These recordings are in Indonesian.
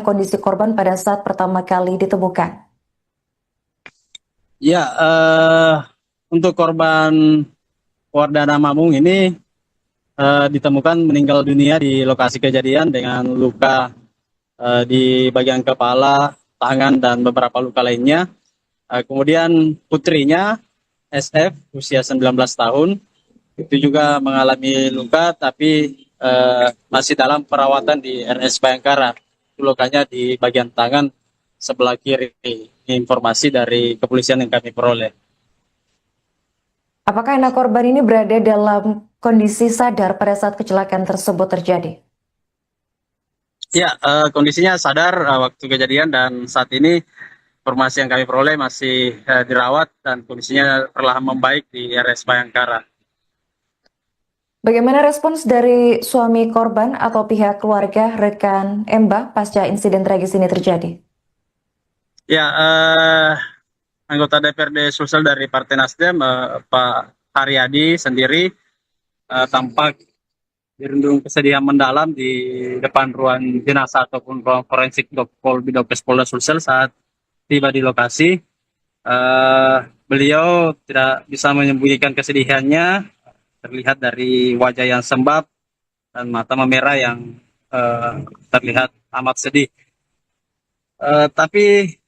kondisi korban pada saat pertama kali ditemukan? Ya, untuk korban Wardana Mamung ini ditemukan meninggal dunia di lokasi kejadian dengan luka di bagian kepala, tangan, dan beberapa luka lainnya. Kemudian putrinya SF usia 19 tahun itu juga mengalami luka tapi masih dalam perawatan di RS Bayangkara. Lukanya di bagian tangan sebelah kiri. Informasi dari kepolisian yang kami peroleh. Apakah anak korban ini berada dalam kondisi sadar pada saat kecelakaan tersebut terjadi? Ya, kondisinya sadar waktu kejadian dan saat ini informasi yang kami peroleh masih dirawat dan kondisinya perlahan membaik di RS Bayangkara. Bagaimana respons dari suami korban atau pihak keluarga rekan Mbah pasca insiden tragis ini terjadi? Ya, anggota DPRD Sulsel dari Partai Nasdem, Pak Haryadi sendiri tampak dirundung kesedihan mendalam di depan ruang jenazah ataupun ruang forensik Bidokes Polda Sulsel saat tiba di lokasi. Beliau tidak bisa menyembunyikan kesedihannya, terlihat dari wajah yang sembab dan mata memerah yang terlihat amat sedih. Tapi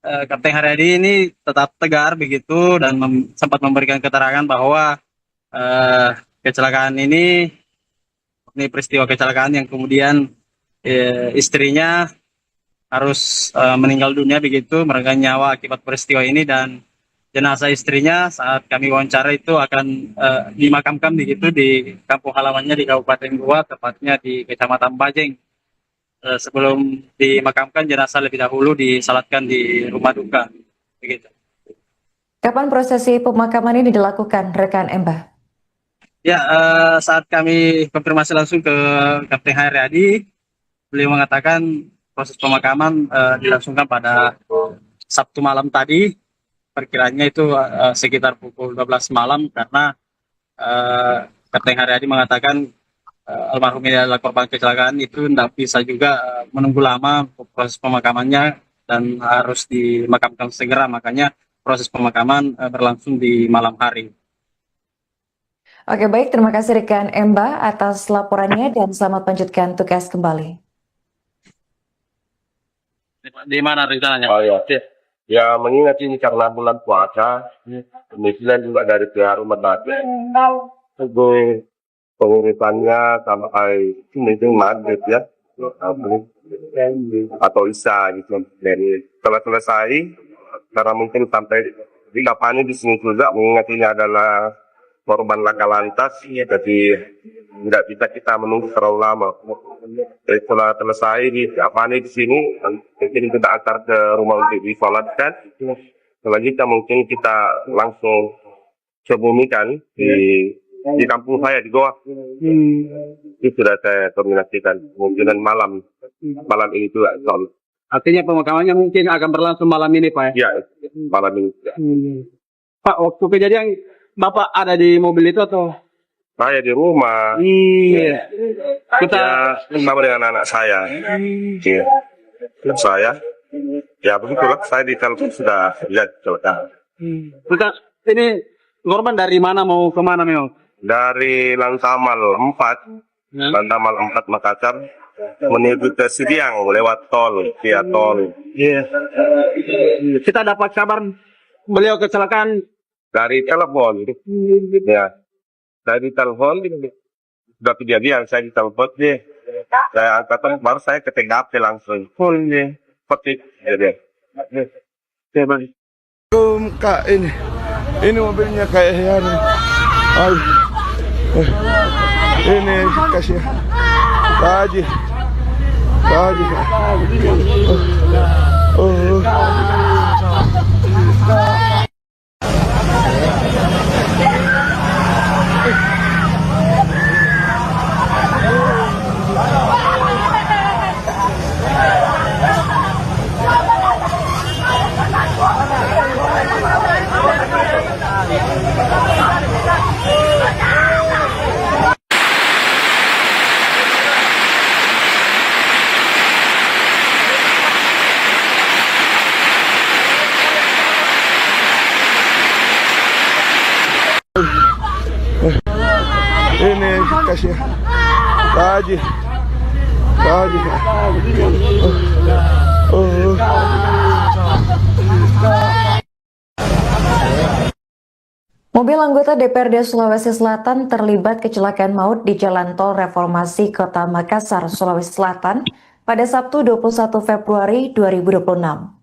Kapten Haryadi ini tetap tegar begitu dan sempat memberikan keterangan bahwa kecelakaan ini peristiwa kecelakaan yang kemudian istrinya harus meninggal dunia begitu, meregang nyawa akibat peristiwa ini, dan jenazah istrinya saat kami wawancara itu akan dimakamkan begitu di kampung halamannya di Kabupaten Goa, tepatnya di Kecamatan Bajeng. Sebelum dimakamkan, jenazah lebih dahulu disalatkan di rumah duka begitu. Kapan prosesi pemakaman ini dilakukan, rekan Mbah? Ya, saat kami konfirmasi langsung ke Kapten Haryadi, beliau mengatakan proses pemakaman dilangsungkan pada Sabtu malam tadi, perkiranya itu sekitar pukul 12 malam, karena Kapten Haryadi mengatakan almarhum ini adalah korban kecelakaan, itu tidak bisa juga menunggu lama proses pemakamannya dan harus dimakamkan segera, makanya proses pemakaman berlangsung di malam hari. Oke, baik, terima kasih rekan Mbah atas laporannya dan selamat lanjutkan tugas kembali. Di mana rencananya? Oh ya, ya mengingat ini karena bulan puasa, kemudian juga dari pihak rumah sakit, pengurusannya sampai mungkin maghrib ya, atau isya gitu. Dan setelah selesai, karena mungkin sampai di kapan di sini juga, mengingat ini adalah korban laka lantas, jadi tidak bisa kita menunggu terlalu lama. Jadi setelah selesai di sini, mungkin kita antar ke rumah untuk disolatkan. Selanjutnya mungkin kita langsung kebumikan di kampung saya di Goa. Itu sudah saya koordinasikan kemungkinan malam ini juga. Artinya pemakamannya mungkin akan berlangsung malam ini, Pak? Ya, malam ini. Pak, waktu kejadian Bapak ada di mobil itu atau? Saya di rumah. Iya. Kita bersama dengan anak saya. Iya. Saya. Ya begitulah, saya di telepon sudah lihat kecelakaan. Kita ini korban dari mana mau ke mana memang? Dari Lantamal 4, Lantamal 4 Makassar, menuju ke Sidiang lewat tol, via tol. Iya. Kita dapat kabar beliau kecelakaan dari telepon. Ya, dari telepon sudah kejadian, saya ditelepon deh. Saya angkat, baru saya ke TKP langsung. Seperti kejadian. Kak, ini mobilnya kayak yani. Ini kasih Haji. kasih. Kaji. Kaji. Oh. Mobil anggota DPRD Sulawesi Selatan terlibat kecelakaan maut di Jalan Tol Reformasi Kota Makassar, Sulawesi Selatan pada Sabtu 21 Februari 2026.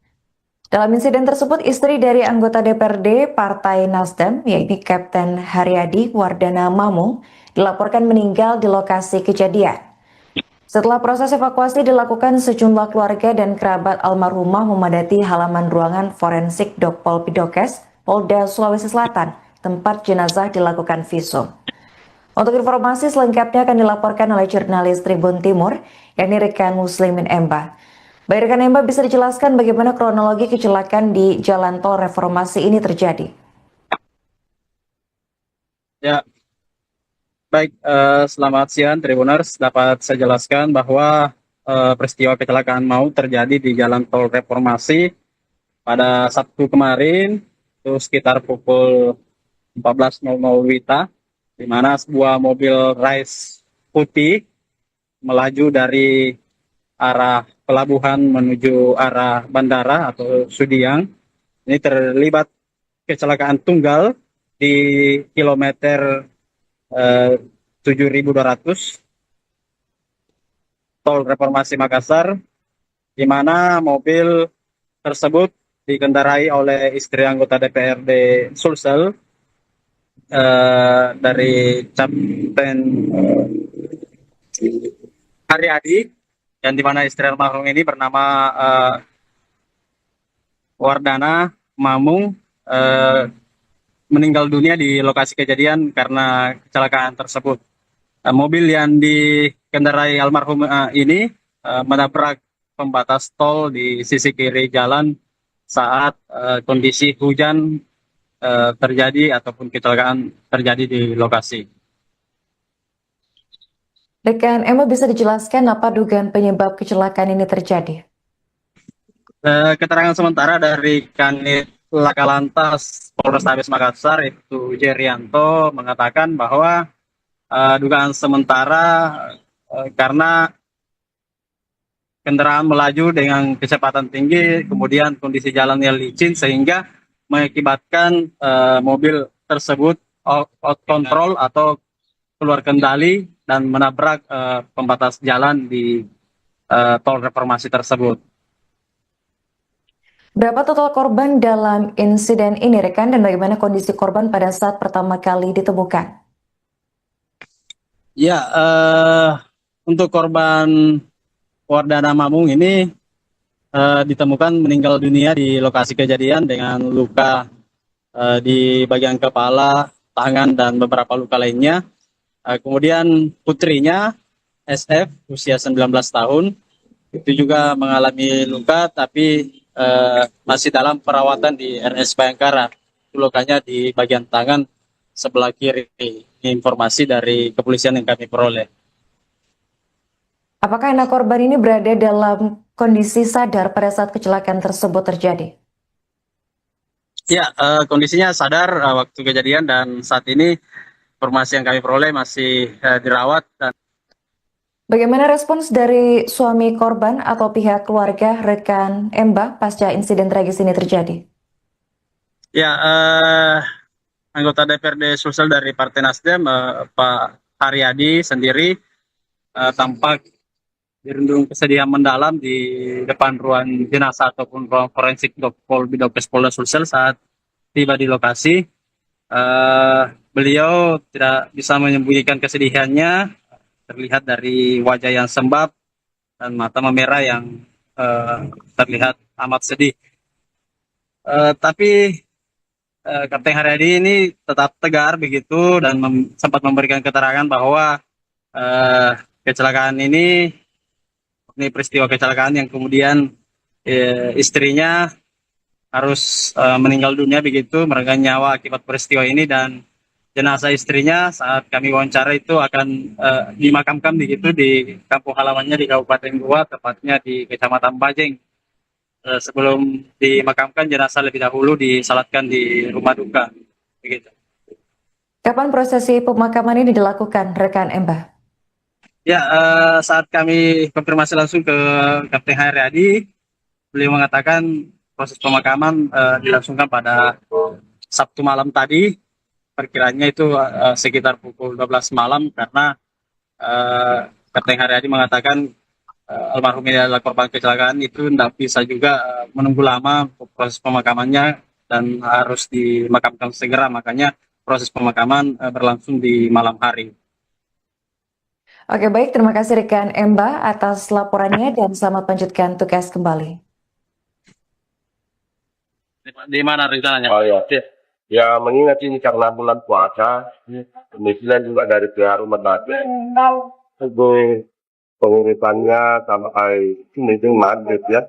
Dalam insiden tersebut, istri dari anggota DPRD Partai Nasdem, yaitu Kapten Haryadi Wardana Mamung, dilaporkan meninggal di lokasi kejadian. Setelah proses evakuasi dilakukan, sejumlah keluarga dan kerabat almarhumah memadati halaman ruangan forensik Dokpol Pidokes, Polda Sulawesi Selatan, tempat jenazah dilakukan visum. Untuk informasi selengkapnya akan dilaporkan oleh jurnalis Tribun Timur, yakni rekan Muslimin Emba. Baik rekan Emba, bisa dijelaskan bagaimana kronologi kecelakaan di Jalan Tol Reformasi ini terjadi? Ya, baik. Selamat siang, Tribuners. Dapat saya jelaskan bahwa peristiwa kecelakaan maut terjadi di Jalan Tol Reformasi pada Sabtu kemarin, itu sekitar pukul 14.00 WITA, di mana sebuah mobil Rise putih melaju dari arah pelabuhan menuju arah bandara atau Sudiang. Ini terlibat kecelakaan tunggal di kilometer 7.200 Tol Reformasi Makassar, di mana mobil tersebut dikendarai oleh istri anggota DPRD Sulsel dari Kapten Haryadi, dan di mana istri almarhum ini bernama Wardana Mamung meninggal dunia di lokasi kejadian karena kecelakaan tersebut. Mobil yang dikendarai almarhum ini menabrak pembatas tol di sisi kiri jalan saat kondisi hujan terjadi ataupun kecelakaan terjadi di lokasi. Rekan Emma, bisa dijelaskan apa dugaan penyebab kecelakaan ini terjadi? Keterangan sementara dari Kanit Laka Lantas Polrestabes Makassar, itu Jerianto, mengatakan bahwa dugaan sementara karena kendaraan melaju dengan kecepatan tinggi, kemudian kondisi jalannya licin sehingga mengakibatkan mobil tersebut out control atau keluar kendali dan menabrak pembatas jalan di tol reformasi tersebut. Berapa total korban dalam insiden ini, rekan, dan bagaimana kondisi korban pada saat pertama kali ditemukan? Ya, untuk korban Wardana Mamung ini ditemukan meninggal dunia di lokasi kejadian dengan luka di bagian kepala, tangan, dan beberapa luka lainnya. Kemudian putrinya SF usia 19 tahun itu juga mengalami luka tapi masih dalam perawatan di RS Bayangkara. Lukanya di bagian tangan sebelah kiri. Ini informasi dari kepolisian yang kami peroleh. Apakah anak korban ini berada dalam kondisi sadar pada saat kecelakaan tersebut terjadi? Ya, kondisinya sadar waktu kejadian, dan saat ini informasi yang kami peroleh masih dirawat. Dan Bagaimana respons dari suami korban atau pihak keluarga rekan Emba pasca insiden tragis ini terjadi? ya, anggota DPRD Sulsel dari Partai Nasdem, Pak Haryadi sendiri tampak dirundung kesedihan mendalam di depan ruang jenazah ataupun ruang forensik Dokpol Bidokes Polda Sulsel saat tiba di lokasi. Beliau tidak bisa menyembunyikan kesedihannya, terlihat dari wajah yang sembab dan mata memerah yang terlihat amat sedih. Tapi Kapten Haryadi ini tetap tegar begitu dan sempat memberikan keterangan bahwa kecelakaan ini peristiwa kecelakaan yang kemudian istrinya harus meninggal dunia begitu, meregang nyawa akibat peristiwa ini, dan jenazah istrinya saat kami wawancara itu akan dimakamkan begitu di kampung halamannya di Kabupaten Goa, tepatnya di Kecamatan Bajeng. Sebelum dimakamkan, jenazah lebih dahulu disalatkan di rumah duka begitu. Kapan prosesi pemakaman ini dilakukan, rekan Emba? Ya, saat kami konfirmasi langsung ke Kapten Haryadi, beliau mengatakan proses pemakaman dilangsungkan pada Sabtu malam tadi, perkiranya itu sekitar pukul 12 malam karena Kapten Haryadi mengatakan almarhum ini adalah korban kecelakaan, itu tidak bisa juga menunggu lama untuk proses pemakamannya dan harus dimakamkan segera, makanya proses pemakaman berlangsung di malam hari. Oke, baik. Terima kasih rekan Emba atas laporannya dan selamat melanjutkan tugas kembali. Di mana rencananya? Oh ya, ya mengingat ini karena bulan puasa, kemudian juga dari pihak rumah sakit, itu pengurusannya sampai itu maghrib ya,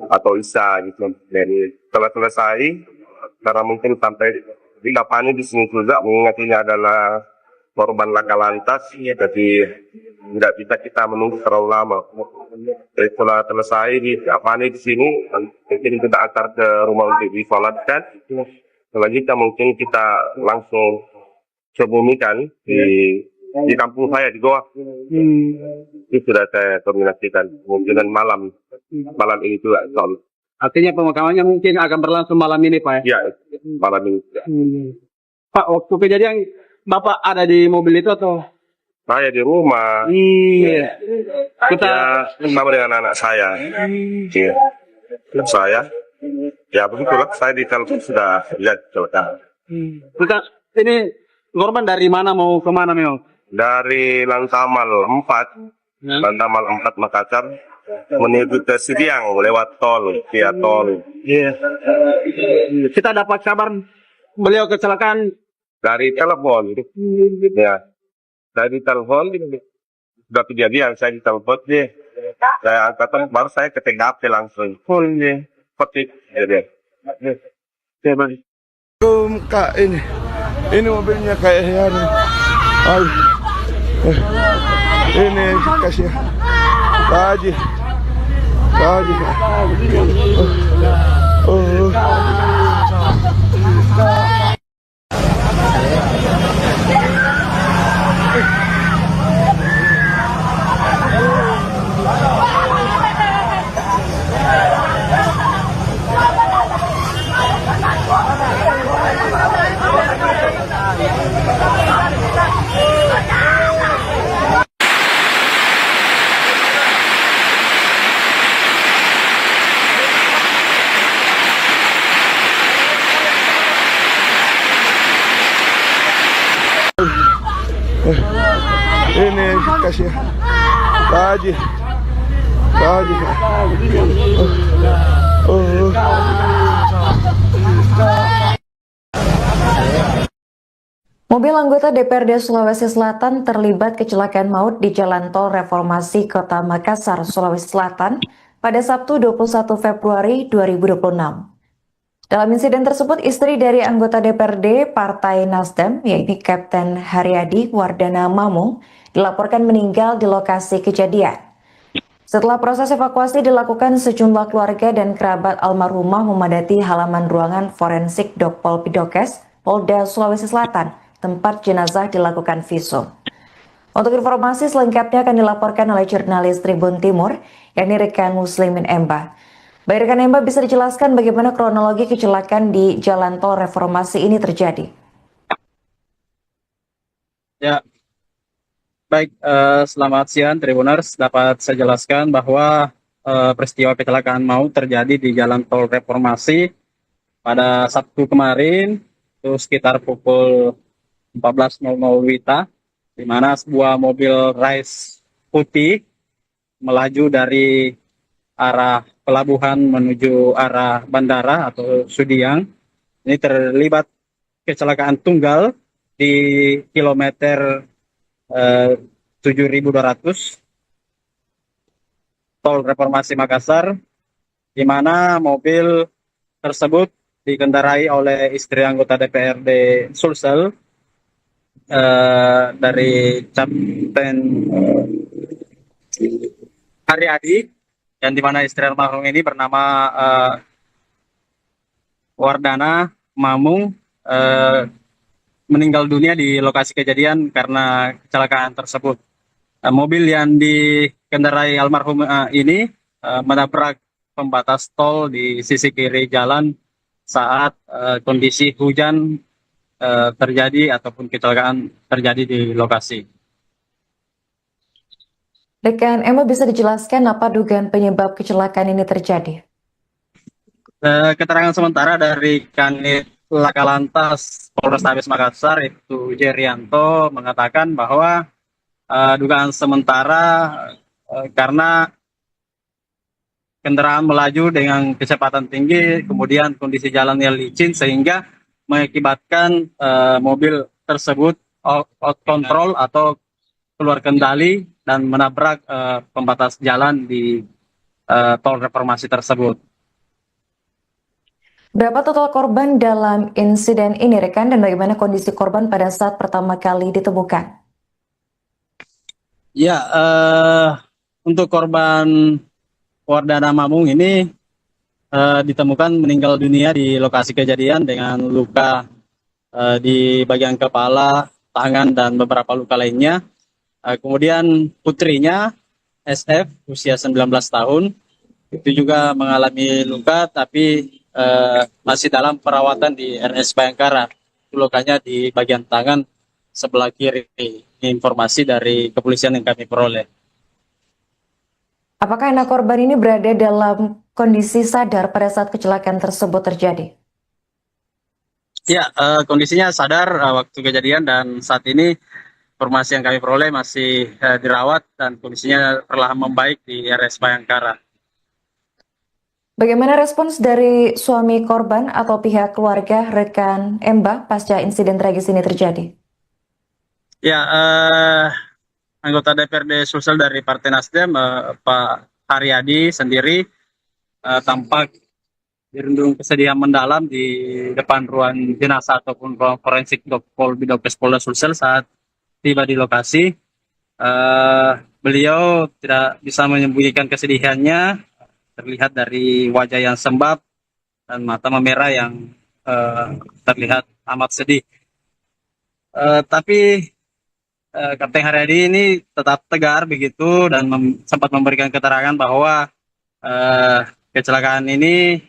atau isya gitu. Dan setelah selesai, karena mungkin sampai di sini juga mengingat ini adalah korban laka lantas, jadi tidak bisa kita menunggu terlalu lama. Jadi setelah selesai di sini, mungkin kita antar ke rumah untuk disolatkan. Selanjutnya mungkin kita langsung kebumikan di kampung saya di Goa. Itu sudah saya koordinasikan kemungkinan malam ini juga. Artinya pemakamannya mungkin akan berlangsung malam ini, Pak? Ya, malam ini. Pak, waktu kejadian Bapak ada di mobil itu atau? Saya di rumah. Iya. Kita Bersama dengan anak saya. Iya. Saya. Ya begitulah. Saya di telepon sudah lihat coba. ini korban dari mana mau kemana memang? Dari Lantamal 4, Lantamal 4 Makassar menuju ke Sidiang lewat tol, via tol. Iya. Kita dapat kabar beliau kecelakaan Dari telepon. Ya. Dari telepon sudah kejadian, saya ditelepon deh. Saya angkat baru saya ke TKP langsung. Seperti jadi. Kak, ini mobilnya kayak yang ini kasih Haji. Ini kasih Haji. Mobil anggota DPRD Sulawesi Selatan terlibat kecelakaan maut di Jalan Tol Reformasi Kota Makassar, Sulawesi Selatan pada Sabtu 21 Februari 2026. Dalam insiden tersebut, istri dari anggota DPRD Partai Nasdem, yaitu Kapten Haryadi Wardana Mamung, dilaporkan meninggal di lokasi kejadian. Setelah proses evakuasi dilakukan, sejumlah keluarga dan kerabat almarhumah memadati halaman ruangan forensik Dokpol Pidokes, Polda Sulawesi Selatan, tempat jenazah dilakukan visum. Untuk informasi selengkapnya akan dilaporkan oleh jurnalis Tribun Timur, yakni rekan Muslimin Emba. Baik rekan Emba, bisa dijelaskan bagaimana kronologi kecelakaan di Jalan Tol Reformasi ini terjadi? Ya, baik. Selamat siang Tribuners. Dapat saya jelaskan bahwa peristiwa kecelakaan maut terjadi di Jalan Tol Reformasi pada Sabtu kemarin, itu sekitar pukul 14.00 WITA, di mana sebuah mobil Rise putih melaju dari arah pelabuhan menuju arah bandara atau Sudiang. Ini terlibat kecelakaan tunggal di kilometer 7.200 Tol Reformasi Makassar, di mana mobil tersebut dikendarai oleh istri anggota DPRD Sulsel dari Kapten Haryadi, yang dimana istri almarhum ini bernama Wardana Mamung, meninggal dunia di lokasi kejadian karena kecelakaan tersebut. Mobil yang dikendarai almarhum ini menabrak pembatas tol di sisi kiri jalan saat kondisi hujan terjadi ataupun kecelakaan terjadi di lokasi. Rekan Emma, bisa dijelaskan apa dugaan penyebab kecelakaan ini terjadi? Keterangan sementara dari Kanit Laka Lantas Polrestabes Makassar, itu Jerianto, mengatakan bahwa dugaan sementara karena kendaraan melaju dengan kecepatan tinggi, kemudian kondisi jalan yang licin sehingga mengakibatkan mobil tersebut out control atau keluar kendali dan menabrak pembatas jalan di tol reformasi tersebut. Berapa total korban dalam insiden ini, rekan, dan bagaimana kondisi korban pada saat pertama kali ditemukan? Ya, untuk korban Wardana Mamung ini ditemukan meninggal dunia di lokasi kejadian dengan luka di bagian kepala, tangan, dan beberapa luka lainnya. Kemudian putrinya SF usia 19 tahun itu juga mengalami luka tapi masih dalam perawatan di RS Bayangkara. Lukanya di bagian tangan sebelah kiri. Ini informasi dari kepolisian yang kami peroleh. Apakah anak korban ini berada dalam kondisi sadar pada saat kecelakaan tersebut terjadi? Ya, kondisinya sadar waktu kejadian dan saat ini informasi yang kami peroleh masih dirawat dan kondisinya perlahan membaik di RS Bayangkara. Bagaimana respons dari suami korban atau pihak keluarga rekan Emba pasca insiden tragis ini terjadi? Ya, anggota DPRD Sulsel dari Partai Nasdem, Pak Haryadi sendiri tampak dirundung kesedihan mendalam di depan ruang jenazah ataupun ruang forensik Bidokes Polda Sulsel saat tiba di lokasi. Beliau tidak bisa menyembunyikan kesedihannya, terlihat dari wajah yang sembab dan mata memerah yang terlihat amat sedih. Tapi Kapten Haryadi ini tetap tegar begitu dan sempat memberikan keterangan bahwa kecelakaan ini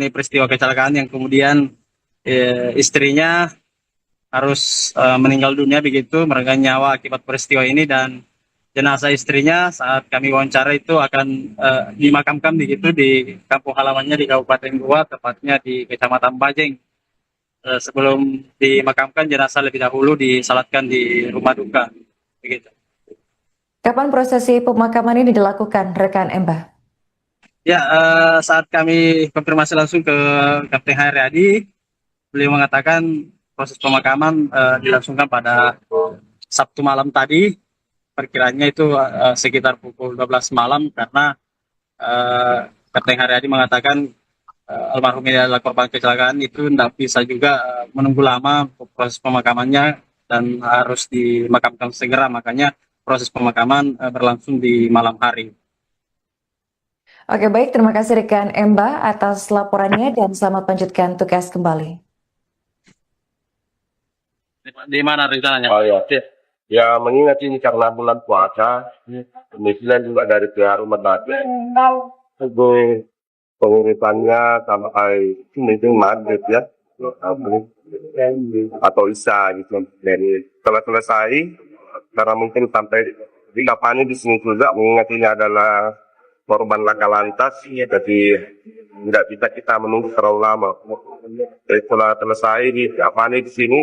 peristiwa kecelakaan yang kemudian istrinya harus meninggal dunia begitu, meregang nyawa akibat peristiwa ini, dan jenazah istrinya saat kami wawancara itu akan dimakamkan begitu di kampung halamannya di Kabupaten Goa, tepatnya di Kecamatan Bajeng. Sebelum dimakamkan, jenazah lebih dahulu disalatkan di rumah duka begitu. Kapan prosesi pemakaman ini dilakukan, rekan Emba? Ya, saat kami konfirmasi langsung ke Kapten Haryadi, beliau mengatakan proses pemakaman dilangsungkan pada Sabtu malam tadi. Perkiranya itu sekitar pukul 12 malam karena Kapten Haryadi mengatakan almarhum ini adalah korban kecelakaan, itu tidak bisa juga menunggu lama proses pemakamannya dan harus dimakamkan segera, makanya proses pemakaman berlangsung di malam hari. Oke, baik, terima kasih rekan Emba atas laporannya dan selamat lanjutkan tugas kembali. Di mana rencananya? Oh ya, ya mengingat ini karena bulan puasa, kemudian juga dari pihak rumah sakit, pengurusannya sampai mungkin maghrib ya, atau isya gitu. Dan setelah selesai, karena mungkin sampai di lapangan di sini juga mengingat ini adalah korban laka lantas, jadi tidak bisa kita menunggu terlalu lama. Jadi setelah selesai di lapangan di sini,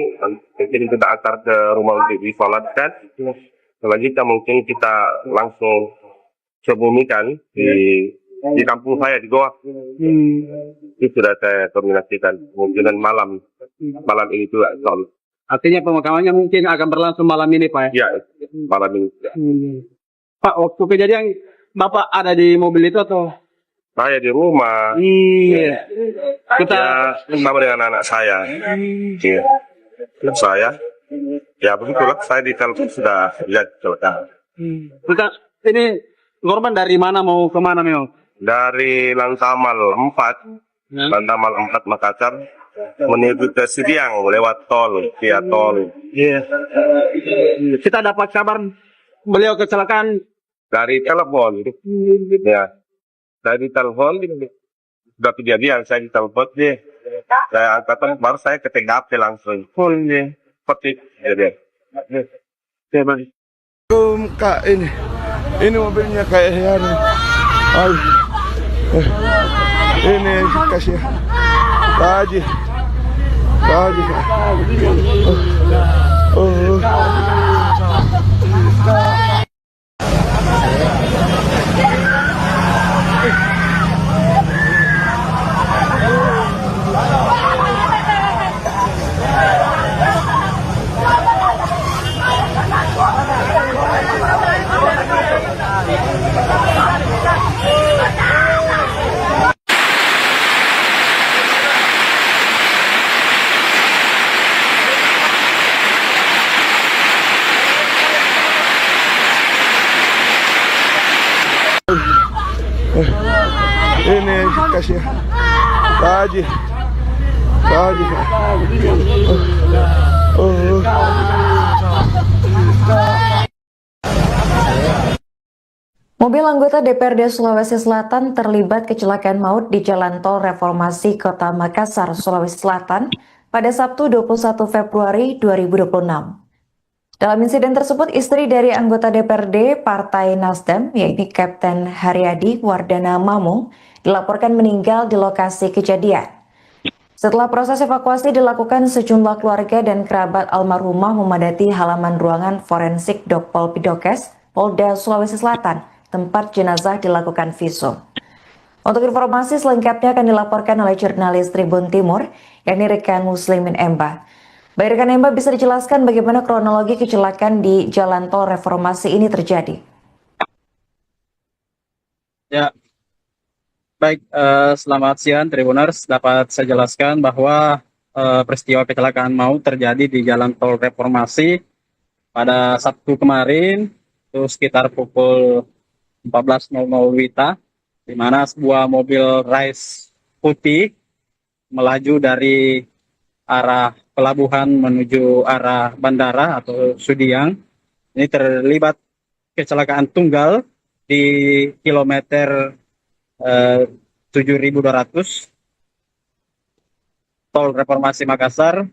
mungkin kita antar ke rumah untuk disolatkan. Selanjutnya mungkin kita langsung kebumikan di kampung saya di Goa. Itu sudah saya kombinasikan kemungkinan malam ini juga. Artinya pemakamannya mungkin akan berlangsung malam ini, Pak? Ya, malam ini. Pak, waktu kejadian Bapak ada di mobil itu atau? Saya di rumah. Iya. Kita bersama dengan anak saya. Iya. Saya. Ya begitulah. Saya di telepon sudah lihat kecelakaan. Kita ini korban dari mana mau kemana memang? Dari Lantamal 4, Lantamal 4 Makassar menuju ke Siriang lewat tol, via tol. Iya. Kita dapat kabar beliau kecelakaan. Dari telepon, ya, dari telepon sudah kejadian, saya ditelepon dia, saya angkat, baru saya ke TKP langsung. Seperti kejadian. Kak, ini mobilnya kayak yang ini kasih Pak Haji. Ini kasih Pak Haji. Mobil anggota DPRD Sulawesi Selatan terlibat kecelakaan maut di Jalan Tol Reformasi Kota Makassar, Sulawesi Selatan pada Sabtu 21 Februari 2026. Dalam insiden tersebut, istri dari anggota DPRD Partai Nasdem, yaitu Kapten Haryadi Wardana Mamung, dilaporkan meninggal di lokasi kejadian. Setelah proses evakuasi dilakukan, sejumlah keluarga dan kerabat almarhumah memadati halaman ruangan forensik Dokpol Pidokes, Polda Sulawesi Selatan, tempat jenazah dilakukan visum. Untuk informasi selengkapnya akan dilaporkan oleh jurnalis Tribun Timur, yakni rekan Muslimin Emba. Baik rekan Emba, bisa dijelaskan bagaimana kronologi kecelakaan di Jalan Tol Reformasi ini terjadi? Ya, baik. Selamat siang Tribuners. Dapat saya jelaskan bahwa peristiwa kecelakaan maut terjadi di Jalan Tol Reformasi pada Sabtu kemarin, itu sekitar pukul 14.00 WITA, di mana sebuah mobil Rise putih melaju dari arah pelabuhan menuju arah bandara atau Sudiang. Ini terlibat kecelakaan tunggal di kilometer 7.200 Tol Reformasi Makassar,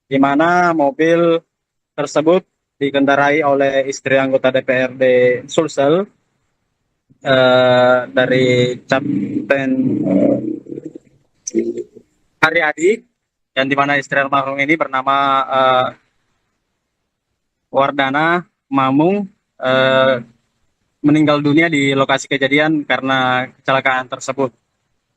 di mana mobil tersebut dikendarai oleh istri anggota DPRD Sulsel dari Kapten Haryadi, yang dimana istri almarhum ini bernama Wardana Mamung, meninggal dunia di lokasi kejadian karena kecelakaan tersebut.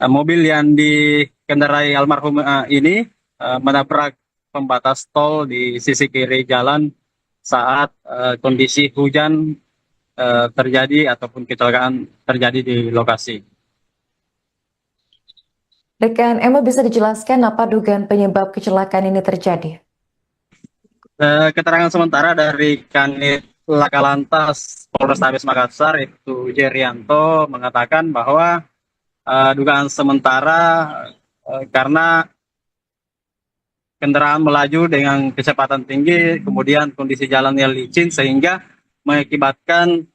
Mobil yang dikendarai almarhum ini menabrak pembatas tol di sisi kiri jalan saat kondisi hujan terjadi ataupun kecelakaan terjadi di lokasi. Rekan Emma, bisa dijelaskan apa dugaan penyebab kecelakaan ini terjadi? Keterangan sementara dari Kanit Laka Lantas Polrestabes Makassar, itu Jerianto, mengatakan bahwa dugaan sementara karena kendaraan melaju dengan kecepatan tinggi, kemudian kondisi jalan yang licin sehingga mengakibatkan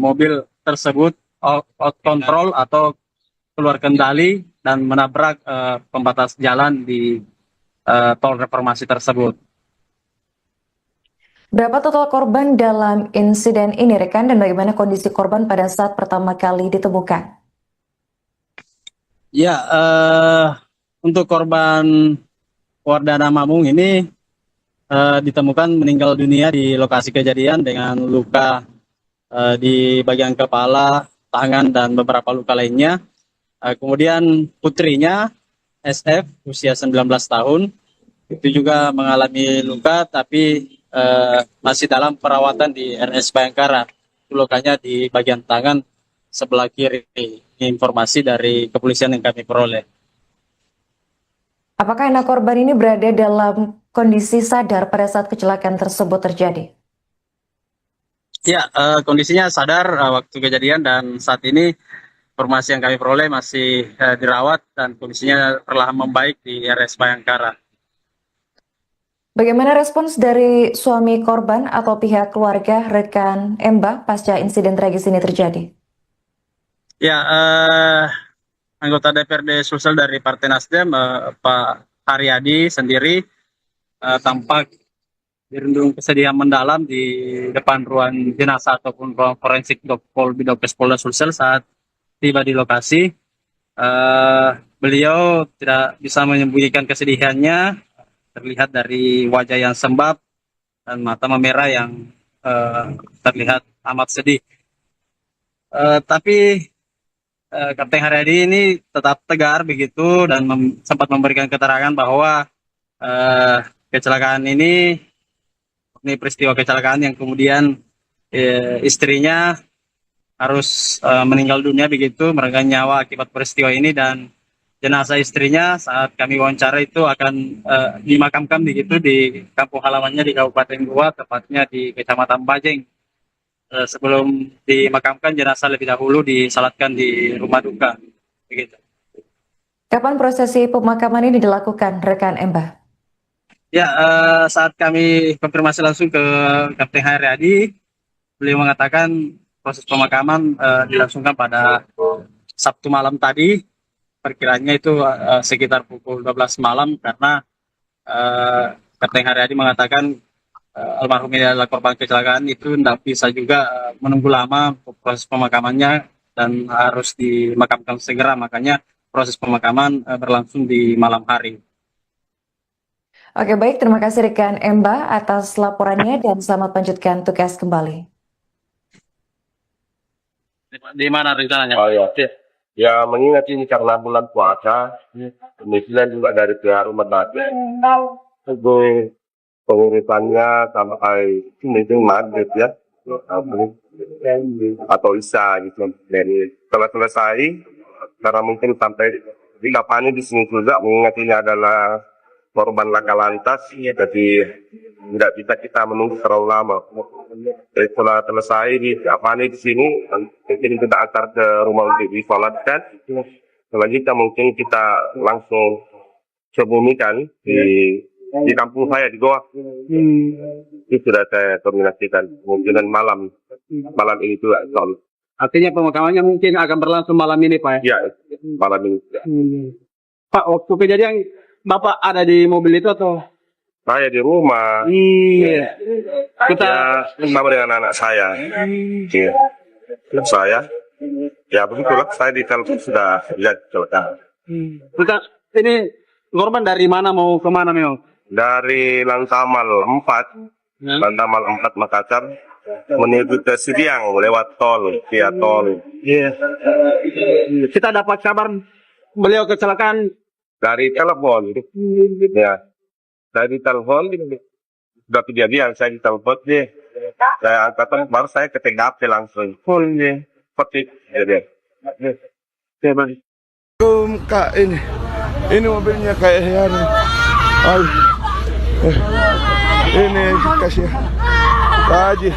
mobil tersebut out control atau keluar kendali dan menabrak pembatas jalan di tol reformasi tersebut. Berapa total korban dalam insiden ini, rekan, dan bagaimana kondisi korban pada saat pertama kali ditemukan? Ya, untuk korban Wardana Mamung ini ditemukan meninggal dunia di lokasi kejadian dengan luka di bagian kepala, tangan, dan beberapa luka lainnya. Kemudian putrinya SF usia 19 tahun itu juga mengalami luka tapi masih dalam perawatan di RS Bayangkara. Lukanya di bagian tangan sebelah kiri. Ini informasi dari kepolisian yang kami peroleh. Apakah anak korban ini berada dalam kondisi sadar pada saat kecelakaan tersebut terjadi? Ya, kondisinya sadar waktu kejadian dan saat ini informasi yang kami peroleh masih dirawat dan kondisinya perlahan membaik di RS Bayangkara. Bagaimana respons dari suami korban atau pihak keluarga rekan Mbah pasca insiden tragis ini terjadi? Ya, anggota DPRD Sulsel dari Partai Nasdem, Pak Haryadi sendiri tampak dirundung kesedihan mendalam di depan ruang jenazah ataupun ruang forensik Polres Polda Sulsel saat tiba di lokasi. Beliau tidak bisa menyembunyikan kesedihannya, terlihat dari wajah yang sembab dan mata memerah yang terlihat amat sedih. Tapi Kapten Haryadi ini tetap tegar begitu dan sempat memberikan keterangan bahwa kecelakaan ini peristiwa kecelakaan yang kemudian istrinya harus meninggal dunia begitu, meregang nyawa akibat peristiwa ini, dan jenazah istrinya saat kami wawancara itu akan dimakamkan begitu di kampung halamannya di Kabupaten Goa, tepatnya di Kecamatan Bajeng. Sebelum dimakamkan, jenazah lebih dahulu disalatkan di rumah duka begitu. Kapan prosesi pemakaman ini dilakukan, rekan Mbah? Ya, saat kami konfirmasi langsung ke Kapten Haryadi, beliau mengatakan proses pemakaman dilangsungkan pada Sabtu malam tadi, perkiranya itu sekitar pukul 12 malam, karena Kapten Haryadi mengatakan almarhum ini adalah korban kecelakaan, itu tidak bisa juga menunggu lama proses pemakamannya dan harus dimakamkan segera, makanya proses pemakaman berlangsung di malam hari. Oke, baik, terima kasih rekan Mbah atas laporannya dan selamat lanjutkan tugas kembali. Di mana rencananya? Oh ya, ya mengingat ini karena bulan puasa, kemudian juga dari pihak rumah sakit, pengurusannya sampai mungkin maghrib ya, atau isya gitu. Dan setelah selesai, karena mungkin sampai di lapangan di sini juga, mengingat ini adalah korban laka lantas, jadi tidak bisa kita menunggu terlalu lama. Jadi setelah selesai di lapangan di sini, mungkin kita antar ke rumah untuk disolatkan. Selanjutnya mungkin kita langsung kebumikan di kampung saya di Goa. Itu sudah saya koordinasikan, kemungkinan malam ini juga. Artinya pemakamannya mungkin akan berlangsung malam ini, Pak? Ya, malam ini. Pak, waktu kejadian Bapak ada di mobil itu atau? Saya di rumah. Iya. Kita bersama dengan anak saya. Iya. Saya. Ya begitulah, saya di telepon sudah lihat kecelakaan. Kita ini korban dari mana mau kemana memang? Dari Lantamal 4, Lantamal 4 Makassar, menuju ke Siriang lewat tol, via tol. Iya. Kita dapat kabar beliau kecelakaan dari telepon. Ya. Saya di telepon, sudah kejadian, saya di telepon dia. Saya angkat, baru saya ke TKP langsung. Seperti jadi. Kak, ini mobilnya kayak yani. Ini kasih Haji.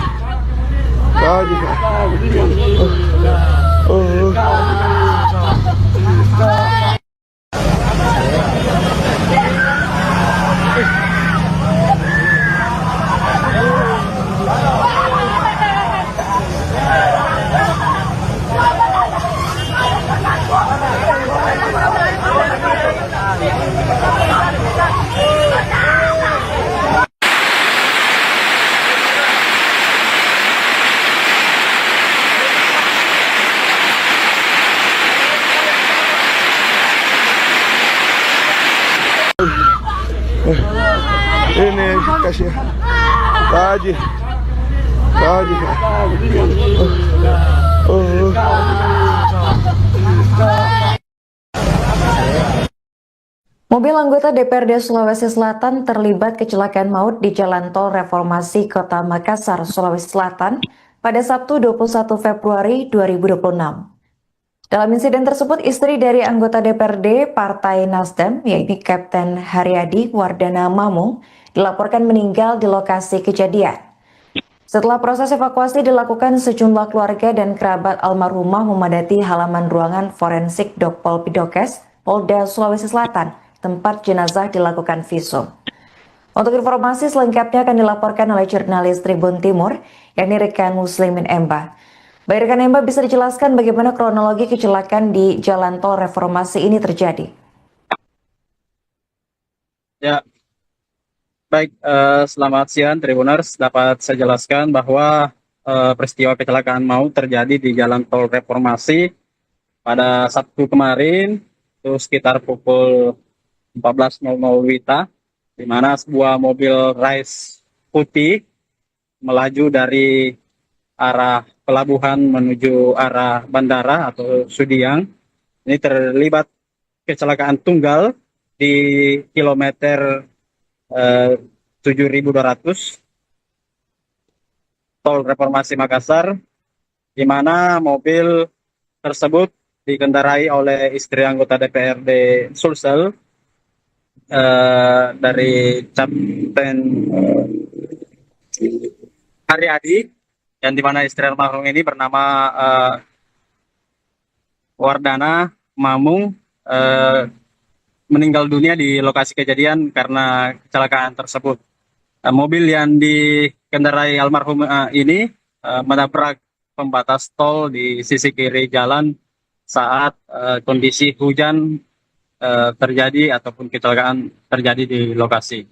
Ini kasih Haji. Mobil anggota DPRD Sulawesi Selatan terlibat kecelakaan maut di Jalan Tol Reformasi Kota Makassar, Sulawesi Selatan pada Sabtu 21 Februari 2026. Dalam insiden tersebut, istri dari anggota DPRD Partai Nasdem, yaitu Kapten Haryadi Wardana Mamung, dilaporkan meninggal di lokasi kejadian. Setelah proses evakuasi dilakukan, sejumlah keluarga dan kerabat almarhumah memadati halaman ruangan forensik Dokpol Pidokes, Polda Sulawesi Selatan, tempat jenazah dilakukan visum. Untuk informasi selengkapnya akan dilaporkan oleh jurnalis Tribun Timur, yakni rekan Muslimin Emba. Baik rekan Emba, bisa dijelaskan bagaimana kronologi kecelakaan di Jalan Tol Reformasi ini terjadi? Ya, baik. Selamat siang, Tribuners. Dapat saya jelaskan bahwa peristiwa kecelakaan maut terjadi di Jalan Tol Reformasi pada Sabtu kemarin, itu sekitar pukul 14.00 WITA, di mana sebuah mobil Rise putih melaju dari arah pelabuhan menuju arah bandara atau Sudiang. Ini terlibat kecelakaan tunggal di kilometer 7.200 Tol Reformasi Makassar, di mana mobil tersebut dikendarai oleh istri anggota DPRD Sulsel dari Kapten Haryadi, yang di mana istri almarhum ini bernama Wardana Mamung, meninggal dunia di lokasi kejadian karena kecelakaan tersebut. Mobil yang dikendarai almarhum ini menabrak pembatas tol di sisi kiri jalan saat kondisi hujan terjadi ataupun kecelakaan terjadi di lokasi.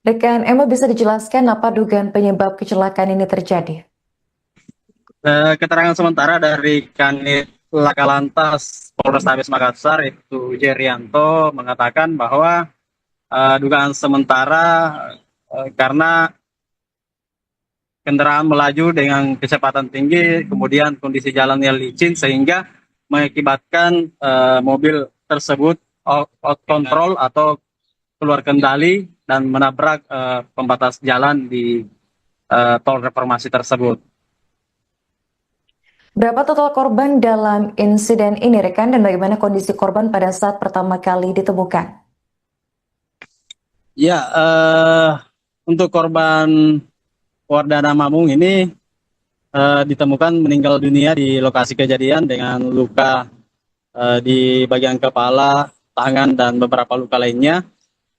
Rekan Emma, bisa dijelaskan apa dugaan penyebab kecelakaan ini terjadi? Keterangan sementara dari Kanit Laka Lantas Polrestabes Makassar, itu Jerianto, mengatakan bahwa dugaan sementara karena kendaraan melaju dengan kecepatan tinggi, kemudian kondisi jalan yang licin sehingga mengakibatkan mobil tersebut out control atau keluar kendali dan menabrak pembatas jalan di tol reformasi tersebut. Berapa total korban dalam insiden ini, rekan, dan bagaimana kondisi korban pada saat pertama kali ditemukan? Ya, untuk korban Wardana Mamung ini ditemukan meninggal dunia di lokasi kejadian dengan luka di bagian kepala, tangan, dan beberapa luka lainnya.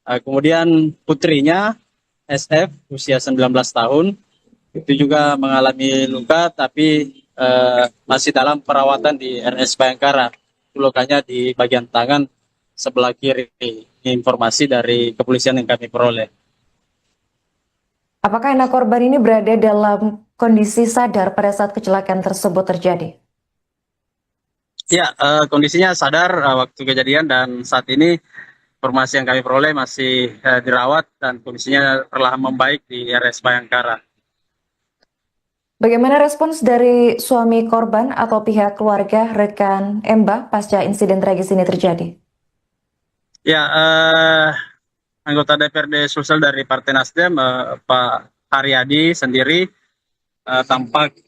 Kemudian putrinya SF usia 19 tahun itu juga mengalami luka, tapi masih dalam perawatan di RS Bayangkara. Lukanya di bagian tangan sebelah kiri. Ini informasi dari kepolisian yang kami peroleh. Apakah anak korban ini berada dalam kondisi sadar pada saat kecelakaan tersebut terjadi? Ya, kondisinya sadar waktu kejadian, dan saat ini informasi yang kami peroleh masih dirawat dan kondisinya perlahan membaik di RS Bayangkara. Bagaimana respons dari suami korban atau pihak keluarga rekan Emba pasca insiden tragis ini terjadi? Ya, anggota DPRD Sulsel dari Partai Nasdem, Pak Haryadi sendiri tampak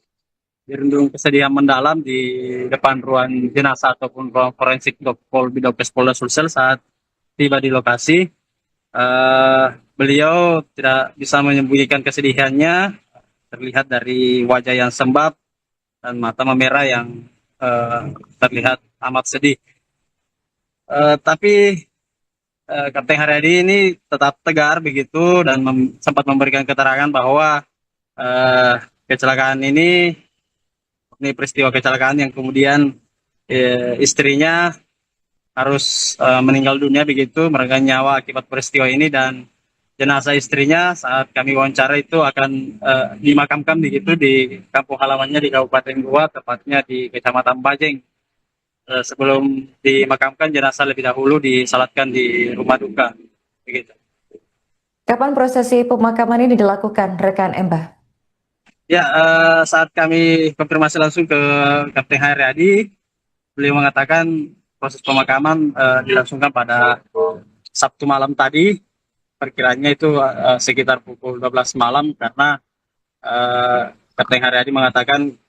dirundung kesedihan mendalam di depan ruang jenazah ataupun ruang forensik Dokpol Bidokes Polda Sulsel saat tiba di lokasi. Beliau tidak bisa menyembunyikan kesedihannya, terlihat dari wajah yang sembab dan mata memerah yang terlihat amat sedih. Tapi Kapten Haryadi ini tetap tegar begitu dan sempat memberikan keterangan bahwa kecelakaan ini peristiwa kecelakaan yang kemudian istrinya harus meninggal dunia begitu, meregang nyawa akibat peristiwa ini, dan jenazah istrinya saat kami wawancara itu akan dimakamkan begitu di kampung halamannya di Kabupaten Goa, tepatnya di Kecamatan Bajeng. Sebelum dimakamkan, jenazah lebih dahulu disalatkan di rumah duka begitu. Kapan prosesi pemakaman ini dilakukan, rekan Emba? Ya, saat kami konfirmasi langsung ke Kapten Haryadi, beliau mengatakan proses pemakaman dilangsungkan pada Sabtu malam tadi, perkiranya itu sekitar pukul 12 malam, karena Kapten Haryadi mengatakan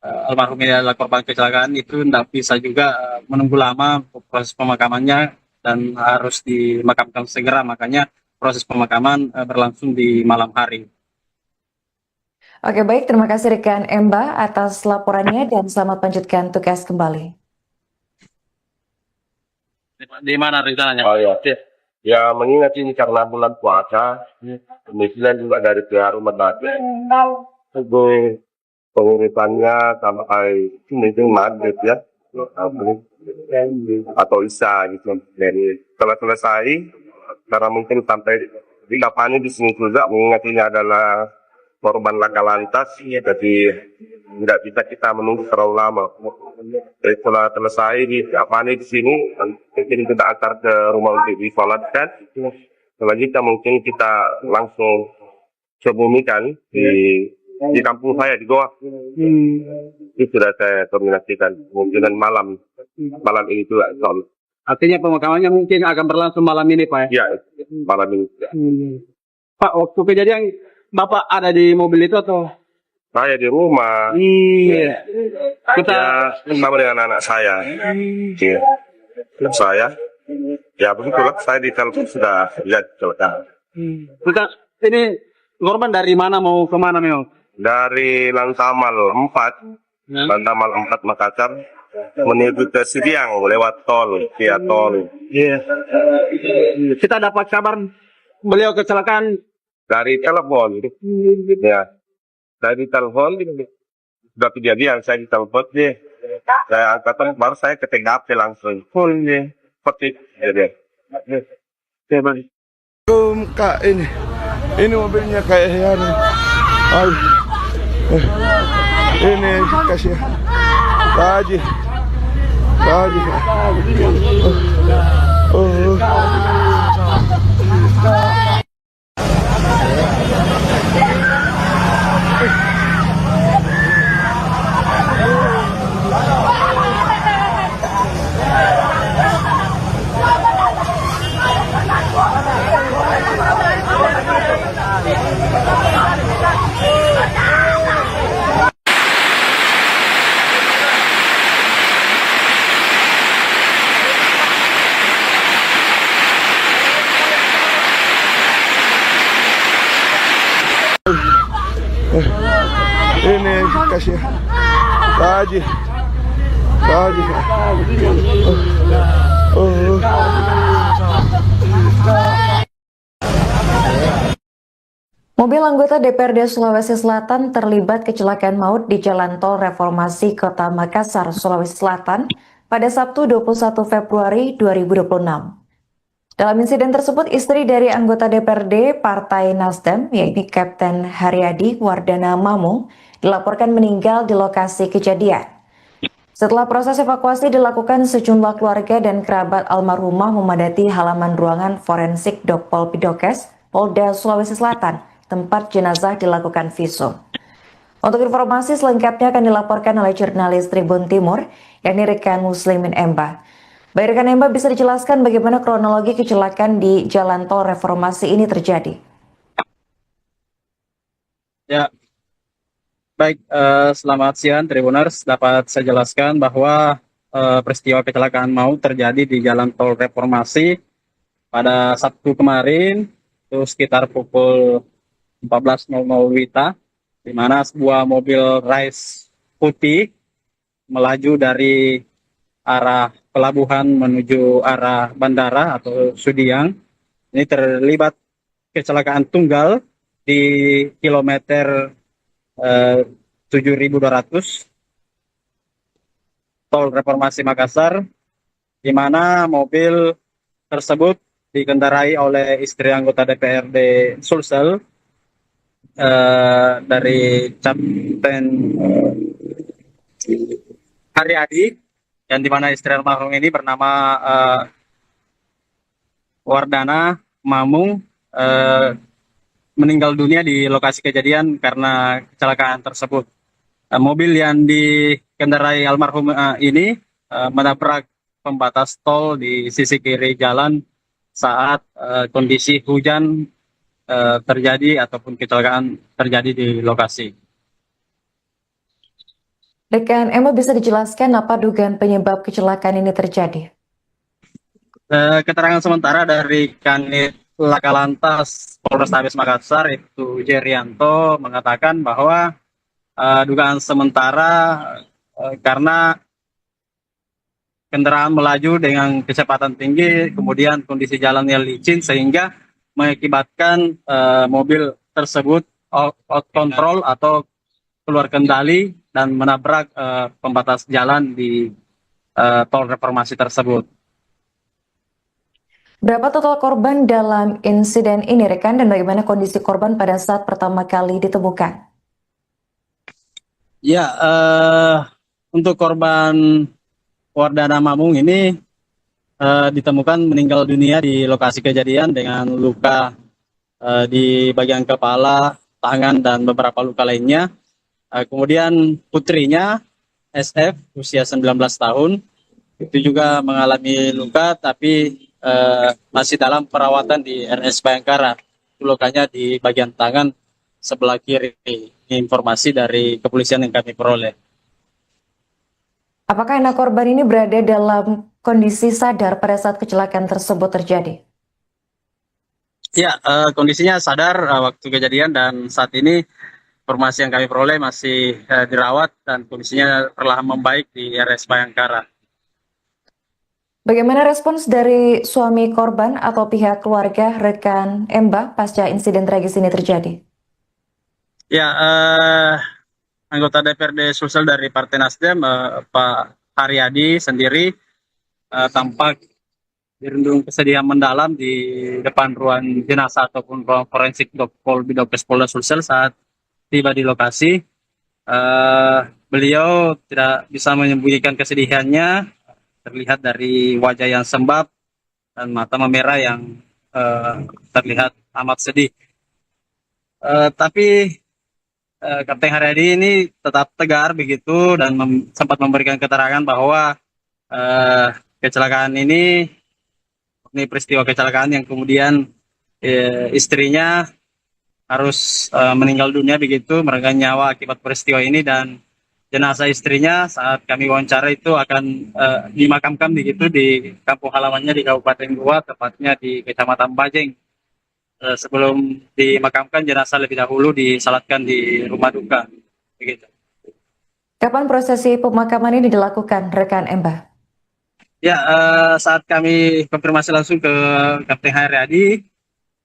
almarhum ini adalah korban kecelakaan, itu tidak bisa juga menunggu lama proses pemakamannya dan harus dimakamkan segera, makanya proses pemakaman berlangsung di malam hari. Oke, baik. Terima kasih rekan Emba atas laporannya dan selamat lanjutkan tugas kembali. Di mana rencananya? Oh ya, ya mengingat ini karena bulan puasa, kemudian juga dari pihak rumah sakit, itu pengurusannya sampai mungkin maghrib ya, atau isya gitu. Dan setelah selesai, karena mungkin sampai di lapangan di sini juga mengingat ini adalah korban laka lantas, jadi tidak bisa kita menunggu terlalu lama. Jadi setelah selesai di lapangan di sini, mungkin kita antar ke rumah untuk disolatkan. Selanjutnya mungkin kita langsung kebumikan di kampung saya di Goa. Itu sudah saya koordinasikan kemungkinan malam ini juga. Artinya pemakamannya mungkin akan berlangsung malam ini, Pak. Ya, malam ini. Pak, waktu kejadian Bapak ada di mobil itu atau? Saya di rumah. Iya. Kita bersama dengan anak saya. Iya. Saya. Ya begitulah. Saya di telepon sudah lihat kecelakaan. Kita ini korban dari mana mau kemana memang? Dari Lantamal 4, Lantamal 4 Makassar menuju ke Siriang lewat tol, via tol. Iya. Kita dapat kabar beliau kecelakaan Dari telepon. Ya. Dari telepon sudah kejadian, saya ditelepon dia. Saya angkat baru saya ke TKP langsung. Seperti jadi. Kak, ini mobilnya kayak yang ini kasih Haji. Ini kasih Haji. Mobil anggota DPRD Sulawesi Selatan terlibat kecelakaan maut di Jalan Tol Reformasi Kota Makassar, Sulawesi Selatan pada Sabtu 21 Februari 2026. Dalam insiden tersebut, istri dari anggota DPRD Partai Nasdem, yaitu Kapten Haryadi Wardana Mamung, dilaporkan meninggal di lokasi kejadian. Setelah proses evakuasi dilakukan, sejumlah keluarga dan kerabat almarhumah memadati halaman ruangan forensik Dokpol Pidokes, Polda Sulawesi Selatan, tempat jenazah dilakukan visum. Untuk informasi selengkapnya akan dilaporkan oleh jurnalis Tribun Timur, yakni rekan Muslimin Emba. Baik rekan Emba, bisa dijelaskan bagaimana kronologi kecelakaan di Jalan Tol Reformasi ini terjadi? Ya, baik. Selamat siang Tribuners. Dapat saya jelaskan bahwa peristiwa kecelakaan maut terjadi di Jalan Tol Reformasi pada Sabtu kemarin, itu sekitar pukul 14.00 WITA, di mana sebuah mobil Rise putih melaju dari arah pelabuhan menuju arah bandara atau Sudiang. Ini terlibat kecelakaan tunggal di kilometer 7.200 Tol Reformasi Makassar, di mana mobil tersebut dikendarai oleh istri anggota DPRD Sulsel dari Kapten Haryadi, yang dimana istri almarhum ini bernama Wardana Mamung, meninggal dunia di lokasi kejadian karena kecelakaan tersebut. Mobil yang dikendarai almarhum ini menabrak pembatas tol di sisi kiri jalan saat kondisi hujan terjadi ataupun kecelakaan terjadi di lokasi. Rekan Emma, bisa dijelaskan apa dugaan penyebab kecelakaan ini terjadi? Keterangan sementara dari Kanit Laka Lantas Polrestabes Makassar itu Jerianto mengatakan bahwa dugaan sementara karena kendaraan melaju dengan kecepatan tinggi, kemudian kondisi jalan yang licin sehingga mengakibatkan mobil tersebut out control atau keluar kendali dan menabrak pembatas jalan di tol reformasi tersebut. Berapa total korban dalam insiden ini, rekan, dan bagaimana kondisi korban pada saat pertama kali ditemukan? Ya, untuk korban Wardana Mamung ini ditemukan meninggal dunia di lokasi kejadian dengan luka di bagian kepala, tangan, dan beberapa luka lainnya. Kemudian putrinya SF usia 19 tahun itu juga mengalami luka tapi masih dalam perawatan di RS Bayangkara. Lukanya di bagian tangan sebelah kiri. Ini informasi dari kepolisian yang kami peroleh. Apakah anak korban ini berada dalam kondisi sadar pada saat kecelakaan tersebut terjadi? Ya, kondisinya sadar waktu kejadian dan saat ini informasi yang kami peroleh masih dirawat dan kondisinya perlahan membaik di RS Bayangkara. Bagaimana respons dari suami korban atau pihak keluarga rekan Emba pasca insiden tragis ini terjadi? Ya, anggota DPRD Sulsel dari Partai Nasdem, Pak Haryadi sendiri tampak dirundung kesedihan mendalam di depan ruang jenazah ataupun ruang forensik Bidokes Polda Sulsel saat tiba di lokasi. Beliau tidak bisa menyembunyikan kesedihannya, terlihat dari wajah yang sembab dan mata memerah yang terlihat amat sedih. Tapi Kapten Haryadi ini tetap tegar begitu dan sempat memberikan keterangan bahwa kecelakaan ini peristiwa kecelakaan yang kemudian istrinya harus meninggal dunia begitu, meregang nyawa akibat peristiwa ini, dan jenazah istrinya saat kami wawancara itu akan dimakamkan begitu di kampung halamannya di Kabupaten Goa, tepatnya di Kecamatan Bajeng. Sebelum dimakamkan, jenazah lebih dahulu disalatkan di rumah duka. Begitu. Kapan prosesi pemakaman ini dilakukan, rekan Emba? Ya, saat kami konfirmasi langsung ke Kapten Haryadi,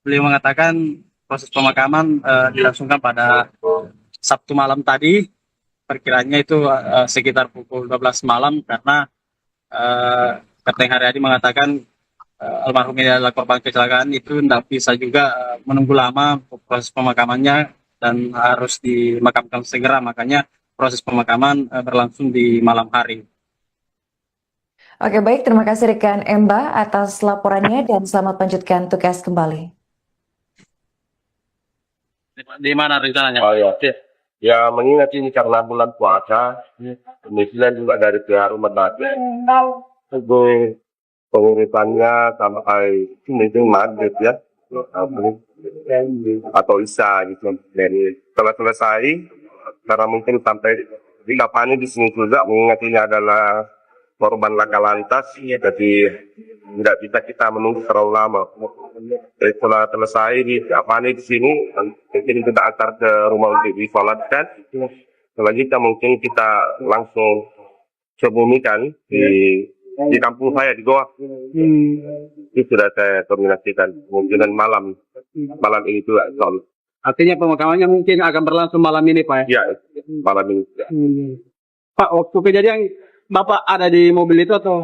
beliau mengatakan proses pemakaman dilangsungkan pada Sabtu malam tadi. Perkiraannya itu sekitar pukul 12 malam karena Kapten Haryadi mengatakan almarhum ini adalah korban kecelakaan, itu tidak bisa juga menunggu lama proses pemakamannya dan harus dimakamkan segera, makanya proses pemakaman berlangsung di malam hari. Oke, baik, terima kasih rekan Emba atas laporannya dan selamat lanjutkan tugas kembali. Di mana rencananya? Oh ya. Ya, mengingat ini karena bulan puasa, kemudian juga dari pihak rumah sakit, pengurusannya sampai mungkin maghrib ya, atau isya gitu. Dan setelah selesai, karena mungkin sampai di kapan di sini juga, mengingat ini adalah korban laka lantas, jadi tidak bisa kita menunggu terlalu lama. Jadi setelah selesai di Apani di sini, mungkin kita antar ke rumah untuk disolatkan. Selanjutnya mungkin kita langsung kebumikan di kampung saya di Goa. Itu sudah saya koordinasikan kemungkinan malam ini juga. Artinya pemakamannya mungkin akan berlangsung malam ini, Pak? Ya, malam ini. Pak, waktu kejadian Bapak ada di mobil itu atau?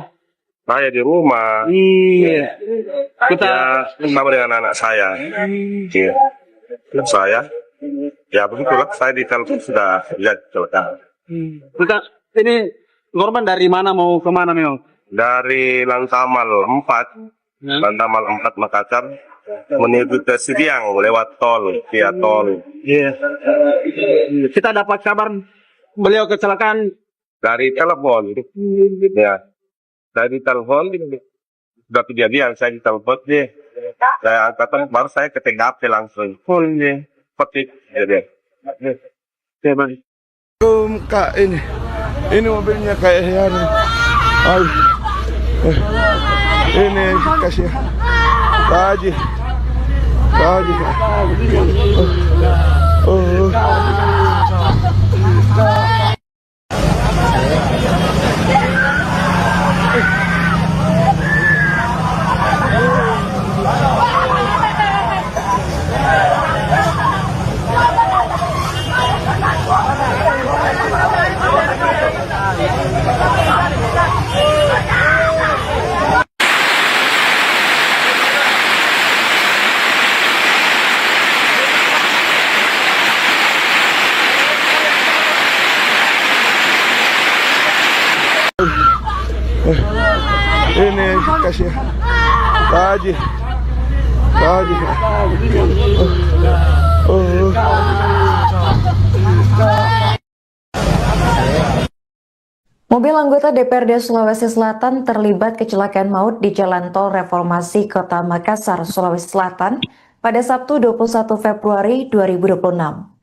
Saya di rumah. Iya. Kita bersama dengan anak saya. Iya. Saya. Ya begitulah, saya di telepon sudah lihat kecelakaan. Kita ini korban dari mana mau kemana memang? Dari Lantamal 4, Lantamal 4 Makassar menuju ke Sidiang lewat tol, via tol. Iya. Kita dapat kabar beliau kecelakaan dari telepon. Ya. Dari telepon sudah kejadian, saya ditelepon deh. Saya angkatan baru saya ke TKP langsung. Full nih. Petik jadi. Kak, ini mobilnya kayak yani. Ini kasih Pak Haji. Tadi. Oh. Ini kasih. Tadi. Oh. Mobil anggota DPRD Sulawesi Selatan terlibat kecelakaan maut di Jalan Tol Reformasi Kota Makassar, Sulawesi Selatan pada Sabtu 21 Februari 2026.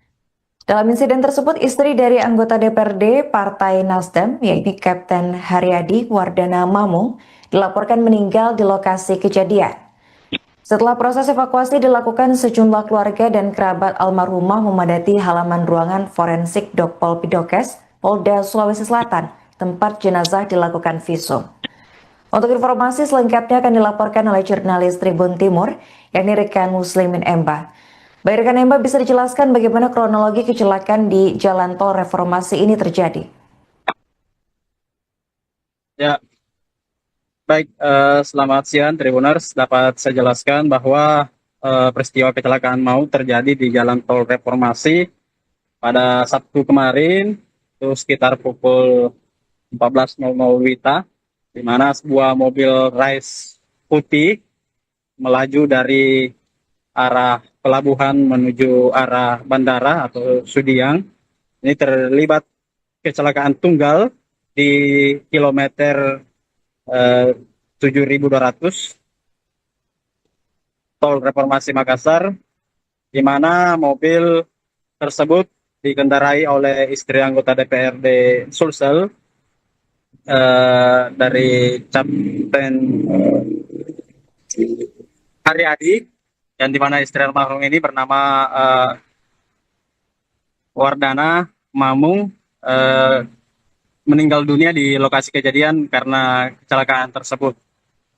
Dalam insiden tersebut, istri dari anggota DPRD Partai Nasdem, yaitu Kapten Haryadi Wardana Mamung, dilaporkan meninggal di lokasi kejadian. Setelah proses evakuasi dilakukan, sejumlah keluarga dan kerabat almarhumah memadati halaman ruangan forensik Dokpol Pidokes, Polda Sulawesi Selatan, tempat jenazah dilakukan visum. Untuk informasi selengkapnya akan dilaporkan oleh jurnalis Tribun Timur, yakni rekan Muslimin Emba. Baik rekan Emba, bisa dijelaskan bagaimana kronologi kecelakaan di Jalan Tol Reformasi ini terjadi? Ya, baik. Selamat siang Tribuners. Dapat saya jelaskan bahwa peristiwa kecelakaan maut terjadi di Jalan Tol Reformasi pada Sabtu kemarin, itu sekitar pukul 14.00 WITA, di mana sebuah mobil Rise putih melaju dari arah pelabuhan menuju arah bandara atau Sudiang. Ini terlibat kecelakaan tunggal di kilometer 7.200 Tol Reformasi Makassar, di mana mobil tersebut dikendarai oleh istri anggota DPRD Sulsel dari Kapten Haryadi, dan di mana istri almarhum ini bernama Wardana Mamung meninggal dunia di lokasi kejadian karena kecelakaan tersebut.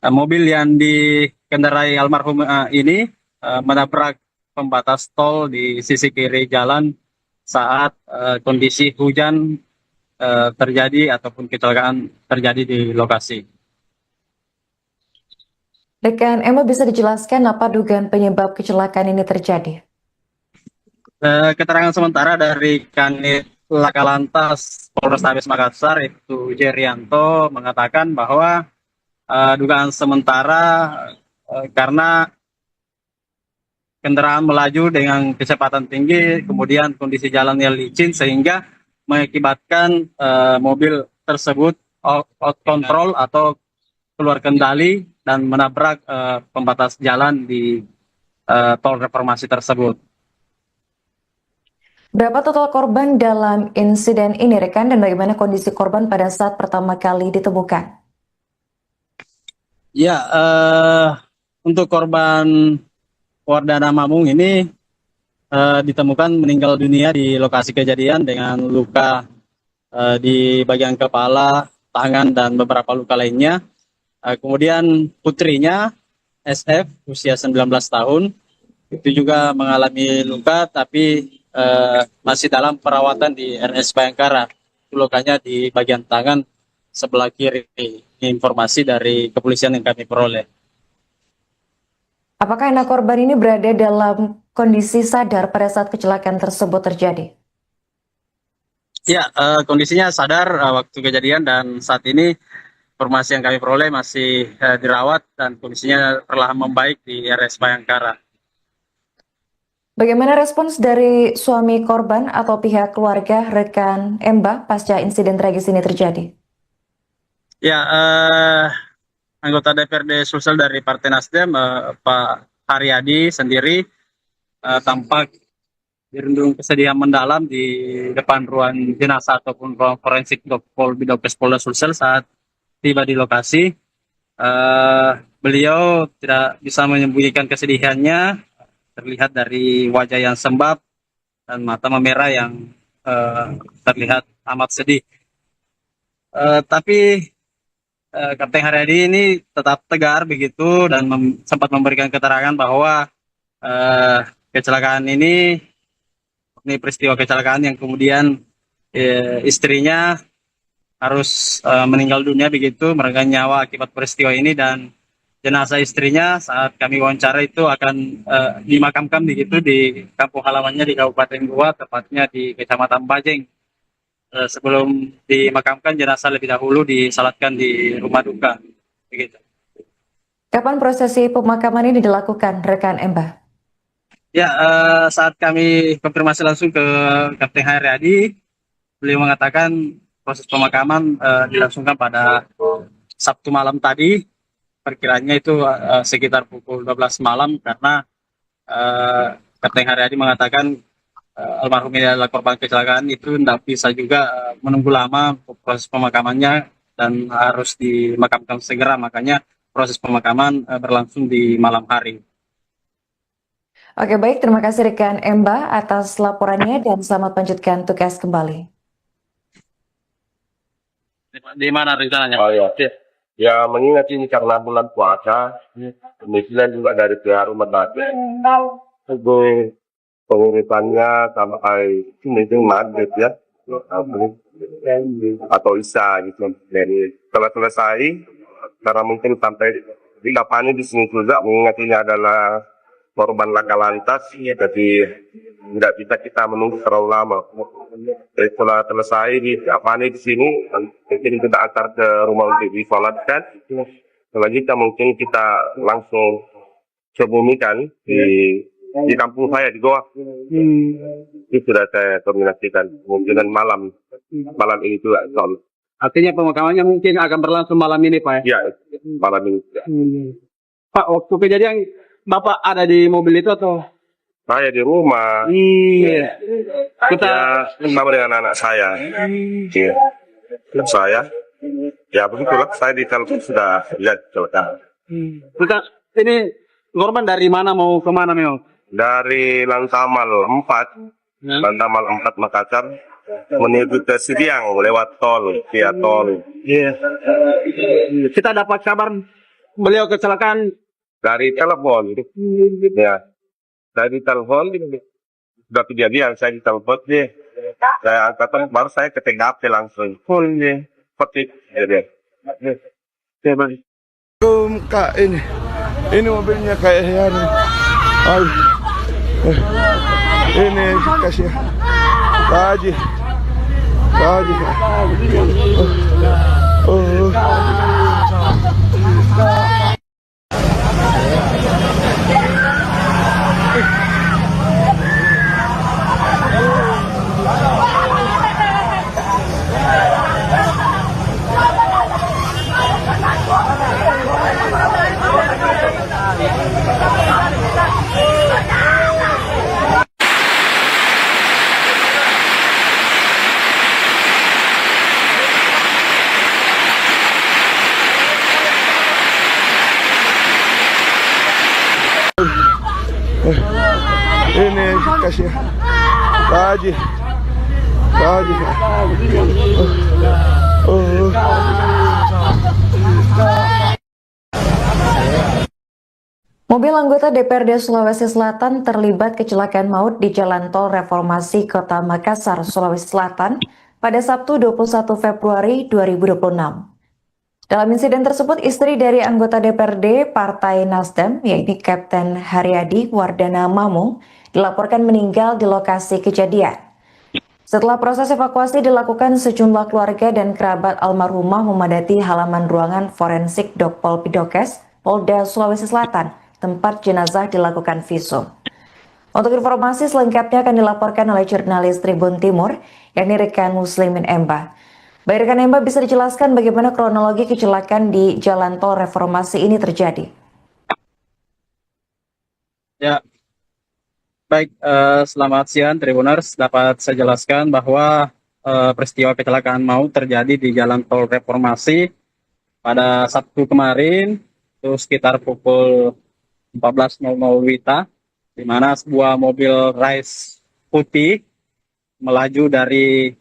Mobil yang dikendarai almarhum ini menabrak pembatas tol di sisi kiri jalan saat kondisi hujan terjadi ataupun kecelakaan terjadi di lokasi. Rekan Emma, bisa dijelaskan apa dugaan penyebab kecelakaan ini terjadi? Keterangan sementara dari Kanit Laka Lantas Polrestabes Makassar, itu Jerianto, mengatakan bahwa dugaan sementara karena kendaraan melaju dengan kecepatan tinggi, kemudian kondisi jalannya licin sehingga mengakibatkan mobil tersebut out control atau keluar kendali dan menabrak pembatas jalan di tol reformasi tersebut. Berapa total korban dalam insiden ini, rekan, dan bagaimana kondisi korban pada saat pertama kali ditemukan? Ya, untuk korban Wardana Mamung ini ditemukan meninggal dunia di lokasi kejadian dengan luka di bagian kepala, tangan, dan beberapa luka lainnya. Kemudian putrinya SF usia 19 tahun itu juga mengalami luka tapi masih dalam perawatan di RS Bayangkara. Lukanya di bagian tangan sebelah kiri. Ini informasi dari kepolisian yang kami peroleh. Apakah anak korban ini berada dalam kondisi sadar pada saat kecelakaan tersebut terjadi? Ya, kondisinya sadar waktu kejadian, dan saat ini informasi yang kami peroleh masih dirawat dan kondisinya perlahan membaik di RS Bayangkara. Bagaimana respons dari suami korban atau pihak keluarga rekan Emba pasca insiden tragis ini terjadi? Ya, anggota DPRD Sulsel dari Partai Nasdem, Pak Haryadi sendiri tampak dirundung kesedihan mendalam di depan ruang jenazah ataupun ruang forensik Dokpol Bidokes Polda Sulsel saat tiba di lokasi. Beliau tidak bisa menyembunyikan kesedihannya terlihat dari wajah yang sembab dan mata memerah yang terlihat amat sedih. Tapi Kapten Haryadi ini tetap tegar begitu dan sempat memberikan keterangan bahwa kecelakaan ini peristiwa kecelakaan yang kemudian istrinya harus meninggal dunia begitu, meregang nyawa akibat peristiwa ini, dan jenazah istrinya saat kami wawancara itu akan dimakamkan begitu di kampung halamannya di Kabupaten Goa, tepatnya di Kecamatan Bajeng. Sebelum dimakamkan, jenazah lebih dahulu disalatkan di rumah duka begitu. Kapan prosesi pemakaman ini dilakukan, rekan Emba? Ya, saat kami konfirmasi langsung ke Kapten Haryadi, beliau mengatakan proses pemakaman dilangsungkan pada Sabtu malam tadi. Perkiranya itu sekitar pukul 12 malam, karena Kapten Haryadi mengatakan almarhum ini adalah korban kecelakaan, itu tidak bisa juga menunggu lama proses pemakamannya dan harus dimakamkan segera, makanya proses pemakaman berlangsung di malam hari. Oke, baik, terima kasih rekan Emba atas laporannya dan selamat melanjutkan tugas kembali. Di mana rencananya? Oh ya. Ya, mengingat ini karena bulan puasa, kemudian juga dari pihak rumah sakit, pengurusannya sampai mungkin maghrib ya, atau isya gitu. Dan setelah selesai, karena mungkin sampai di lapangan di sini juga, mengingat ini adalah korban laka lantas, jadi tidak bisa kita menunggu terlalu lama. Jadi setelah selesai di lapangan di sini, mungkin kita antar ke rumah untuk disolatkan. Selanjutnya mungkin kita langsung kebumikan di kampung saya di Goa. Itu sudah saya koordinasikan kemungkinan malam ini juga. Artinya pemakamannya mungkin akan berlangsung malam ini, Pak? Ya, malam ini. Pak, waktu kejadian Bapak ada di mobil itu atau? Saya di rumah. Iya. Kita bersama dengan anak saya. Iya. Saya. Ya begitulah, saya di telepon sudah lihat kecelakaan. Kita ini korban dari mana mau ke mana memang? Dari Lantamal 4, Lantamal 4 Makassar, menuju ke Sidiang lewat tol, via tol. Iya. Kita dapat kabar beliau kecelakaan Dari telepon. Ya. Dari telepon, sudah kejadian, saya di telepon dia. Saya angkat, baru saya ke TKP langsung. Seperti jadi. Kak, ini mobilnya kayak yani. Aduh. Ini kasih Kaji. Oh. Ini kasih Kaji. Oh. Mobil anggota DPRD Sulawesi Selatan terlibat kecelakaan maut di Jalan Tol Reformasi Kota Makassar, Sulawesi Selatan pada Sabtu 21 Februari 2026. Dalam insiden tersebut, istri dari anggota DPRD Partai Nasdem, yaitu Kapten Haryadi Wardana Mamung, dilaporkan meninggal di lokasi kejadian. Setelah proses evakuasi dilakukan, sejumlah keluarga dan kerabat almarhumah memadati halaman ruangan forensik Dokpol Pidokes, Polda Sulawesi Selatan, tempat jenazah dilakukan visum. Untuk informasi selengkapnya akan dilaporkan oleh jurnalis Tribun Timur, yakni rekan Muslimin Emba. Baik rekan Emba, bisa dijelaskan bagaimana kronologi kecelakaan di Jalan Tol Reformasi ini terjadi? Ya, baik. Selamat siang Tribuners. Dapat saya jelaskan bahwa peristiwa kecelakaan maut terjadi di Jalan Tol Reformasi pada Sabtu kemarin, itu sekitar pukul 14.00 WITA. di mana sebuah mobil Rise putih melaju dari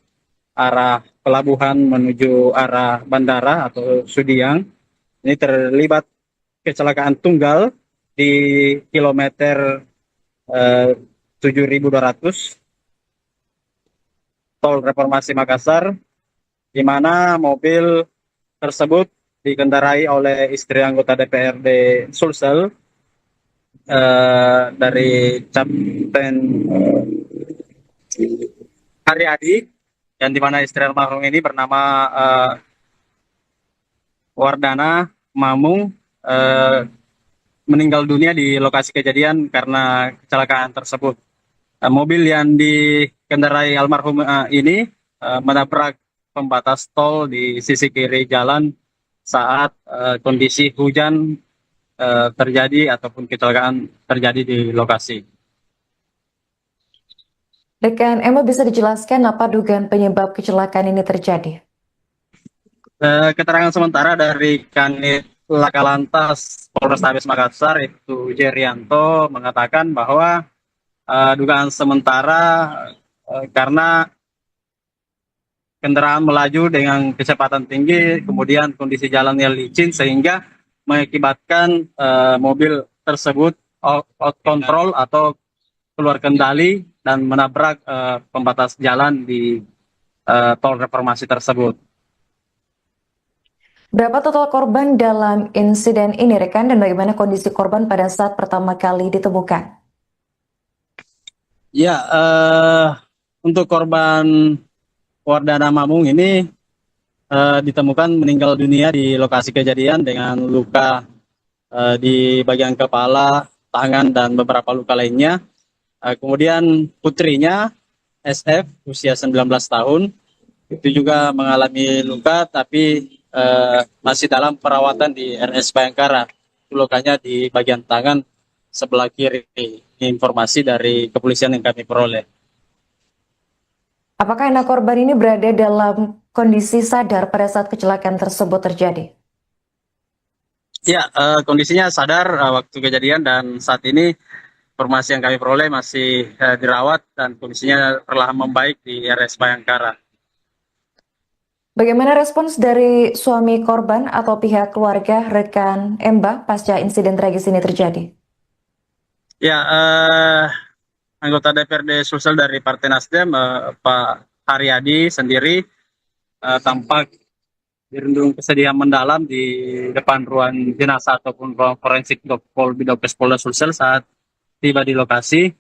arah pelabuhan menuju arah bandara atau Sudiang. Ini terlibat kecelakaan tunggal di kilometer 7.200 tol Reformasi Makassar, di mana mobil tersebut dikendarai oleh istri anggota DPRD Sulsel dari Kapten Haryadi, dan di mana istri almarhum ini bernama Wardana Mamung meninggal dunia di lokasi kejadian karena kecelakaan tersebut. Mobil yang dikendarai almarhum ini menabrak pembatas tol di sisi kiri jalan saat kondisi hujan terjadi ataupun kecelakaan terjadi di lokasi. Rekan Emma, bisa dijelaskan apa dugaan penyebab kecelakaan ini terjadi? Keterangan sementara dari Kanit Laka Lantas Polrestabes Makassar, itu Jerianto, mengatakan bahwa dugaan sementara karena kendaraan melaju dengan kecepatan tinggi, kemudian kondisi jalannya licin sehingga mengakibatkan mobil tersebut out control atau keluar kendali dan menabrak pembatas jalan di tol reformasi tersebut. Berapa total korban dalam insiden ini, rekan, dan bagaimana kondisi korban pada saat pertama kali ditemukan? Ya, untuk korban Wardana Mamung ini ditemukan meninggal dunia di lokasi kejadian dengan luka di bagian kepala, tangan, dan beberapa luka lainnya. Kemudian putrinya SF usia 19 tahun itu juga mengalami luka tapi masih dalam perawatan di RS Bayangkara. Lukanya di bagian tangan sebelah kiri. Ini informasi dari kepolisian yang kami peroleh. Apakah anak korban ini berada dalam kondisi sadar pada saat kecelakaan tersebut terjadi? Ya, kondisinya sadar waktu kejadian, dan saat ini informasi yang kami peroleh masih dirawat dan kondisinya perlahan membaik di RS Bayangkara. Bagaimana respons dari suami korban atau pihak keluarga rekan Emba pasca insiden tragis ini terjadi? Ya, anggota DPRD Sulsel dari Partai Nasdem, Pak Haryadi sendiri tampak dirundung kesedihan mendalam di depan ruang jenazah ataupun ruang forensik Bidokes Polda Sulsel saat tiba di lokasi.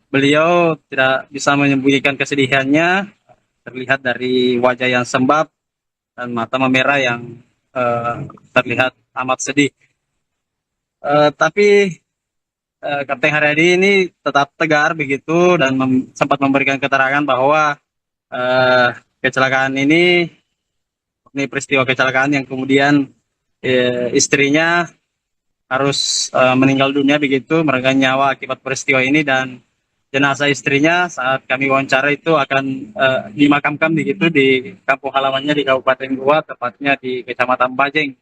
Beliau tidak bisa menyembunyikan kesedihannya, terlihat dari wajah yang sembab dan mata memerah yang terlihat amat sedih. Tapi Kapten Haryadi ini tetap tegar begitu dan sempat memberikan keterangan bahwa kecelakaan ini peristiwa kecelakaan yang kemudian istrinya harus meninggal dunia begitu, meregang nyawa akibat peristiwa ini, dan jenazah istrinya saat kami wawancara itu akan dimakamkan begitu di kampung halamannya di Kabupaten Goa, tepatnya di Kecamatan Bajeng.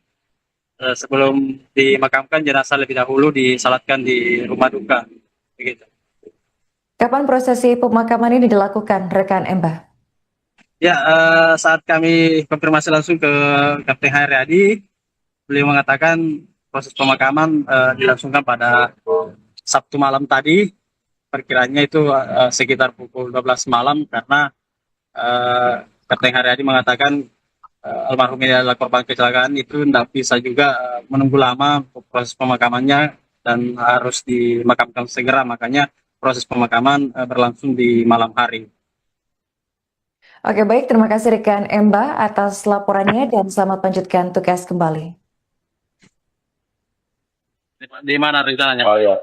Sebelum dimakamkan, jenazah lebih dahulu disalatkan di rumah duka begitu. Kapan prosesi pemakaman ini dilakukan, rekan Emba? Ya, saat kami konfirmasi langsung ke Kapten Haryadi, beliau mengatakan proses pemakaman dilangsungkan pada Sabtu malam tadi, perkiranya itu sekitar pukul 12 malam, karena Kapten Haryadi mengatakan almarhum ini adalah korban kecelakaan, itu tidak bisa juga menunggu lama proses pemakamannya dan harus dimakamkan segera, makanya proses pemakaman berlangsung di malam hari. Oke, baik, terima kasih rekan Emba atas laporannya dan selamat melanjutkan tugas kembali. Di mana rencananya? Oh ya,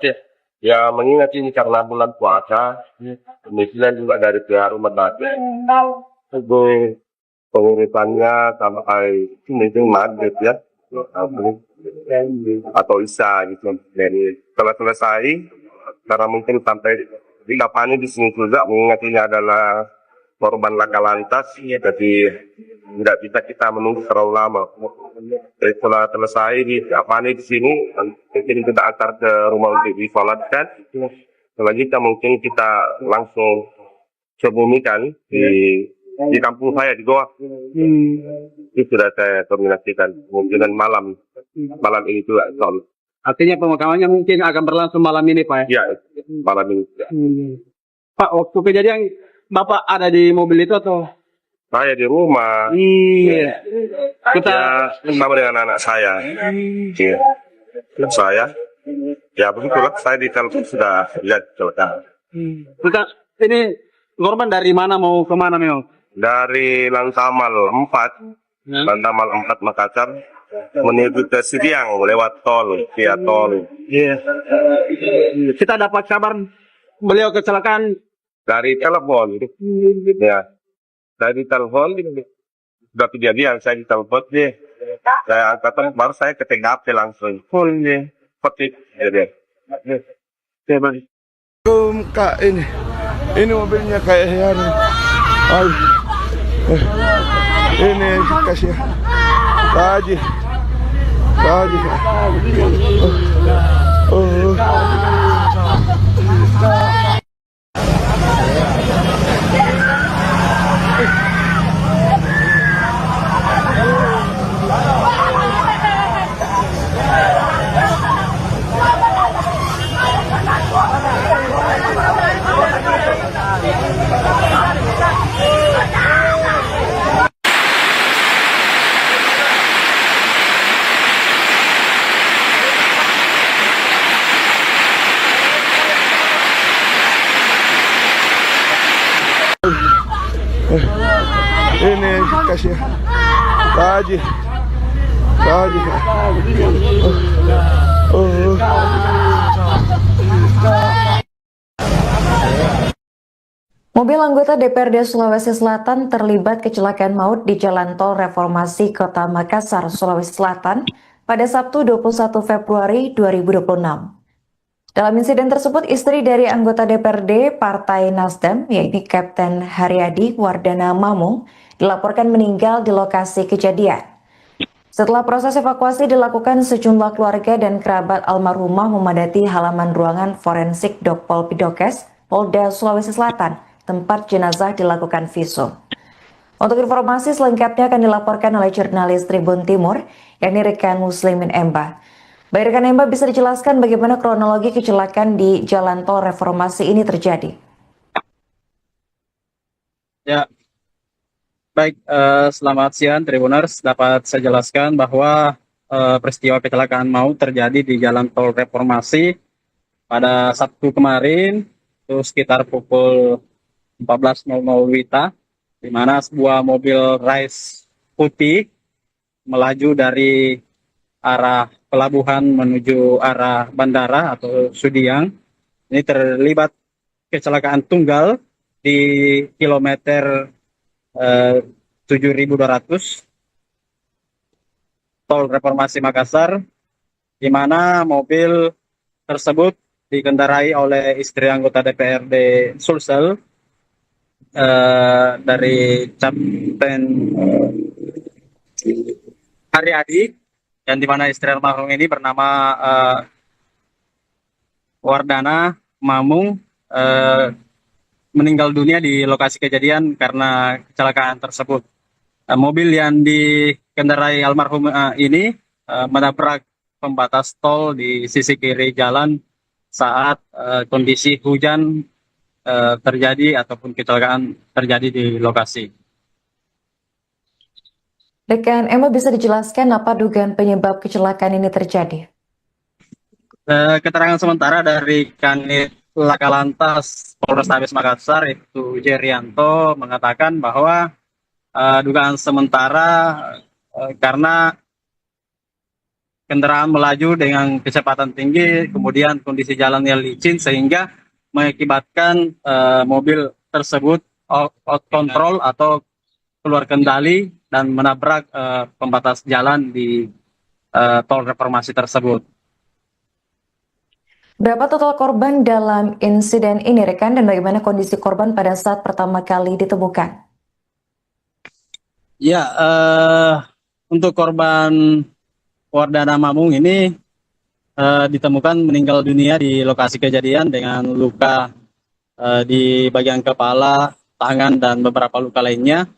ya mengingat ini karena bulan puasa, kemudian juga dari pihak rumah sakit, pengurusannya sampai mungkin maghrib ya, atau isya gitu. Dan setelah selesai, karena mungkin sampai di lapangan di sini juga, mengingat ini adalah korban laka lantas, jadi tidak bisa kita menunggu terlalu lama. Jadi setelah selesai di lapangan di sini, mungkin kita antar ke rumah untuk disolatkan. Selanjutnya mungkin kita langsung kebumikan di kampung saya di Goa. Itu sudah saya koordinasikan kemungkinan malam ini juga. Artinya pemakamannya mungkin akan berlangsung malam ini, Pak. Ya, malam ini. Pak, waktu kejadian Bapak ada di mobil itu atau? Saya di rumah. Iya. Kita Sama dengan anak saya. Iya. Saya. Ya begitulah, saya di telepon sudah lihat kecelakaan. kita ini korban dari mana mau kemana memang? Dari Lantamal 4, Lantamal 4 Makassar, menuju ke Sidiang lewat tol, via tol. Iya. Kita dapat kabar beliau kecelakaan Dari telepon. Ya. Dari telepon, sudah kejadian, saya ditelepon dia. Saya angkat, baru saya ke TKP langsung. Full dia. Petik. Jadi. Kak, ini mobilnya kayak yang ini kasih Haji. Ini kasih Haji. Mobil anggota DPRD Sulawesi Selatan terlibat kecelakaan maut di Jalan Tol Reformasi Kota Makassar, Sulawesi Selatan pada Sabtu 21 Februari 2026. Dalam insiden tersebut, istri dari anggota DPRD Partai Nasdem, yaitu Kapten Haryadi Wardana Mamung, dilaporkan meninggal di lokasi kejadian. Setelah proses evakuasi dilakukan, sejumlah keluarga dan kerabat almarhumah memadati halaman ruangan forensik Dokpol Pidokes, Polda Sulawesi Selatan, tempat jenazah dilakukan visum. Untuk informasi selengkapnya akan dilaporkan oleh jurnalis Tribun Timur, yakni rekan Muslimin Emba. Baik rekan Emba, bisa dijelaskan bagaimana kronologi kecelakaan di Jalan Tol Reformasi ini terjadi? Ya, baik. Selamat siang Tribuners. Dapat saya jelaskan bahwa peristiwa kecelakaan maut terjadi di Jalan Tol Reformasi pada Sabtu kemarin, itu sekitar pukul 14.00 WITA, di mana sebuah mobil Rise putih melaju dari arah pelabuhan menuju arah bandara atau Sudiang. Ini terlibat kecelakaan tunggal di kilometer 7.200 Tol Reformasi Makassar, di mana mobil tersebut dikendarai oleh istri anggota DPRD Sulsel dari Kapten Haryadi, dan di mana istri almarhum ini bernama Wardana Mamung meninggal dunia di lokasi kejadian karena kecelakaan tersebut. Mobil yang dikendarai almarhum ini menabrak pembatas tol di sisi kiri jalan saat kondisi hujan terjadi ataupun kecelakaan terjadi di lokasi. Rekan Emma, bisa dijelaskan apa dugaan penyebab kecelakaan ini terjadi? Keterangan sementara dari Kanit Laka Lantas Polrestabes Makassar, itu Jerianto, mengatakan bahwa dugaan sementara karena kendaraan melaju dengan kecepatan tinggi, kemudian kondisi jalan yang licin sehingga mengakibatkan mobil tersebut out control atau keluar kendali dan menabrak pembatas jalan di Tol Reformasi tersebut. Berapa total korban dalam insiden ini, rekan, dan bagaimana kondisi korban pada saat pertama kali ditemukan? Ya, untuk korban Wardana Mamung ini ditemukan meninggal dunia di lokasi kejadian dengan luka di bagian kepala, tangan, dan beberapa luka lainnya.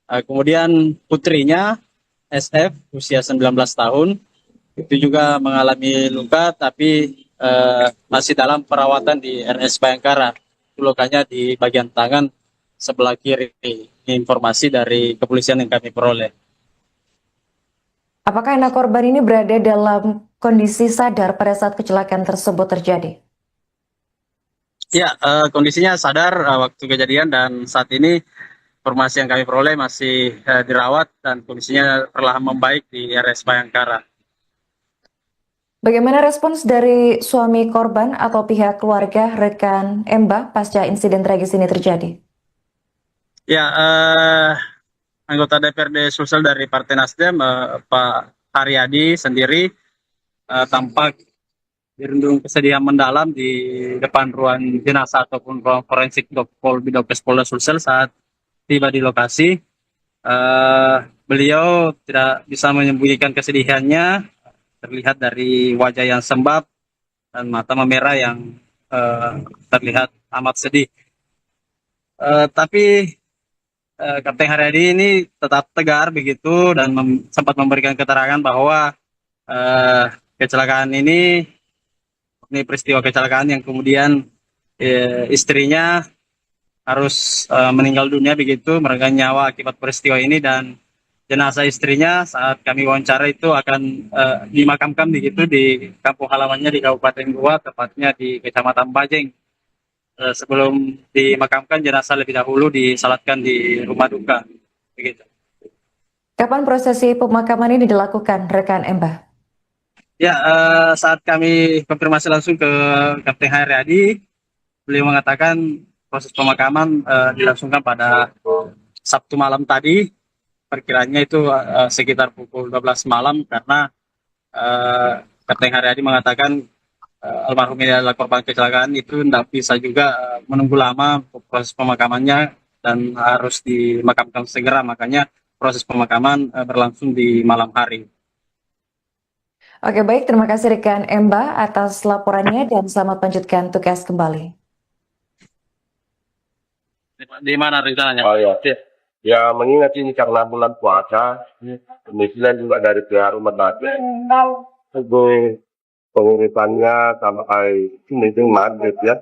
Kemudian putrinya SF usia 19 tahun itu juga mengalami luka tapi masih dalam perawatan di RS Bayangkara. Lukanya di bagian tangan sebelah kiri. Ini informasi dari kepolisian yang kami peroleh. Apakah anak korban ini berada dalam kondisi sadar pada saat kecelakaan tersebut terjadi? Ya, kondisinya sadar waktu kejadian dan saat ini informasi yang kami peroleh masih dirawat dan kondisinya perlahan membaik di RS Bayangkara. Bagaimana respons dari suami korban atau pihak keluarga rekan Mbah pasca insiden tragis ini terjadi? Ya, anggota DPRD Sulsel dari Partai Nasdem, Pak Haryadi sendiri tampak dirundung kesedihan mendalam di depan ruang jenazah ataupun ruang forensik Bidokes Polda Sulsel saat tiba di lokasi. Beliau tidak bisa menyembunyikan kesedihannya, terlihat dari wajah yang sembab dan mata memerah yang terlihat amat sedih. Tapi Kapten Haryadi ini tetap tegar begitu dan sempat memberikan keterangan bahwa kecelakaan ini peristiwa kecelakaan yang kemudian istrinya harus meninggal dunia begitu, meregang nyawa akibat peristiwa ini, dan jenazah istrinya saat kami wawancara itu akan dimakamkan begitu di kampung halamannya di Kabupaten Goa, tepatnya di Kecamatan Bajeng. Sebelum dimakamkan, jenazah lebih dahulu disalatkan di rumah duka begitu. Kapan prosesi pemakaman ini dilakukan, rekan Mbah? Ya, saat kami konfirmasi langsung ke Kapten Haryadi, beliau mengatakan proses pemakaman dilangsungkan pada Sabtu malam tadi. Perkiranya itu sekitar pukul 12 malam karena Kapten Haryadi mengatakan almarhum ini adalah korban kecelakaan, itu tidak bisa juga menunggu lama proses pemakamannya dan harus dimakamkan segera, makanya proses pemakaman berlangsung di malam hari. Oke, baik, terima kasih rekan Mbah atas laporannya dan selamat lanjutkan tugas kembali. Di mana rencananya? Oh ya. Ya, mengingat ini karena bulan puasa, kemudian juga dari pihak rumah sakit, pengurusannya sampai mungkin maghrib ya,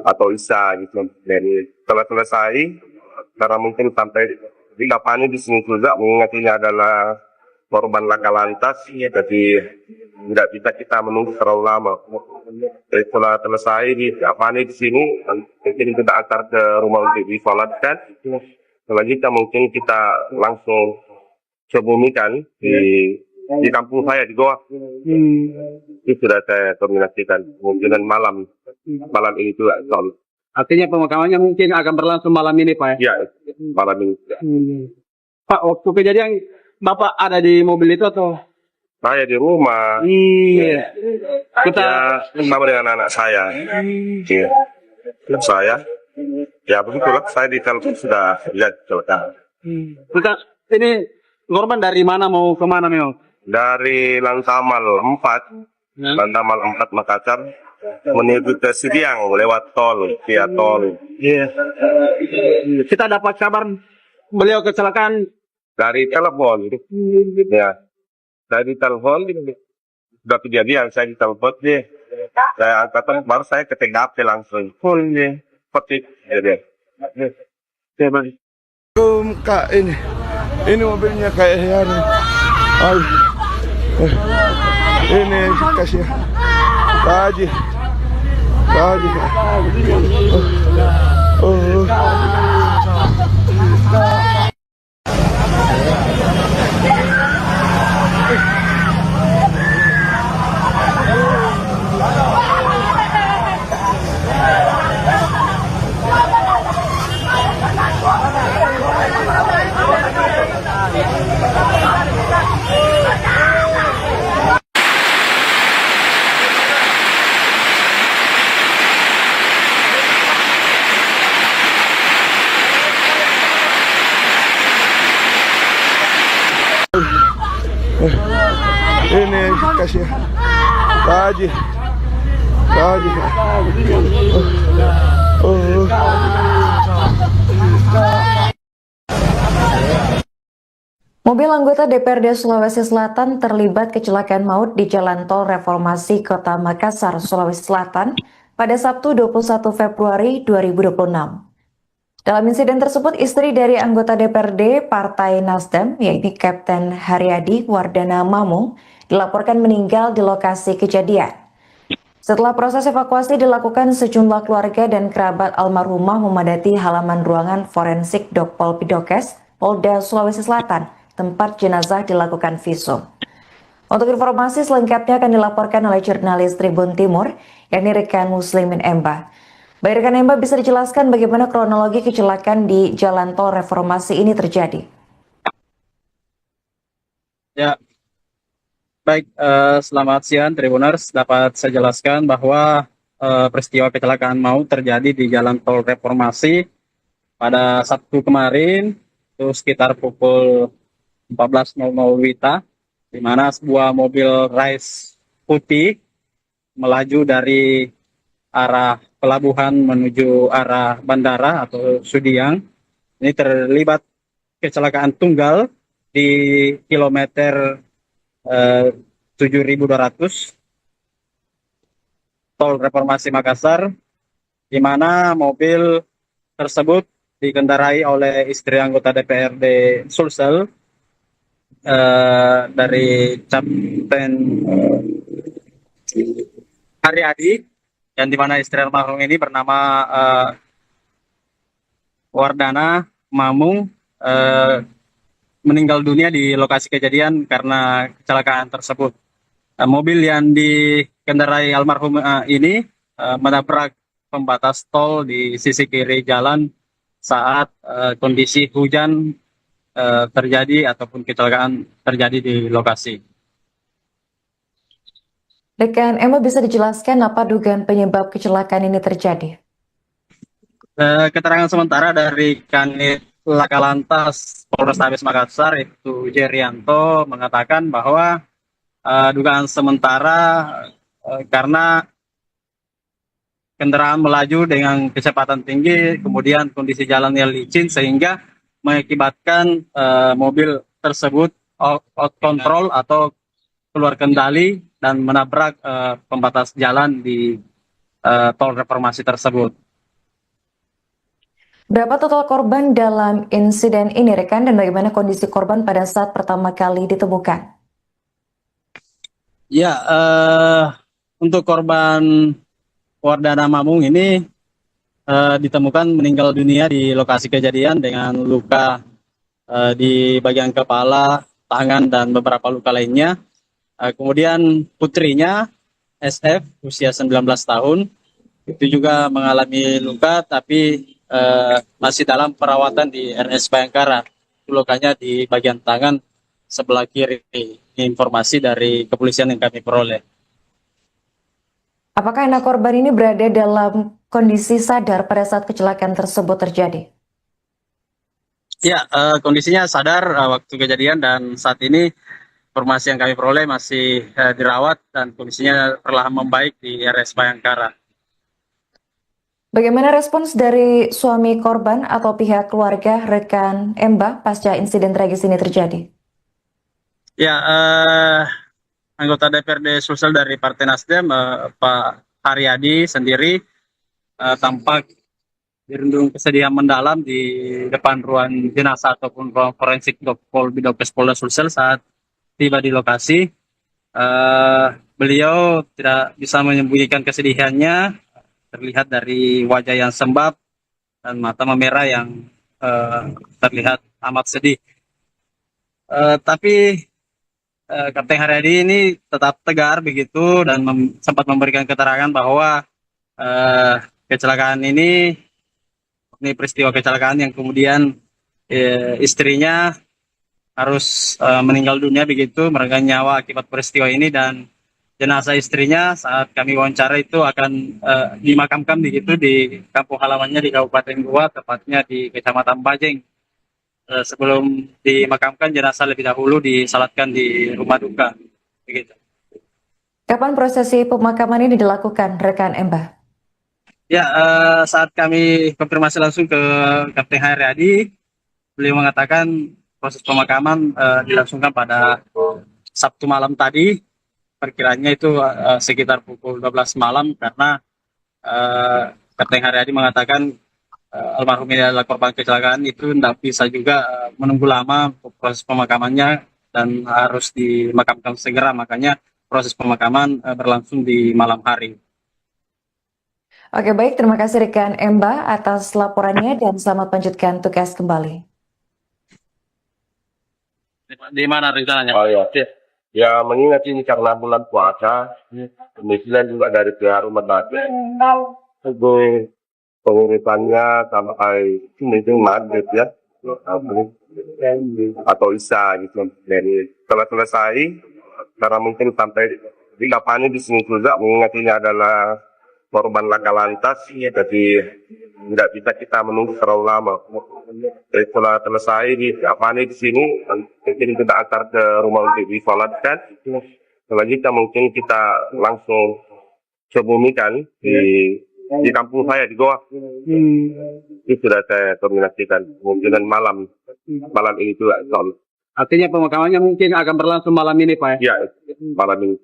atau isya gitu. Dan setelah selesai, karena mungkin sampai di kapan di sini juga, mengingat ini adalah korban laka lantas, jadi tidak bisa kita menunggu terlalu lama. Jadi setelah selesai di sini, mungkin kita antar ke rumah untuk disolatkan. Selanjutnya mungkin kita langsung kebumikan di kampung saya di Goa. Itu sudah saya koordinasikan. Mungkin malam ini juga. Artinya pemakamannya mungkin akan berlangsung malam ini, Pak? Ya, malam ini. Pak, waktu kejadian Bapak ada di mobil itu atau? Saya di rumah. Iya. Kita sama dengan anak saya. Iya. Saya. Ya begitulah. Saya di telepon sudah lihat kecelakaan. Kita ini korban dari mana mau kemana memang? Dari Lantamal 4, Lantamal 4 Makassar menuju ke Siriang lewat tol, via tol. Iya. Kita dapat kabar beliau kecelakaan dari telepon. Ya. Dari telepon sudah kejadian, saya ditelepon deh. Saya angkat baru saya ke TKP langsung. Full nih. Petik. Jadi. Kak, ini mobilnya kayak yang ini kasih Haji. Ini kasih kaji. Kaji. Oh. Mobil anggota DPRD Sulawesi Selatan terlibat kecelakaan maut di Jalan Tol Reformasi Kota Makassar, Sulawesi Selatan pada Sabtu 21 Februari 2026. Dalam insiden tersebut, istri dari anggota DPRD Partai Nasdem, yaitu Kapten Haryadi Wardana Mamung, dilaporkan meninggal di lokasi kejadian. Setelah proses evakuasi dilakukan, sejumlah keluarga dan kerabat almarhumah memadati halaman ruangan forensik Dokpol Pidokes, Polda Sulawesi Selatan, tempat jenazah dilakukan visum. Untuk informasi selengkapnya akan dilaporkan oleh jurnalis Tribun Timur, yakni rekan Muslimin Emba. Baik rekan Emba, bisa dijelaskan bagaimana kronologi kecelakaan di Jalan Tol Reformasi ini terjadi? Ya, baik. Selamat siang, Tribuners. Dapat saya jelaskan bahwa peristiwa kecelakaan maut terjadi di Jalan Tol Reformasi pada Sabtu kemarin, itu sekitar pukul 14.00 WITA, di mana sebuah mobil Rise putih melaju dari arah pelabuhan menuju arah bandara atau Sudiang. Ini terlibat kecelakaan tunggal di kilometer 7.200 Tol Reformasi Makassar, di mana mobil tersebut dikendarai oleh istri anggota DPRD Sulsel dari Kapten Haryadi, dan di mana istri almarhum ini bernama Wardana Mamung meninggal dunia di lokasi kejadian karena kecelakaan tersebut. Mobil yang dikendarai almarhum ini menabrak pembatas tol di sisi kiri jalan saat kondisi hujan terjadi ataupun kecelakaan terjadi di lokasi. Rekan Emma, bisa dijelaskan apa dugaan penyebab kecelakaan ini terjadi? Keterangan sementara dari Kanit Laka Lantas Polrestabes Makassar, itu Jerianto, mengatakan bahwa dugaan sementara karena kendaraan melaju dengan kecepatan tinggi, kemudian kondisi jalannya licin sehingga mengakibatkan mobil tersebut out control atau keluar kendali dan menabrak pembatas jalan di tol reformasi tersebut. Berapa total korban dalam insiden ini, rekan, dan bagaimana kondisi korban pada saat pertama kali ditemukan? Ya, untuk korban Wardana Mamung ini ditemukan meninggal dunia di lokasi kejadian dengan luka di bagian kepala, tangan, dan beberapa luka lainnya. Kemudian putrinya SF usia 19 tahun itu juga mengalami luka tapi masih dalam perawatan di RS Bayangkara. Lukanya di bagian tangan sebelah kiri. Ini informasi dari kepolisian yang kami peroleh. Apakah anak korban ini berada dalam kondisi sadar pada saat kecelakaan tersebut terjadi? Ya, kondisinya sadar waktu kejadian, dan saat ini informasi yang kami peroleh masih dirawat dan kondisinya perlahan membaik di RS Bayangkara. Bagaimana respons dari suami korban atau pihak keluarga rekan Emba pasca insiden tragis ini terjadi? Ya, anggota DPRD Sulsel dari Partai Nasdem, Pak Haryadi sendiri tampak dirundung kesedihan mendalam di depan ruang jenazah ataupun ruang forensik Dokpol Bidokes Polda Sulsel saat tiba di lokasi. Beliau tidak bisa menyembunyikan kesedihannya, terlihat dari wajah yang sembab dan mata memerah yang terlihat amat sedih. Tapi Kapten Haryadi ini tetap tegar begitu dan sempat memberikan keterangan bahwa kecelakaan ini peristiwa kecelakaan yang kemudian istrinya harus meninggal dunia begitu, meregang nyawa akibat peristiwa ini, dan jenazah istrinya saat kami wawancara itu akan dimakamkan begitu di kampung halamannya di Kabupaten Goa, tepatnya di Kecamatan Bajeng. Sebelum dimakamkan, jenazah lebih dahulu disalatkan di rumah duka. begitu. Kapan prosesi pemakaman ini dilakukan, rekan Emba? Ya, saat kami konfirmasi langsung ke Kapten Haryadi, beliau mengatakan proses pemakaman dilangsungkan pada Sabtu malam tadi, perkiranya itu sekitar pukul 12 malam karena Kapten Haryadi mengatakan almarhum ini adalah korban kecelakaan, itu tidak bisa juga menunggu lama untuk proses pemakamannya dan harus dimakamkan segera, makanya proses pemakaman berlangsung di malam hari. Oke, baik. Terima kasih rekan Emba atas laporannya dan selamat lanjutkan tugas kembali. Di mana rencananya? Oh iya. Ya mengingat ini karena bulan puasa, kemudian juga dari pihak rumah sakit, pengurusannya sampai mungkin maghrib ya, atau isya gitu. Dan setelah selesai, karena mungkin sampai di lapangan di sini juga mengingat ini adalah korban laka lantas, jadi tidak bisa kita menunggu terlalu lama. Jadi setelah selesai di lapangan di sini, mungkin kita antar ke rumah untuk disolatkan. Selanjutnya mungkin kita langsung kebumikan di kampung saya di Goa. Itu sudah saya koordinasikan kemungkinan malam ini juga. Artinya pemakamannya mungkin akan berlangsung malam ini, Pak? Ya, malam ini.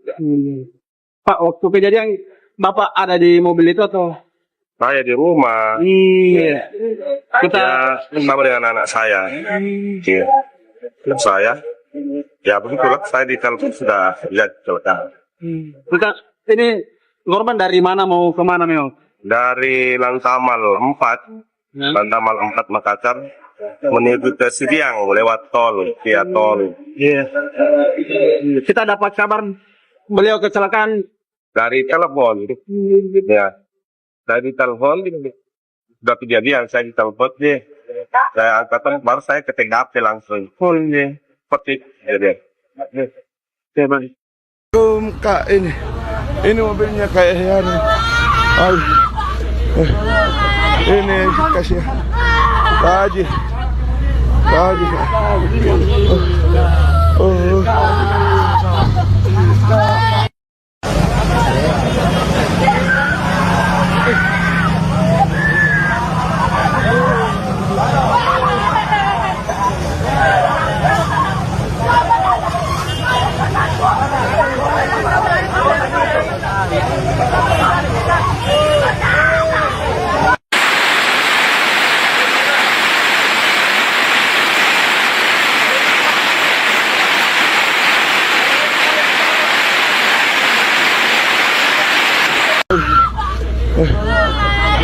Pak, waktu kejadian Bapak ada di mobil itu atau? Saya di rumah. Iya. Kita Bersama dengan anak saya. Iya. Saya. Ya begitulah. Saya di telepon sudah lihat kecelakaan. ini korban dari mana mau kemana memang? Dari Lantamal 4, Lantamal 4 Makassar menuju ke Siriang lewat tol, via tol. Iya. Kita dapat kabar beliau kecelakaan Dari telepon. Ya. Dari telepon sudah kejadian, saya ditelepon deh. Saya angkat baru saya ke TKP langsung. Full nih. Seperti jadi. Kak, ini mobilnya kayak yang ini kasih Haji.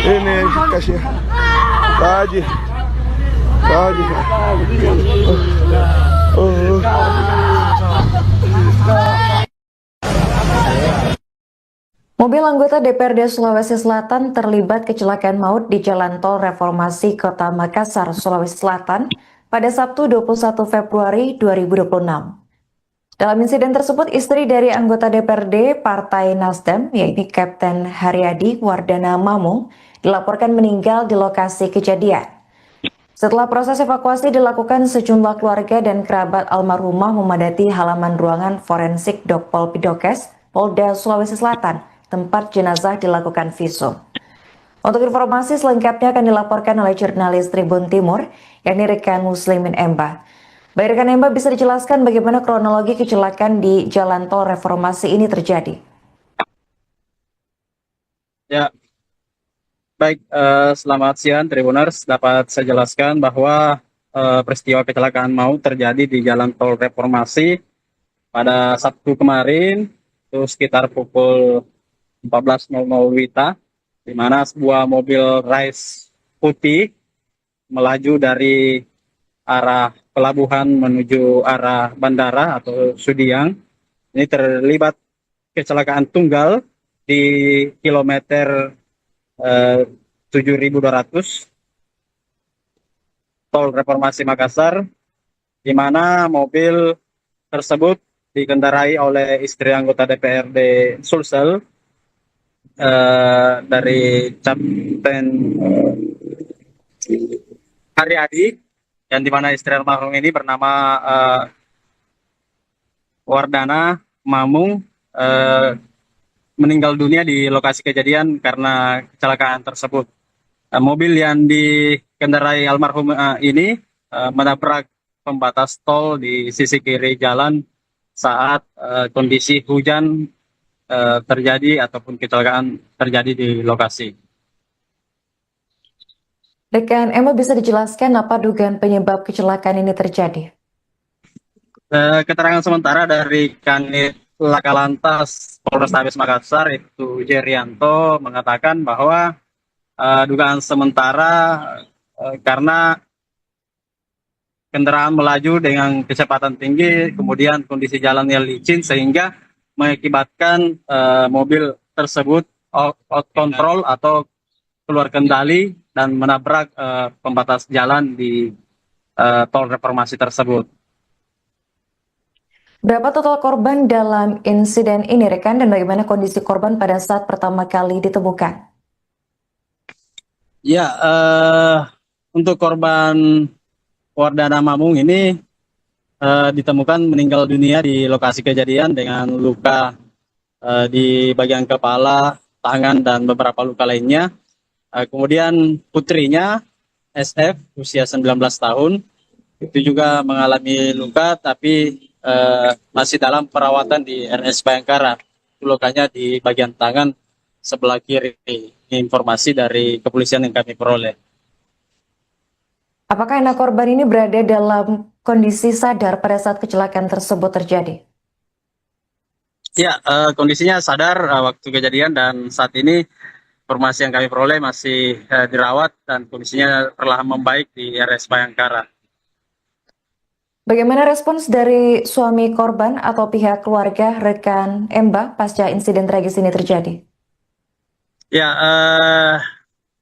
Ini kasih Haji. Mobil anggota DPRD Sulawesi Selatan terlibat kecelakaan maut di Jalan Tol Reformasi Kota Makassar, Sulawesi Selatan pada Sabtu 21 Februari 2026. Dalam insiden tersebut, istri dari anggota DPRD Partai Nasdem, yaitu Kapten Haryadi Wardana Mamung, dilaporkan meninggal di lokasi kejadian. Setelah proses evakuasi dilakukan, sejumlah keluarga dan kerabat almarhumah memadati halaman ruangan forensik Dokpol Pidokes, Polda Sulawesi Selatan, tempat jenazah dilakukan visum. Untuk informasi selengkapnya akan dilaporkan oleh jurnalis Tribun Timur, yakni rekan Muslimin Emba. Baik rekan Emba, bisa dijelaskan bagaimana kronologi kecelakaan di Jalan Tol Reformasi ini terjadi? Ya, baik. Selamat siang Tribuners. Dapat saya jelaskan bahwa peristiwa kecelakaan maut terjadi di Jalan Tol Reformasi pada Sabtu kemarin, itu sekitar pukul 14.00 WITA, di mana sebuah mobil Rise putih melaju dari arah pelabuhan menuju arah bandara atau Sudiang. Ini terlibat kecelakaan tunggal di kilometer 7.200 Tol Reformasi Makassar, di mana mobil tersebut dikendarai oleh istri anggota DPRD Sulsel dari Kapten Haryadi, yang dimana istri almarhum ini bernama Wardana Mamung meninggal dunia di lokasi kejadian karena kecelakaan tersebut. Mobil yang dikendarai almarhum ini menabrak pembatas tol di sisi kiri jalan saat kondisi hujan terjadi ataupun kecelakaan terjadi di lokasi. Rekan Emma, bisa dijelaskan apa dugaan penyebab kecelakaan ini terjadi? Keterangan sementara dari Kanit Laka Lantas Polrestabes Makassar itu Jerianto mengatakan bahwa dugaan sementara karena kendaraan melaju dengan kecepatan tinggi, kemudian kondisi jalannya licin sehingga mengakibatkan mobil tersebut out control atau keluar kendali dan menabrak pembatas jalan di tol reformasi tersebut. Berapa total korban dalam insiden ini, rekan, dan bagaimana kondisi korban pada saat pertama kali ditemukan? Ya, untuk korban Wardana Mamung ini ditemukan meninggal dunia di lokasi kejadian dengan luka di bagian kepala, tangan, dan beberapa luka lainnya. Kemudian putrinya SF usia 19 tahun itu juga mengalami luka tapi masih dalam perawatan di RS Bayangkara. Lukanya di bagian tangan sebelah kiri. Ini informasi dari kepolisian yang kami peroleh. Apakah anak korban ini berada dalam kondisi sadar pada saat kecelakaan tersebut terjadi? Ya, kondisinya sadar waktu kejadian dan saat ini informasi yang kami peroleh masih dirawat dan kondisinya perlahan membaik di RS Bayangkara. Bagaimana respons dari suami korban atau pihak keluarga rekan Emba pasca insiden tragis ini terjadi? Ya,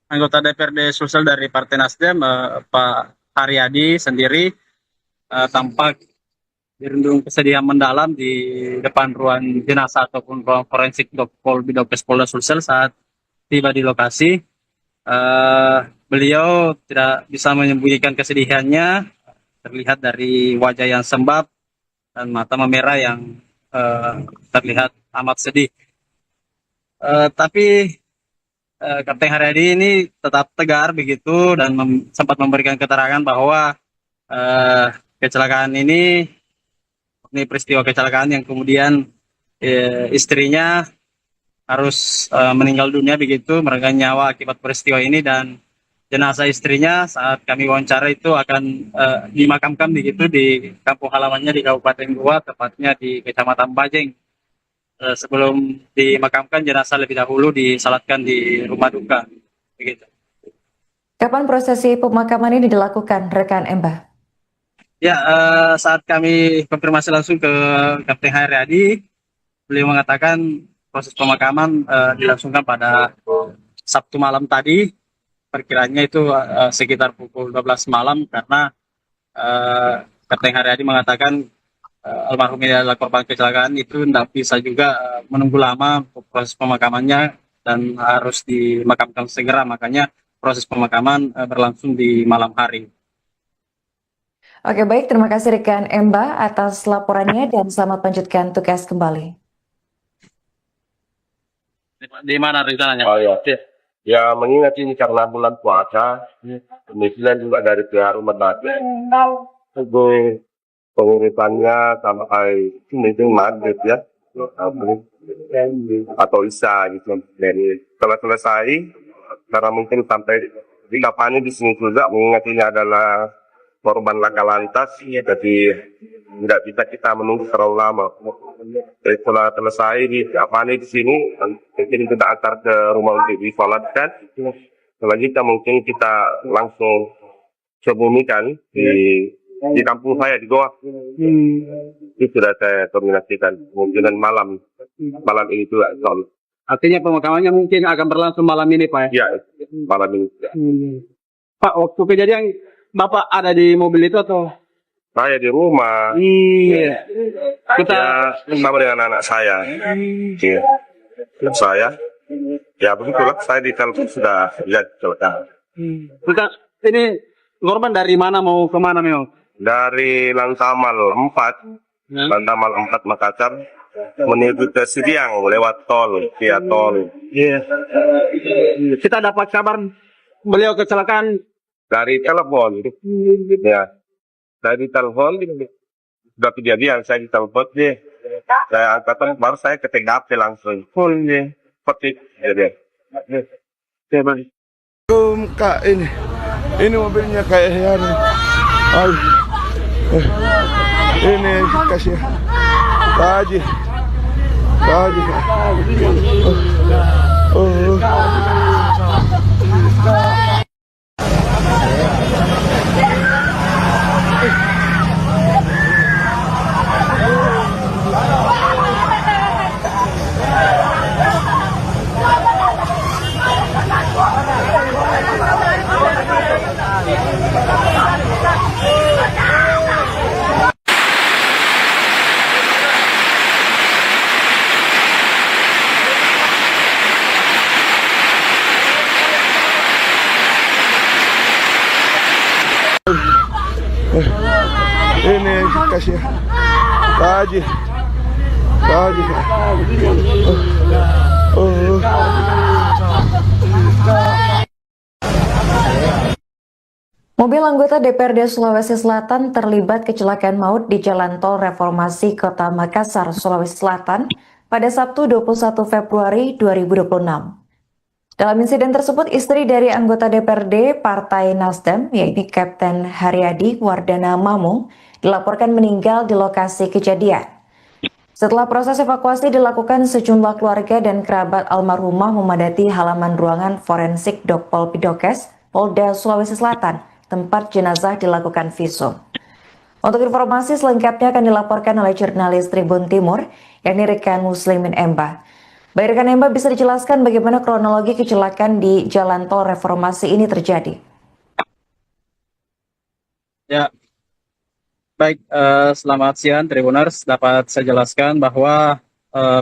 anggota DPRD Sulsel dari Partai Nasdem, Pak Haryadi sendiri tampak dirundung kesedihan mendalam di depan ruang jenazah ataupun ruang forensik Bidokes Polda Sulsel saat tiba di lokasi. Beliau tidak bisa menyembunyikan kesedihannya, terlihat dari wajah yang sembab dan mata memerah yang terlihat amat sedih. Tapi Kapten Haryadi ini tetap tegar begitu dan sempat memberikan keterangan bahwa kecelakaan ini peristiwa kecelakaan yang kemudian istrinya harus meninggal dunia begitu, meregang nyawa akibat peristiwa ini, dan jenazah istrinya saat kami wawancara itu akan dimakamkan begitu di kampung halamannya di Kabupaten Goa, tepatnya di Kecamatan Bajeng. Sebelum dimakamkan, jenazah lebih dahulu disalatkan di rumah duka begitu. Kapan prosesi pemakaman ini dilakukan, rekan Emba? Ya, saat kami konfirmasi langsung ke Kapten Haryadi, beliau mengatakan proses pemakaman dilangsungkan pada Sabtu malam tadi. Perkiranya itu sekitar pukul 12 malam karena Kapten Haryadi mengatakan almarhum ini adalah korban kecelakaan, itu tidak bisa juga menunggu lama proses pemakamannya dan harus dimakamkan segera, makanya proses pemakaman berlangsung di malam hari. Oke, baik, terima kasih rekan Emba atas laporannya dan selamat lanjutkan tugas kembali. Di mana rencananya? Oh ya, ya mengingat ini karena bulan puasa, kemudian juga dari pihak rumah sakit, pengurusannya sampai mungkin maghrib ya, atau isya gitu. Dan setelah selesai, karena mungkin sampai di lapangan di sini juga mengingat ini adalah korban laka lantas, jadi tidak bisa kita menunggu terlalu lama. Jadi setelah selesai di lapangan di sini, mungkin kita antar ke rumah untuk disolatkan. Selanjutnya mungkin kita langsung kebumikan di kampung saya di Goa. Itu sudah saya kombinasikan kemungkinan malam ini juga. Artinya pemakamannya mungkin akan berlangsung malam ini, Pak? Ya, malam ini. Pak, waktu kejadian Bapak ada di mobil itu atau? Saya di rumah. Iya. Kita bersama dengan anak saya. Iya. Saya. Ya begitulah. Saya di telepon sudah lihat coba. Kita ini korban dari mana mau ke mana memang? Dari Lantamal 4, Lantamal 4 Makassar menuju ke Siriang lewat tol, via tol. Iya. Kita dapat kabar beliau kecelakaan. Dari telepon, ya, dari telepon sudah kejadian, saya ditelepon deh. Saya angkat, baru saya ke TKP langsung. Full deh, seperti jadi. Kak, ini mobilnya kayak yang ini kasih Pak Haji. Ini kasih Pak Haji. Mobil anggota DPRD Sulawesi Selatan terlibat kecelakaan maut di Jalan Tol Reformasi Kota Makassar, Sulawesi Selatan pada Sabtu 21 Februari 2026. Dalam insiden tersebut, istri dari anggota DPRD Partai Nasdem, yaitu Kapten Haryadi Wardana Mamung, dilaporkan meninggal di lokasi kejadian. Setelah proses evakuasi dilakukan, sejumlah keluarga dan kerabat almarhumah memadati halaman ruangan forensik Dokpol Pidokes, Polda Sulawesi Selatan, tempat jenazah dilakukan visum. Untuk informasi selengkapnya akan dilaporkan oleh jurnalis Tribun Timur, yakni rekan Muslimin Emba. Baik rekan Emba, bisa dijelaskan bagaimana kronologi kecelakaan di Jalan Tol Reformasi ini terjadi? Ya, baik. Selamat siang Tribuners. Dapat saya jelaskan bahwa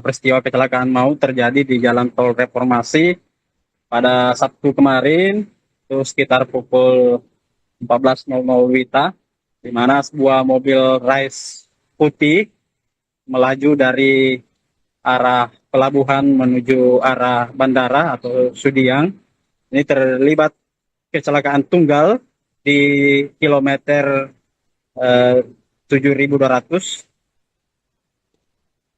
peristiwa kecelakaan maut terjadi di Jalan Tol Reformasi pada Sabtu kemarin, itu sekitar pukul 14.00 WITA, di mana sebuah mobil Rise putih melaju dari arah pelabuhan menuju arah bandara atau Sudiang. Ini terlibat kecelakaan tunggal di kilometer 7.200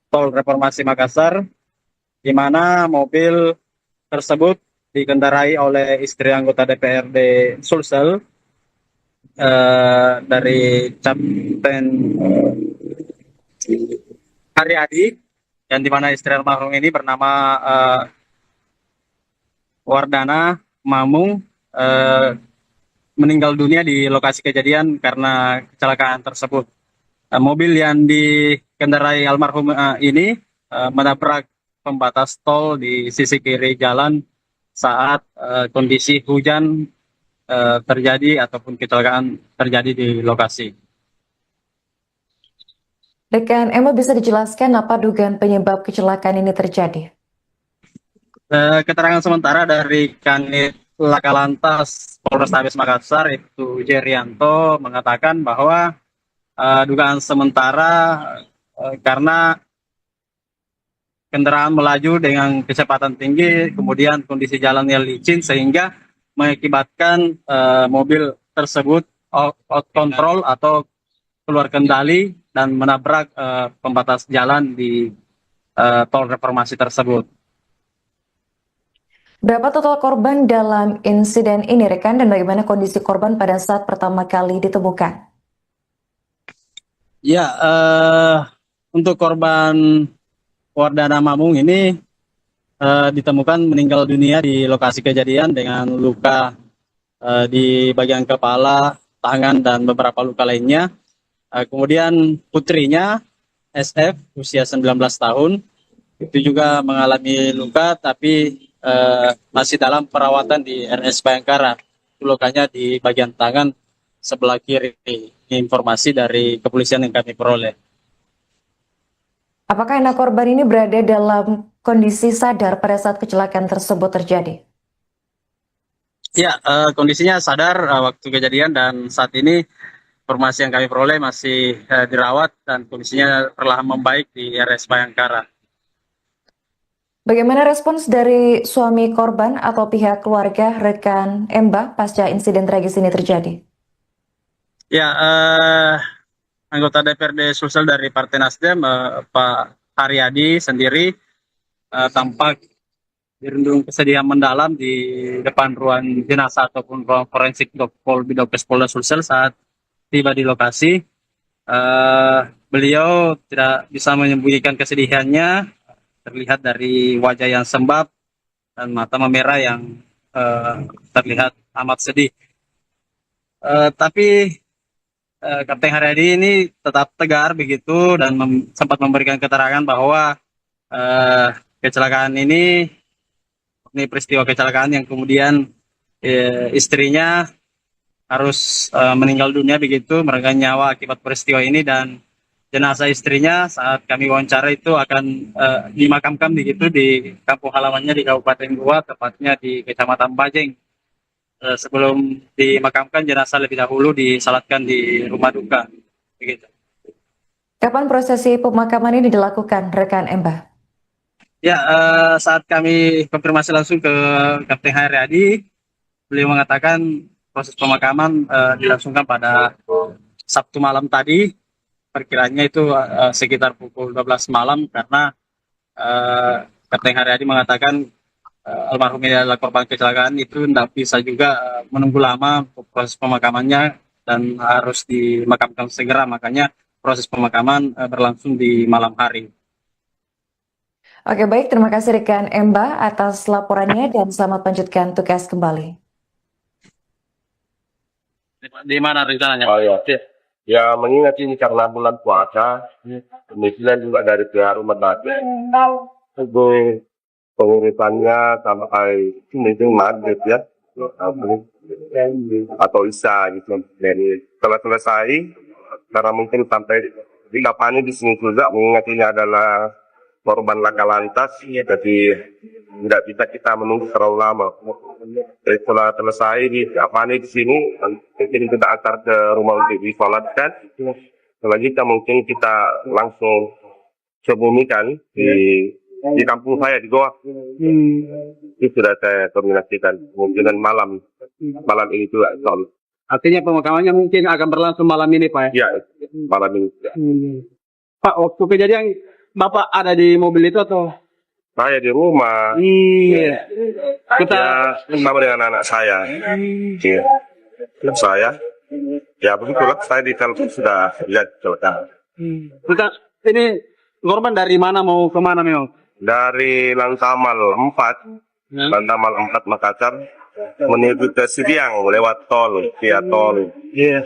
Tol Reformasi Makassar, di mana mobil tersebut dikendarai oleh istri anggota DPRD Sulsel dari Kapten Haryadi, yang dimana istri almarhum ini bernama Wardana Mamung meninggal dunia di lokasi kejadian karena kecelakaan tersebut. Mobil yang dikendarai almarhum ini menabrak pembatas tol di sisi kiri jalan saat kondisi hujan terjadi ataupun kecelakaan terjadi di lokasi. Rekan Emma, bisa dijelaskan apa dugaan penyebab kecelakaan ini terjadi? Keterangan sementara dari Kanit Laka Lantas Polrestabes Makassar, itu Jerianto, mengatakan bahwa dugaan sementara karena kendaraan melaju dengan kecepatan tinggi, kemudian kondisi jalannya licin sehingga mengakibatkan mobil tersebut out control atau keluar kendali dan menabrak pembatas jalan di tol reformasi tersebut. Berapa total korban dalam insiden ini, rekan, dan bagaimana kondisi korban pada saat pertama kali ditemukan? Ya, untuk korban Wardana Mamung ini ditemukan meninggal dunia di lokasi kejadian dengan luka di bagian kepala, tangan, dan beberapa luka lainnya. Kemudian putrinya SF usia 19 tahun itu juga mengalami luka tapi masih dalam perawatan di RS Bayangkara. Lukanya di bagian tangan sebelah kiri. Ini informasi dari kepolisian yang kami peroleh. Apakah anak korban ini berada dalam kondisi sadar pada saat kecelakaan tersebut terjadi? Ya, kondisinya sadar waktu kejadian dan saat ini informasi yang kami peroleh masih dirawat dan kondisinya perlahan membaik di RS Bayangkara. Bagaimana respons dari suami korban atau pihak keluarga rekan Mbah pasca insiden tragis ini terjadi? Ya, anggota DPRD Sulsel dari Partai Nasdem, Pak Haryadi sendiri tampak dirundung kesedihan mendalam di depan ruang jenazah ataupun ruang forensik Bidokes Polda Sulsel saat tiba di lokasi. Beliau tidak bisa menyembunyikan kesedihannya, terlihat dari wajah yang sembab dan mata memerah yang terlihat amat sedih. Tapi Kapten Haryadi ini tetap tegar begitu dan sempat memberikan keterangan bahwa kecelakaan ini peristiwa kecelakaan yang kemudian istrinya harus meninggal dunia begitu, meregang nyawa akibat peristiwa ini, dan jenazah istrinya saat kami wawancara itu akan dimakamkan begitu di kampung halamannya di Kabupaten Goa, tepatnya di Kecamatan Bajeng. Sebelum dimakamkan, jenazah lebih dahulu disalatkan di rumah duka begitu. Kapan prosesi pemakaman ini dilakukan, rekan Mbah? Ya, saat kami konfirmasi langsung ke Kapten Haryadi, beliau mengatakan proses pemakaman dilangsungkan pada Sabtu malam tadi, perkiranya itu sekitar pukul 12 malam, karena Kapten Haryadi mengatakan almarhum ini adalah korban kecelakaan, itu tidak bisa juga menunggu lama proses pemakamannya dan harus dimakamkan segera, makanya proses pemakaman berlangsung di malam hari. Oke, baik, terima kasih rekan Mbah atas laporannya dan selamat lanjutkan tugas kembali. Di mana rencananya? Oh ya, ya mengingat ini karena bulan puasa, kemudian juga dari pihak rumah sakit, itu pengurusannya sampai mungkin maghrib ya, atau isya gitu. Dan setelah selesai, karena mungkin sampai di lapangan di sini juga, mengingat ini adalah korban laka lantas, jadi tidak bisa kita menunggu terlalu lama. Jadi setelah selesai di lapangan di sini, mungkin kita antar ke rumah untuk disolatkan. Selanjutnya mungkin kita langsung kebumikan di kampung saya di Goa. Itu sudah saya koordinasikan, kemungkinan malam ini juga. Artinya pemakamannya mungkin akan berlangsung malam ini, Pak? Ya, malam ini. Pak, waktu kejadian Bapak ada di mobil itu atau? Saya di rumah. Iya. Kita bersama dengan anak saya. Iya. Saya. Ya begitulah, saya di telepon sudah lihat kecelakaan. Kita ini korban dari mana mau kemana memang? Dari Lantamal 4, Lantamal 4 Makassar, menuju ke Sidiang lewat tol, via tol. Iya.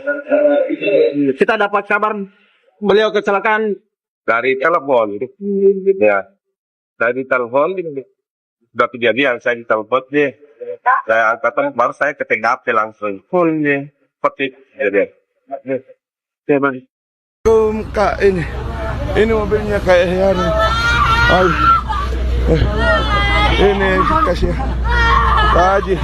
Kita dapat kabar beliau kecelakaan dari telepon. Ya. Dari telepon sudah kejadian, saya ditelepon deh. Saya angkat, baru saya ke TKP langsung. Full nih. Seperti jadi. Kak, ini mobilnya kayak yang ini kasih Haji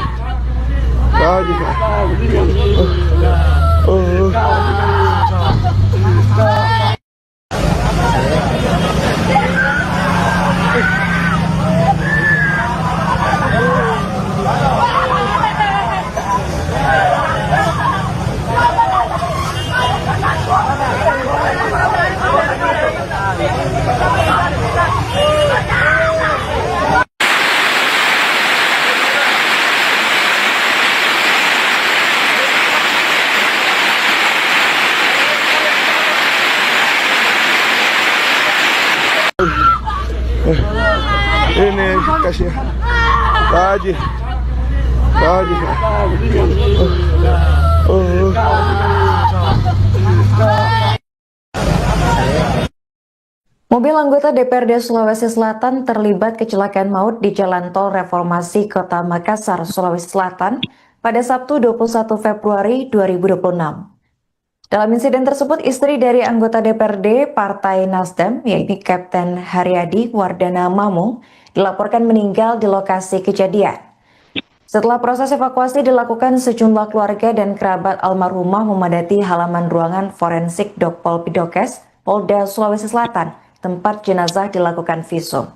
ini kasih Haji Mobil anggota DPRD Sulawesi Selatan terlibat kecelakaan maut di Jalan Tol Reformasi Kota Makassar, Sulawesi Selatan pada Sabtu 21 Februari 2026. Dalam insiden tersebut, istri dari anggota DPRD Partai Nasdem, yaitu Kapten Haryadi Wardana Mamung, dilaporkan meninggal di lokasi kejadian. Setelah proses evakuasi dilakukan, sejumlah keluarga dan kerabat almarhumah memadati halaman ruangan forensik Dokpol Pidokes, Polda Sulawesi Selatan, tempat jenazah dilakukan visum.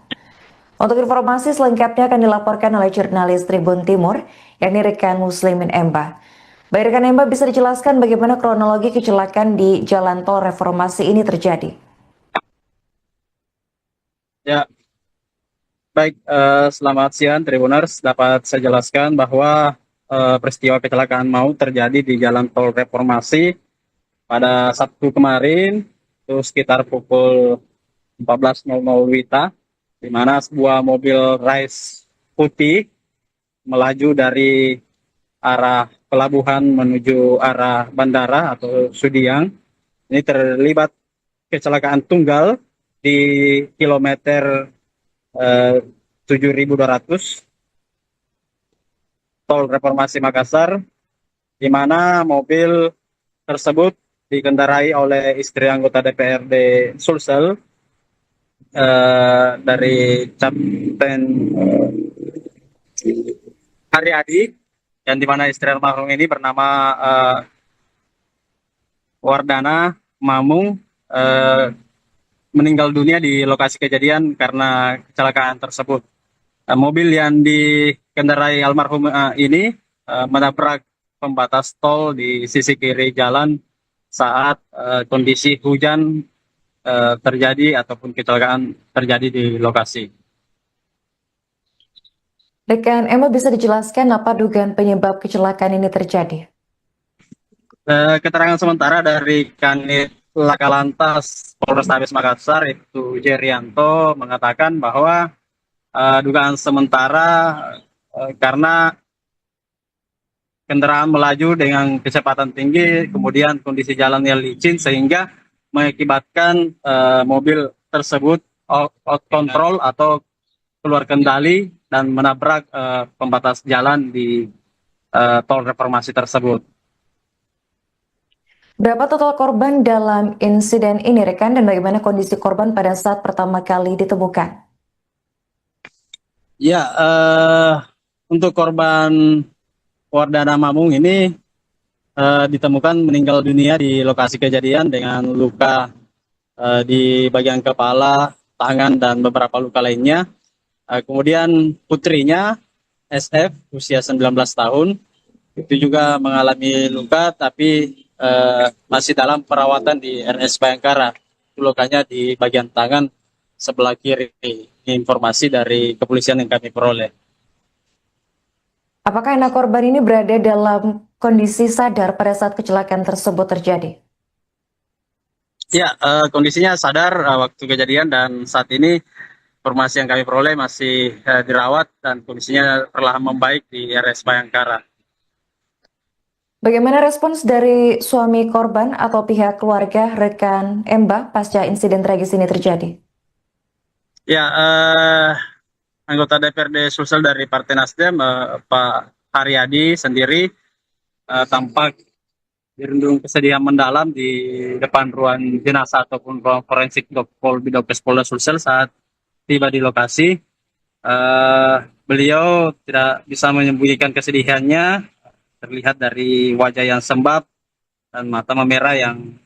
Untuk informasi selengkapnya akan dilaporkan oleh jurnalis Tribun Timur, yakni rekan Muslimin Emba. Baik rekan Emba, bisa dijelaskan bagaimana kronologi kecelakaan di Jalan Tol Reformasi ini terjadi? Ya, baik. Selamat siang, Tribuners. Dapat saya jelaskan bahwa peristiwa kecelakaan maut terjadi di Jalan Tol Reformasi pada Sabtu kemarin, itu sekitar pukul 14.00 WITA, di mana sebuah mobil Rise putih melaju dari arah pelabuhan menuju arah bandara atau Sudiang. Ini terlibat kecelakaan tunggal di kilometer 7.200 Tol Reformasi Makassar, di mana mobil tersebut dikendarai oleh istri anggota DPRD Sulsel dari Kapten Haryadi, yang di mana istri almarhum ini bernama Wardana Mamung, meninggal dunia di lokasi kejadian karena kecelakaan tersebut. Mobil yang dikendarai almarhum ini menabrak pembatas tol di sisi kiri jalan saat kondisi hujan terjadi ataupun kecelakaan terjadi di lokasi. Rekan Emma, bisa dijelaskan apa dugaan penyebab kecelakaan ini terjadi? Keterangan sementara dari Kanit Laka Lantas Polrestabes Makassar, itu Jerianto, mengatakan bahwa dugaan sementara karena kendaraan melaju dengan kecepatan tinggi, kemudian kondisi jalan yang licin sehingga mengakibatkan mobil tersebut out control atau keluar kendali dan menabrak pembatas jalan di tol reformasi tersebut. Berapa total korban dalam insiden ini, rekan, dan bagaimana kondisi korban pada saat pertama kali ditemukan? Ya, untuk korban Wardana Mamung ini ditemukan meninggal dunia di lokasi kejadian dengan luka di bagian kepala, tangan, dan beberapa luka lainnya. Kemudian putrinya SF usia 19 tahun itu juga mengalami luka, tapi masih dalam perawatan di RS Bayangkara. Lukanya di bagian tangan sebelah kiri. Ini informasi dari kepolisian yang kami peroleh. Apakah anak korban ini berada dalam kondisi sadar pada saat kecelakaan tersebut terjadi? Ya, kondisinya sadar waktu kejadian, dan saat ini informasi yang kami peroleh masih dirawat dan kondisinya perlahan membaik di RS Bayangkara. Bagaimana respons dari suami korban atau pihak keluarga rekan Emba pasca insiden tragis ini terjadi? Ya, anggota DPRD Sulsel dari Partai Nasdem, Pak Haryadi sendiri tampak dirundung kesedihan mendalam di depan ruang jenazah ataupun ruang forensik Dokpol Bidokes Polda Sulsel saat tiba di lokasi. Beliau tidak bisa menyembunyikan kesedihannya, terlihat dari wajah yang sembab dan mata memerah yang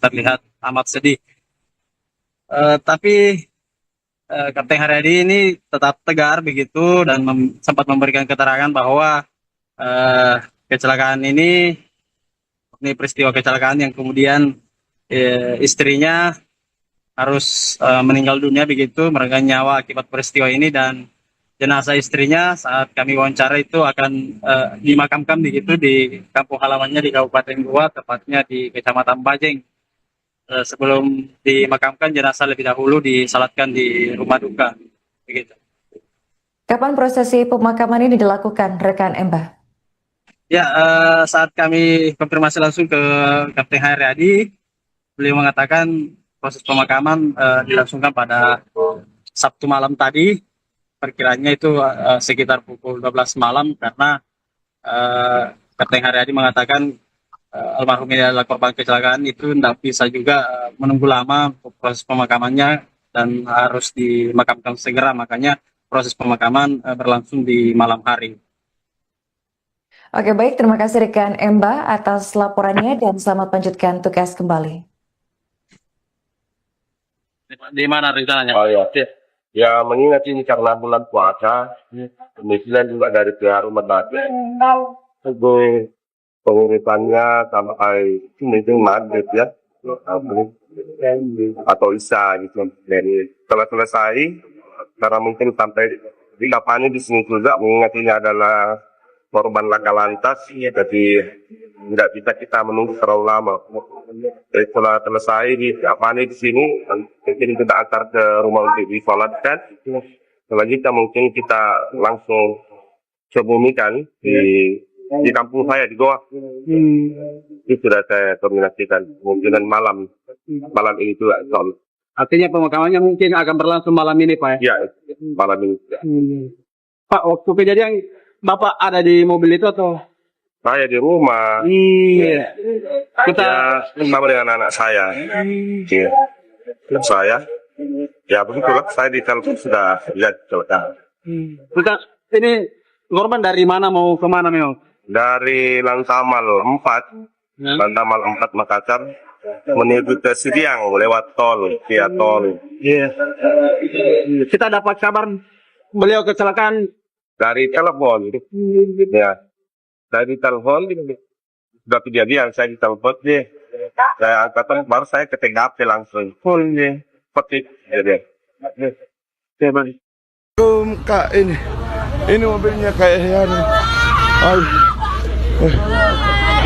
terlihat amat sedih. Tapi Kapten Haryadi ini tetap tegar begitu dan sempat memberikan keterangan bahwa kecelakaan ini peristiwa kecelakaan yang kemudian istrinya harus meninggal dunia begitu, meregang nyawa akibat peristiwa ini, dan jenazah istrinya saat kami wawancara itu akan dimakamkan begitu di kampung halamannya di Kabupaten Goa, tepatnya di Kecamatan Bajeng. Sebelum dimakamkan, jenazah lebih dahulu disalatkan di rumah duka begitu. Kapan prosesi pemakaman ini dilakukan, rekan Emba? Ya, saat kami konfirmasi langsung ke Kapten Haryadi, beliau mengatakan proses pemakaman dilangsungkan pada Sabtu malam tadi, perkiranya itu sekitar pukul 12 malam, karena Kapten Haryadi mengatakan almarhum ini adalah korban kecelakaan, itu tidak bisa juga menunggu lama proses pemakamannya dan harus dimakamkan segera, makanya proses pemakaman berlangsung di malam hari. Oke, baik. Terima kasih rekan Emba atas laporannya dan selamat lanjutkan tugas kembali. Di mana rencananya? Oh ya, ya mengingat ini karena bulan puasa, kemudian juga dari pihak rumah sakit, itu pengurusannya sampai mungkin maghrib ya, atau isya gitu. Dan setelah selesai, karena mungkin sampai di lapangan di sini juga mengingat ini adalah korban laka lantas, jadi tidak bisa kita menunggu terlalu lama. Jadi setelah selesai di lapangan di sini, mungkin kita antar ke rumah untuk disolatkan. Selanjutnya mungkin kita langsung kebumikan di kampung saya di Goa. Itu sudah saya koordinasikan kemungkinan malam ini juga. Artinya pemakamannya mungkin akan berlangsung malam ini, Pak. Ya, malam ini. Pak, waktu kejadian Bapak ada di mobil itu atau? Saya di rumah. Iya. Kita Sama dengan anak saya. Iya. Saya. Ya begitulah. Saya di telepon sudah lihat coba. ini korban dari mana mau kemana memang? Dari Lantamal 4, Lantamal 4 Makassar menuju ke Siriang lewat tol, via tol. Iya. Kita dapat kabar beliau kecelakaan Dari telepon. Ya. Dari telepon sudah kejadian, saya ditelepon dia. Saya angkat baru saya ke TKP langsung. Seperti jadi. Kak, ini mobilnya kayak yang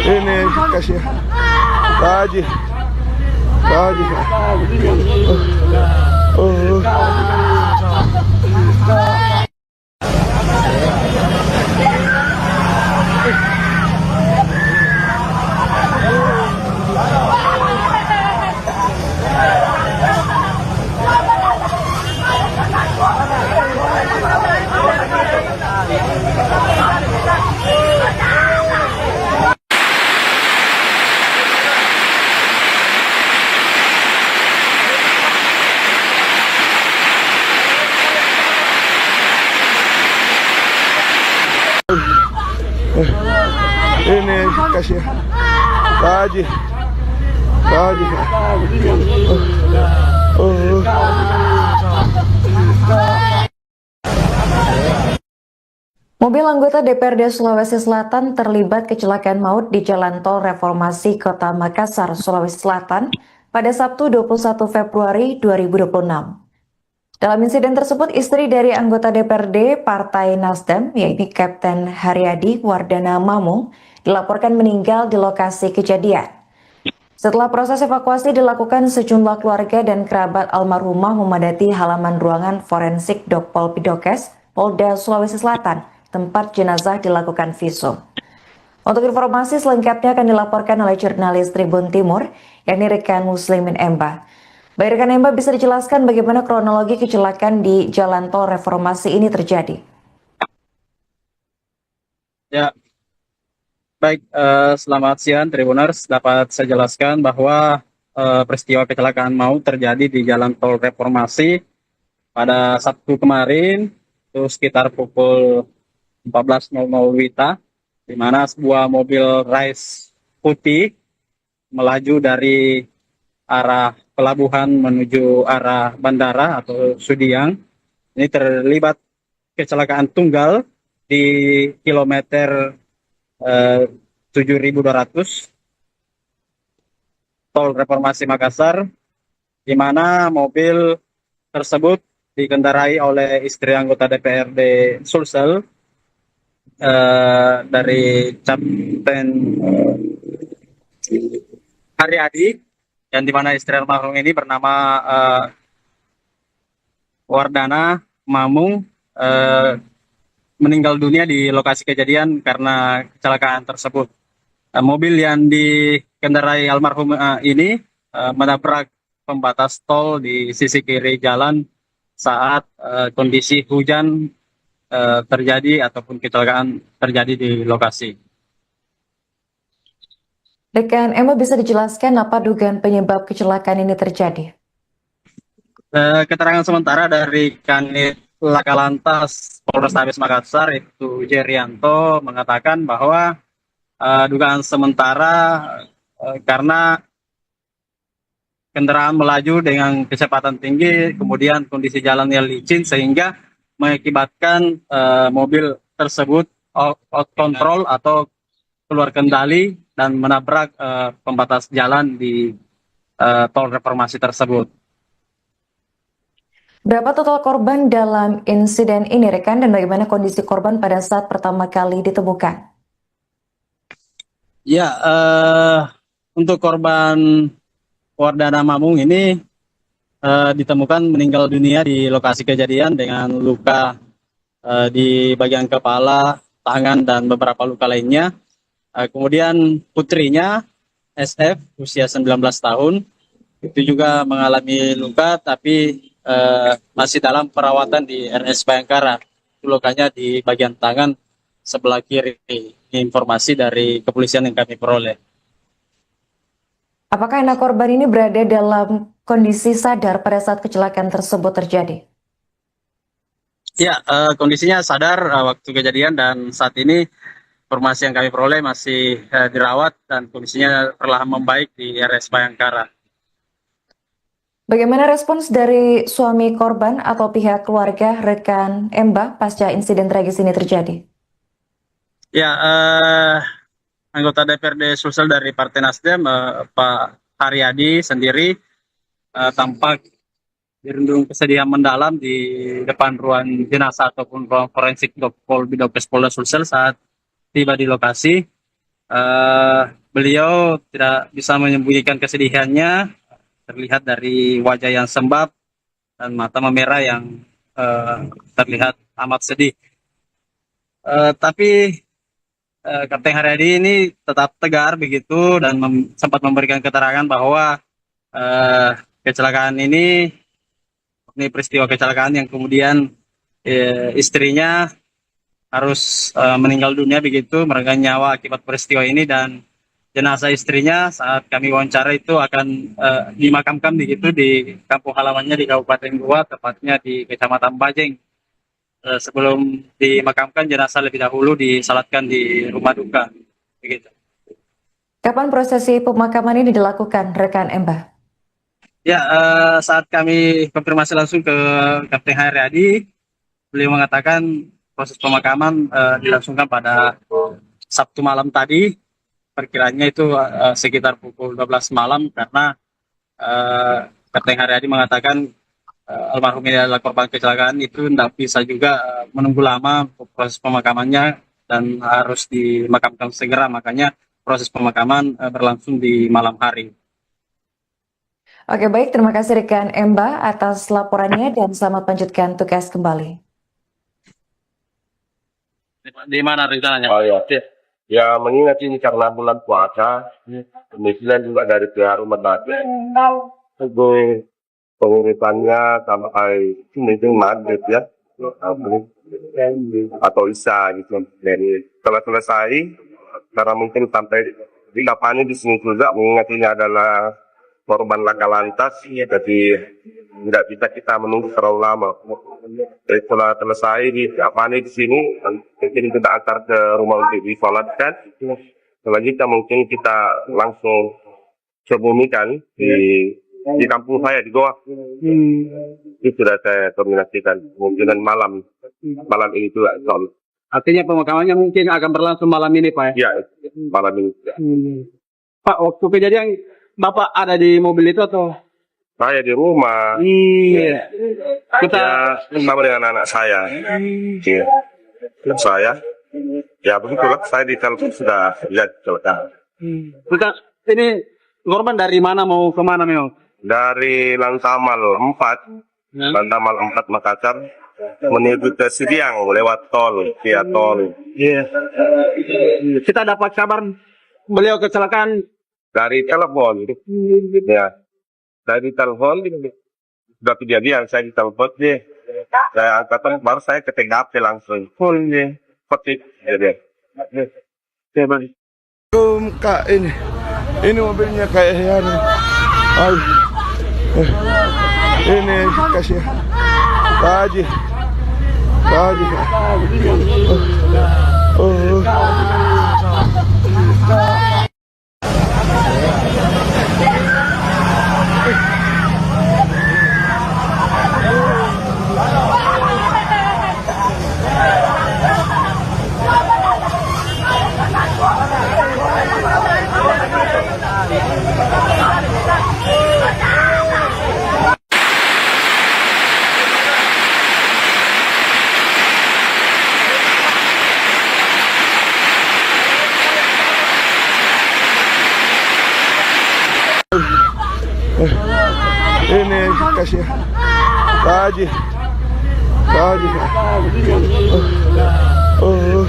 ini kasih Haji. Ini kasih Haji. Mobil anggota DPRD Sulawesi Selatan terlibat kecelakaan maut di Jalan Tol Reformasi Kota Makassar, Sulawesi Selatan pada Sabtu 21 Februari 2026. Dalam insiden tersebut, istri dari anggota DPRD Partai Nasdem, yaitu Kapten Haryadi Wardana Mamung, dilaporkan meninggal di lokasi kejadian. Setelah proses evakuasi dilakukan, sejumlah keluarga dan kerabat almarhumah memadati halaman ruangan forensik Dokpol Pidokes, Polda Sulawesi Selatan, tempat jenazah dilakukan visum. Untuk informasi selengkapnya akan dilaporkan oleh jurnalis Tribun Timur, yakni rekan Muslimin Emba. Baik rekan Emba, bisa dijelaskan bagaimana kronologi kecelakaan di Jalan Tol Reformasi ini terjadi? Ya, baik. Selamat siang Tribuners. Dapat saya jelaskan bahwa peristiwa kecelakaan maut terjadi di Jalan Tol Reformasi pada Sabtu kemarin, itu sekitar pukul 14.00 WITA, di mana sebuah mobil Rise putih melaju dari arah pelabuhan menuju arah bandara atau Sudiang. Ini terlibat kecelakaan tunggal di kilometer 7.200 Tol Reformasi Makassar, di mana mobil tersebut dikendarai oleh istri anggota DPRD Sulsel dari Kapten Haryadi, yang dimana istri almarhum ini bernama Wardana Mamung, meninggal dunia di lokasi kejadian karena kecelakaan tersebut. Mobil yang dikendarai almarhum ini menabrak pembatas tol di sisi kiri jalan saat kondisi hujan terjadi ataupun kecelakaan terjadi di lokasi. Rekan Emma, bisa dijelaskan apa dugaan penyebab kecelakaan ini terjadi? Keterangan sementara dari Kanit Laka Lantas Polrestabes Makassar itu Jerianto mengatakan bahwa dugaan sementara karena kendaraan melaju dengan kecepatan tinggi, kemudian kondisi jalan yang licin sehingga mengakibatkan mobil tersebut out control atau keluar kendali dan menabrak pembatas jalan di tol reformasi tersebut. Berapa total korban dalam insiden ini, rekan, dan bagaimana kondisi korban pada saat pertama kali ditemukan? Ya, untuk korban Wardana Mamung ini ditemukan meninggal dunia di lokasi kejadian dengan luka di bagian kepala, tangan, dan beberapa luka lainnya. Kemudian putrinya SF usia 19 tahun itu juga mengalami luka tapi masih dalam perawatan di RS Bayangkara. Lukanya di bagian tangan sebelah kiri. Informasi dari kepolisian yang kami peroleh. Apakah anak korban ini berada dalam kondisi sadar pada saat kecelakaan tersebut terjadi? Ya, kondisinya sadar waktu kejadian dan saat ini informasi yang kami peroleh masih dirawat dan kondisinya perlahan membaik di RS Bayangkara. Bagaimana respons dari suami korban atau pihak keluarga rekan Emba pasca insiden tragis ini terjadi? Ya, anggota DPRD Sulsel dari Partai Nasdem, Pak Haryadi sendiri tampak dirundung kesedihan mendalam di depan ruang jenazah ataupun ruang forensik Bidokes Polda Sulsel saat tiba di lokasi. Beliau tidak bisa menyembunyikan kesedihannya, terlihat dari wajah yang sembab dan mata memerah yang terlihat amat sedih. Tapi Kapten Haryadi ini tetap tegar begitu dan sempat memberikan keterangan bahwa kecelakaan ini peristiwa kecelakaan yang kemudian istrinya harus meninggal dunia begitu, meregang nyawa akibat peristiwa ini, dan jenazah istrinya saat kami wawancara itu akan dimakamkan begitu di kampung halamannya di Kabupaten Goa, tepatnya di Kecamatan Bajeng. Sebelum dimakamkan, jenazah lebih dahulu disalatkan di rumah duka begitu. Kapan prosesi pemakaman ini dilakukan, rekan Emba? Ya, saat kami konfirmasi langsung ke Kapten Haryadi, beliau mengatakan proses pemakaman dilangsungkan pada Sabtu malam tadi, perkiranya itu sekitar pukul 12 malam, karena Kapten Haryadi mengatakan almarhum ini adalah korban kecelakaan, itu tidak bisa juga menunggu lama proses pemakamannya dan harus dimakamkan segera, makanya proses pemakaman berlangsung di malam hari. Oke, baik, terima kasih rekan Emba atas laporannya dan selamat lanjutkan tugas kembali. Di mana rencananya? Oh ya, ya mengingat ini karena bulan puasa, kemudian juga dari pihak rumah sakit, pengurusannya sampai mungkin maghrib ya, atau isya gitu. Dan setelah selesai, karena mungkin sampai di lapangan di sini juga mengingat ini adalah korban laka lantas, jadi tidak bisa kita menunggu terlalu lama. Jadi setelah selesai di lapangan di sini, mungkin kita antar ke rumah untuk disolatkan. Selanjutnya mungkin kita langsung kebumikan di kampung saya di Goa. Itu sudah saya koordinasikan kemungkinan malam ini juga. Artinya pemakamannya mungkin akan berlangsung malam ini, Pak? Ya, malam ini. Pak, waktu kejadian Bapak ada di mobil itu atau? Saya di rumah. Iya. Kita bersama dengan anak saya. Iya. Saya. Ya begitulah. Saya di telepon sudah lihat kecelakaan. Ini korban dari mana mau kemana memang? Dari Lantamal 4, Lantamal 4 Makassar, menuju ke Sidiang lewat tol, via tol. Iya. Kita dapat kabar beliau kecelakaan dari telepon. Ya, dari telepon sudah kejadian, saya di telepon dia. Saya angkatan baru saya ke TKP langsung. Full nih, petik jadi. Kak, ini mobilnya kayak yani. Ini kasih Pak Haji. Tadi. Oh. Ini kasih. Tadi. Oh.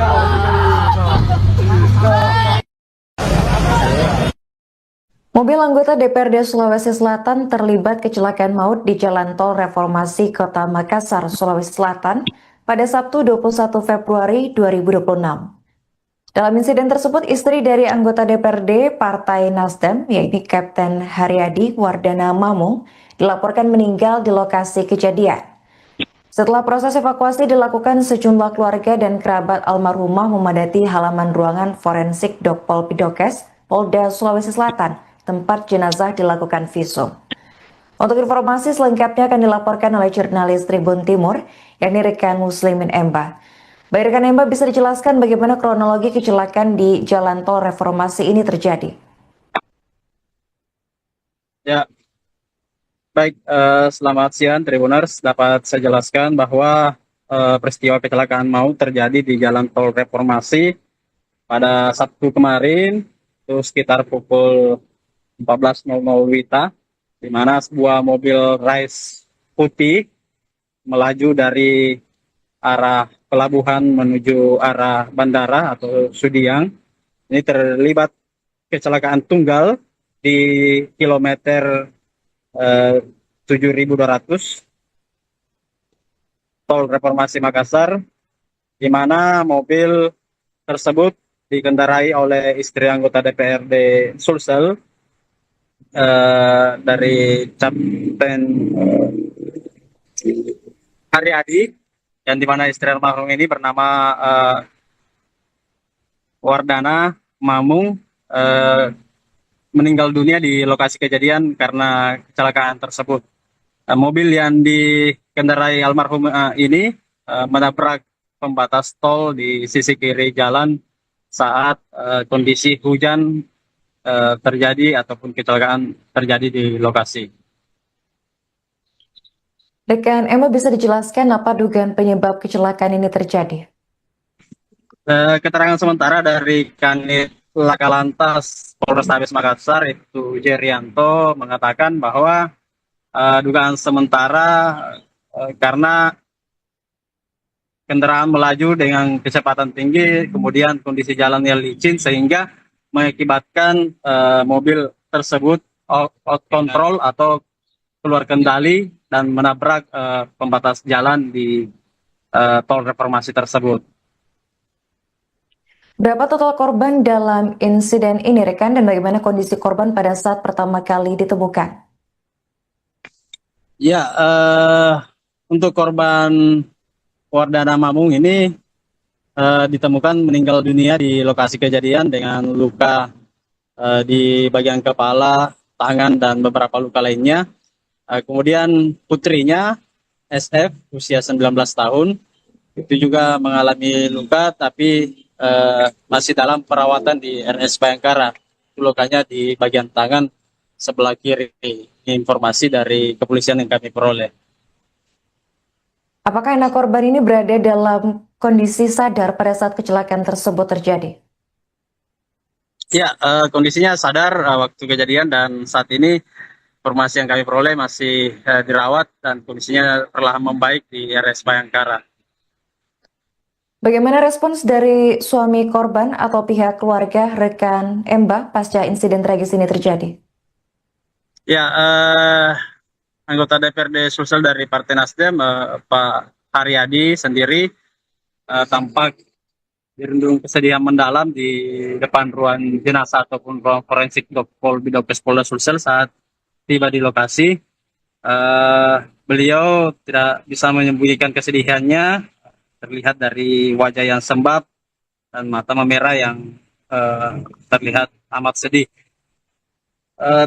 Mobil anggota DPRD Sulawesi Selatan terlibat kecelakaan maut di Jalan Tol Reformasi Kota Makassar, Sulawesi Selatan pada Sabtu 21 Februari 2026. Dalam insiden tersebut, istri dari anggota DPRD Partai Nasdem, yaitu Kapten Haryadi Wardana Mamung, dilaporkan meninggal di lokasi kejadian. Setelah proses evakuasi dilakukan, sejumlah keluarga dan kerabat almarhumah memadati halaman ruangan forensik Dokpol Pidokes, Polda Sulawesi Selatan, tempat jenazah dilakukan visum. Untuk informasi selengkapnya akan dilaporkan oleh jurnalis Tribun Timur, yakni rekan Muslimin Emba. Baik rekan Emba, bisa dijelaskan bagaimana kronologi kecelakaan di Jalan Tol Reformasi ini terjadi? Ya, baik. Selamat siang Tribuners. Dapat saya jelaskan bahwa peristiwa kecelakaan maut terjadi di Jalan Tol Reformasi pada Sabtu kemarin, itu sekitar pukul 14.00 WITA, di mana sebuah mobil Rise putih melaju dari arah pelabuhan menuju arah bandara atau Sudiang. Ini terlibat kecelakaan tunggal di kilometer 7.200 Tol Reformasi Makassar, di mana mobil tersebut dikendarai oleh istri anggota DPRD Sulsel dari Kapten Haryadi, yang dimana istri almarhum ini bernama Wardana Mamung, meninggal dunia di lokasi kejadian karena kecelakaan tersebut. Mobil yang dikendarai almarhum ini menabrak pembatas tol di sisi kiri jalan saat kondisi hujan terjadi ataupun kecelakaan terjadi di lokasi. Rekan Emma, bisa dijelaskan apa dugaan penyebab kecelakaan ini terjadi? Keterangan sementara dari Kanit Laka Lantas Polrestabes Makassar, itu Jerianto, mengatakan bahwa dugaan sementara karena kendaraan melaju dengan kecepatan tinggi, kemudian kondisi jalannya licin sehingga mengakibatkan mobil tersebut out control atau keluar kendali dan menabrak pembatas jalan di Tol Reformasi tersebut. Berapa total korban dalam insiden ini, rekan, dan bagaimana kondisi korban pada saat pertama kali ditemukan? Ya, untuk korban Wardana Mamung ini ditemukan meninggal dunia di lokasi kejadian dengan luka di bagian kepala, tangan, dan beberapa luka lainnya. Kemudian putrinya SF usia 19 tahun itu juga mengalami luka, tapi masih dalam perawatan di RS Bayangkara. Lukanya di bagian tangan sebelah kiri. Ini informasi dari kepolisian yang kami peroleh. Apakah anak korban ini berada dalam kondisi sadar pada saat kecelakaan tersebut terjadi? Ya, kondisinya sadar waktu kejadian, dan saat ini informasi yang kami peroleh masih dirawat dan kondisinya perlahan membaik di RS Bayangkara. Bagaimana respons dari suami korban atau pihak keluarga rekan Emba pasca insiden tragis ini terjadi? Ya, anggota DPRD Sulsel dari Partai Nasdem, Pak Haryadi sendiri tampak dirundung kesedihan mendalam di depan ruang jenazah ataupun ruang forensik Dokpol Bidokes Polda Sulsel saat tiba di lokasi. Beliau tidak bisa menyembunyikan kesedihannya terlihat dari wajah yang sembab dan mata memerah yang terlihat amat sedih.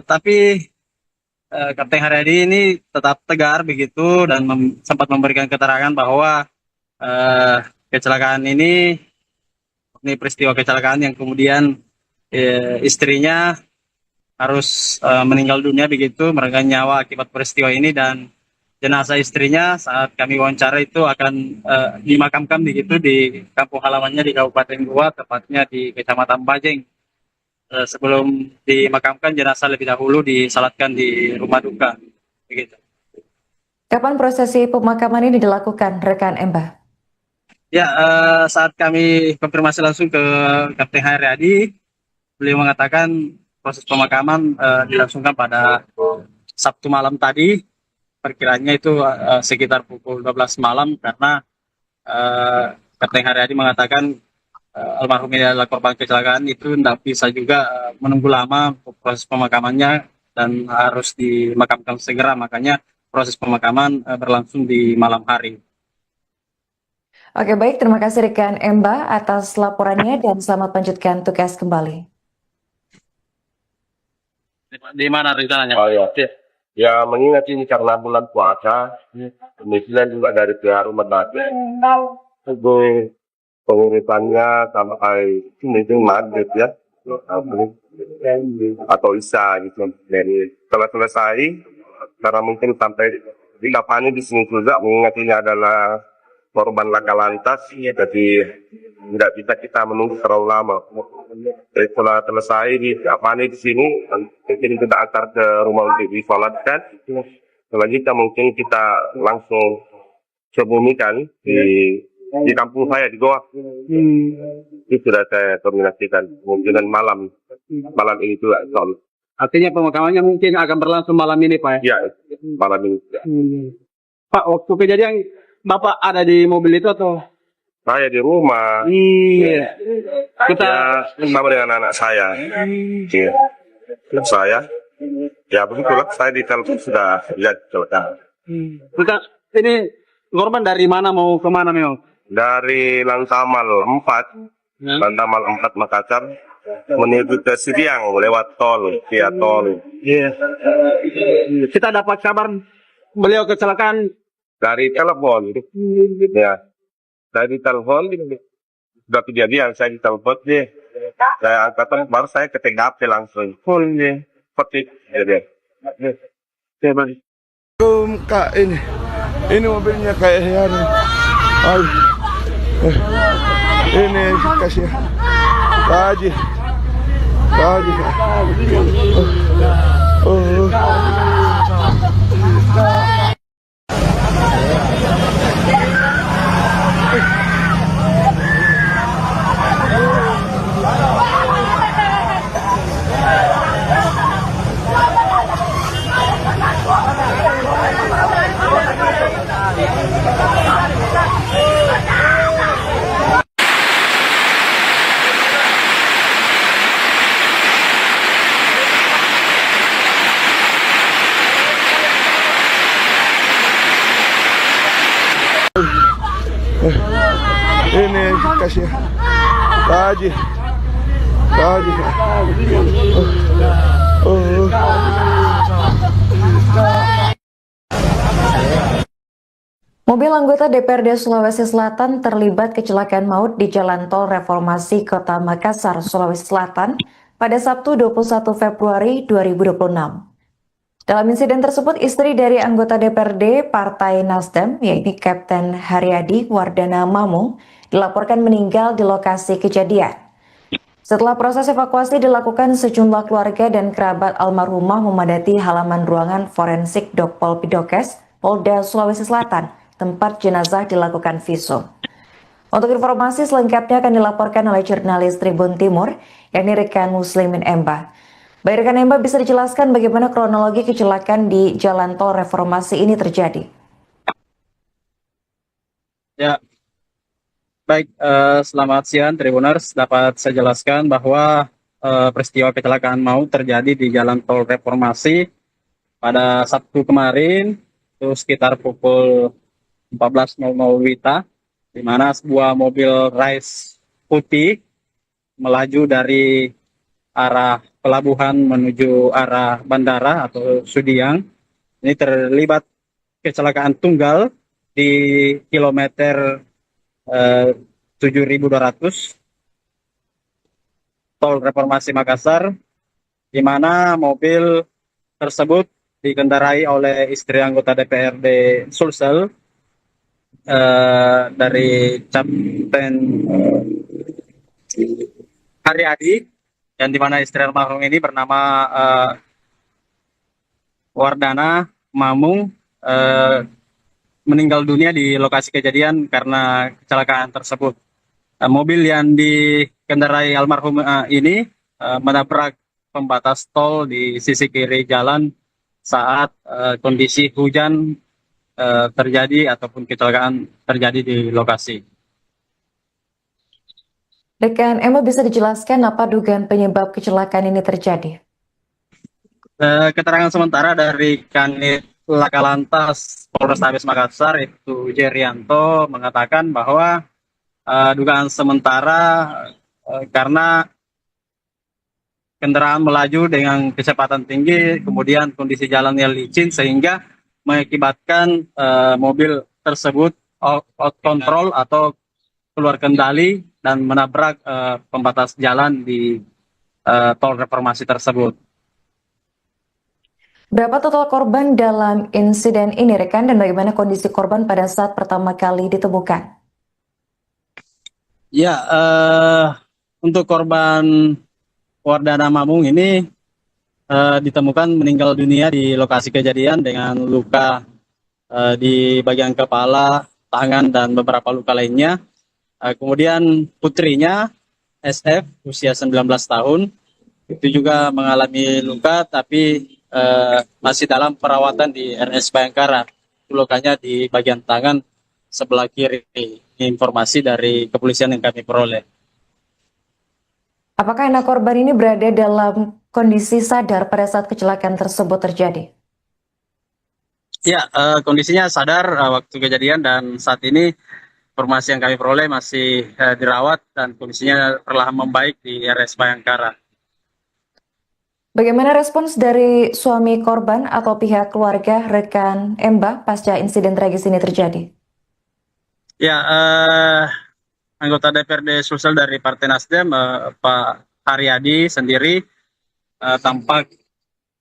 Tapi Kapten Haryadi ini tetap tegar begitu dan sempat memberikan keterangan bahwa kecelakaan ini peristiwa kecelakaan yang kemudian istrinya harus meninggal dunia begitu, meregang nyawa akibat peristiwa ini, dan jenazah istrinya saat kami wawancara itu akan dimakamkan begitu di kampung halamannya di Kabupaten Goa, tepatnya di Kecamatan Bajeng. Sebelum dimakamkan, jenazah lebih dahulu disalatkan di rumah duka begitu. Kapan prosesi pemakaman ini dilakukan, rekan Emba? Ya, saat kami konfirmasi langsung ke Kapten Haryadi, beliau mengatakan proses pemakaman dilangsungkan pada Sabtu malam tadi. Perkiranya itu sekitar pukul 12 malam, karena Kapten Haryadi mengatakan almarhum ini adalah korban kecelakaan, itu tidak bisa juga menunggu lama proses pemakamannya dan harus dimakamkan segera, makanya proses pemakaman berlangsung di malam hari. Oke, baik, terima kasih rekan Emba atas laporannya dan selamat melanjutkan tugas kembali. Di mana rencananya? Oh ya, ya mengingat ini karena bulan puasa, kemudian juga dari pihak rumah sakit, pengurusannya sampai mungkin maghrib ya, atau isya gitu. Dan setelah selesai, karena mungkin sampai di lapangan di sini juga, mengingat ini adalah korban laka lantas, jadi tidak bisa kita menunggu terlalu lama. Jadi setelah selesai di lapangan di sini, mungkin kita antar ke rumah untuk disolatkan. Selanjutnya mungkin kita langsung kebumikan di kampung saya di Goa. Itu sudah saya koordinasikan kemungkinan malam ini juga. Artinya pemakamannya mungkin akan berlangsung malam ini, Pak? Ya, malam ini. Pak, waktu kejadian Bapak ada di mobil itu atau? Saya di rumah. Iya. Kita Sama dengan anak saya. Iya. Saya. Ya begitulah, saya di telepon sudah lihat kecelakaan. kita ini korban dari mana mau ke mana memang? Dari Lantamal 4, Lantamal 4 Makassar, menuju ke Siriang lewat tol, via tol. Iya. Kita dapat kabar beliau kecelakaan Dari telepon. Ya. Dari telepon, sudah kejadian, saya di telepon deh. Saya angkat, baru saya ke TKP langsung. full nih. Seperti jadi. Kak, ini mobilnya kayak yang ini kasih Haji. Ini kasih Haji. Mobil anggota DPRD Sulawesi Selatan terlibat kecelakaan maut di Jalan Tol Reformasi Kota Makassar, Sulawesi Selatan pada Sabtu 21 Februari 2026. Dalam insiden tersebut, istri dari anggota DPRD Partai Nasdem, yaitu Kapten Haryadi Wardana Mamung, dilaporkan meninggal di lokasi kejadian. Setelah proses evakuasi dilakukan, sejumlah keluarga dan kerabat almarhumah memadati halaman ruangan forensik Dokpol Pidokes, Polda Sulawesi Selatan, tempat jenazah dilakukan visum. Untuk informasi selengkapnya akan dilaporkan oleh jurnalis Tribun Timur, yakni rekan Muslimin Emba. Baik rekan Emba, bisa dijelaskan bagaimana kronologi kecelakaan di Jalan Tol Reformasi ini terjadi? Ya, baik. Selamat siang Tribuners. Dapat saya jelaskan bahwa peristiwa kecelakaan maut terjadi di Jalan Tol Reformasi pada Sabtu kemarin, itu sekitar pukul 14.00 WITA. di mana sebuah mobil Rise putih melaju dari arah pelabuhan menuju arah bandara atau Sudiang. Ini terlibat kecelakaan tunggal di kilometer 7.200 tol Reformasi Makassar, di mana mobil tersebut dikendarai oleh istri anggota DPRD Sulsel dari Kapten Haryadi, yang dimana istri almarhum ini bernama Wardana Mamung, meninggal dunia di lokasi kejadian karena kecelakaan tersebut. Mobil yang dikendarai almarhum ini menabrak pembatas tol di sisi kiri jalan saat kondisi hujan terjadi ataupun kecelakaan terjadi di lokasi. Rekan Emma, bisa dijelaskan apa dugaan penyebab kecelakaan ini terjadi? Keterangan sementara dari Kanit Laka Lantas Polrestabes Makassar, itu Jerianto, mengatakan bahwa dugaan sementara karena kendaraan melaju dengan kecepatan tinggi, kemudian kondisi jalannya licin sehingga mengakibatkan mobil tersebut out control atau keluar kendali dan menabrak pembatas jalan di tol reformasi tersebut. Berapa total korban dalam insiden ini, rekan, dan bagaimana kondisi korban pada saat pertama kali ditemukan? Ya, untuk korban Wardana Mamung ini ditemukan meninggal dunia di lokasi kejadian dengan luka di bagian kepala, tangan, dan beberapa luka lainnya. Kemudian putrinya SF usia 19 tahun itu juga mengalami luka tapi masih dalam perawatan di RS Bayangkara. Lukanya di bagian tangan sebelah kiri. Ini informasi dari kepolisian yang kami peroleh. Apakah anak korban ini berada dalam kondisi sadar pada saat kecelakaan tersebut terjadi? Ya, kondisinya sadar waktu kejadian dan saat ini informasi yang kami peroleh masih dirawat dan kondisinya perlahan membaik di RS Bayangkara. Bagaimana respons dari suami korban atau pihak keluarga rekan Emba pasca insiden tragis ini terjadi? Ya, anggota DPRD Sulsel dari Partai Nasdem, Pak Haryadi sendiri tampak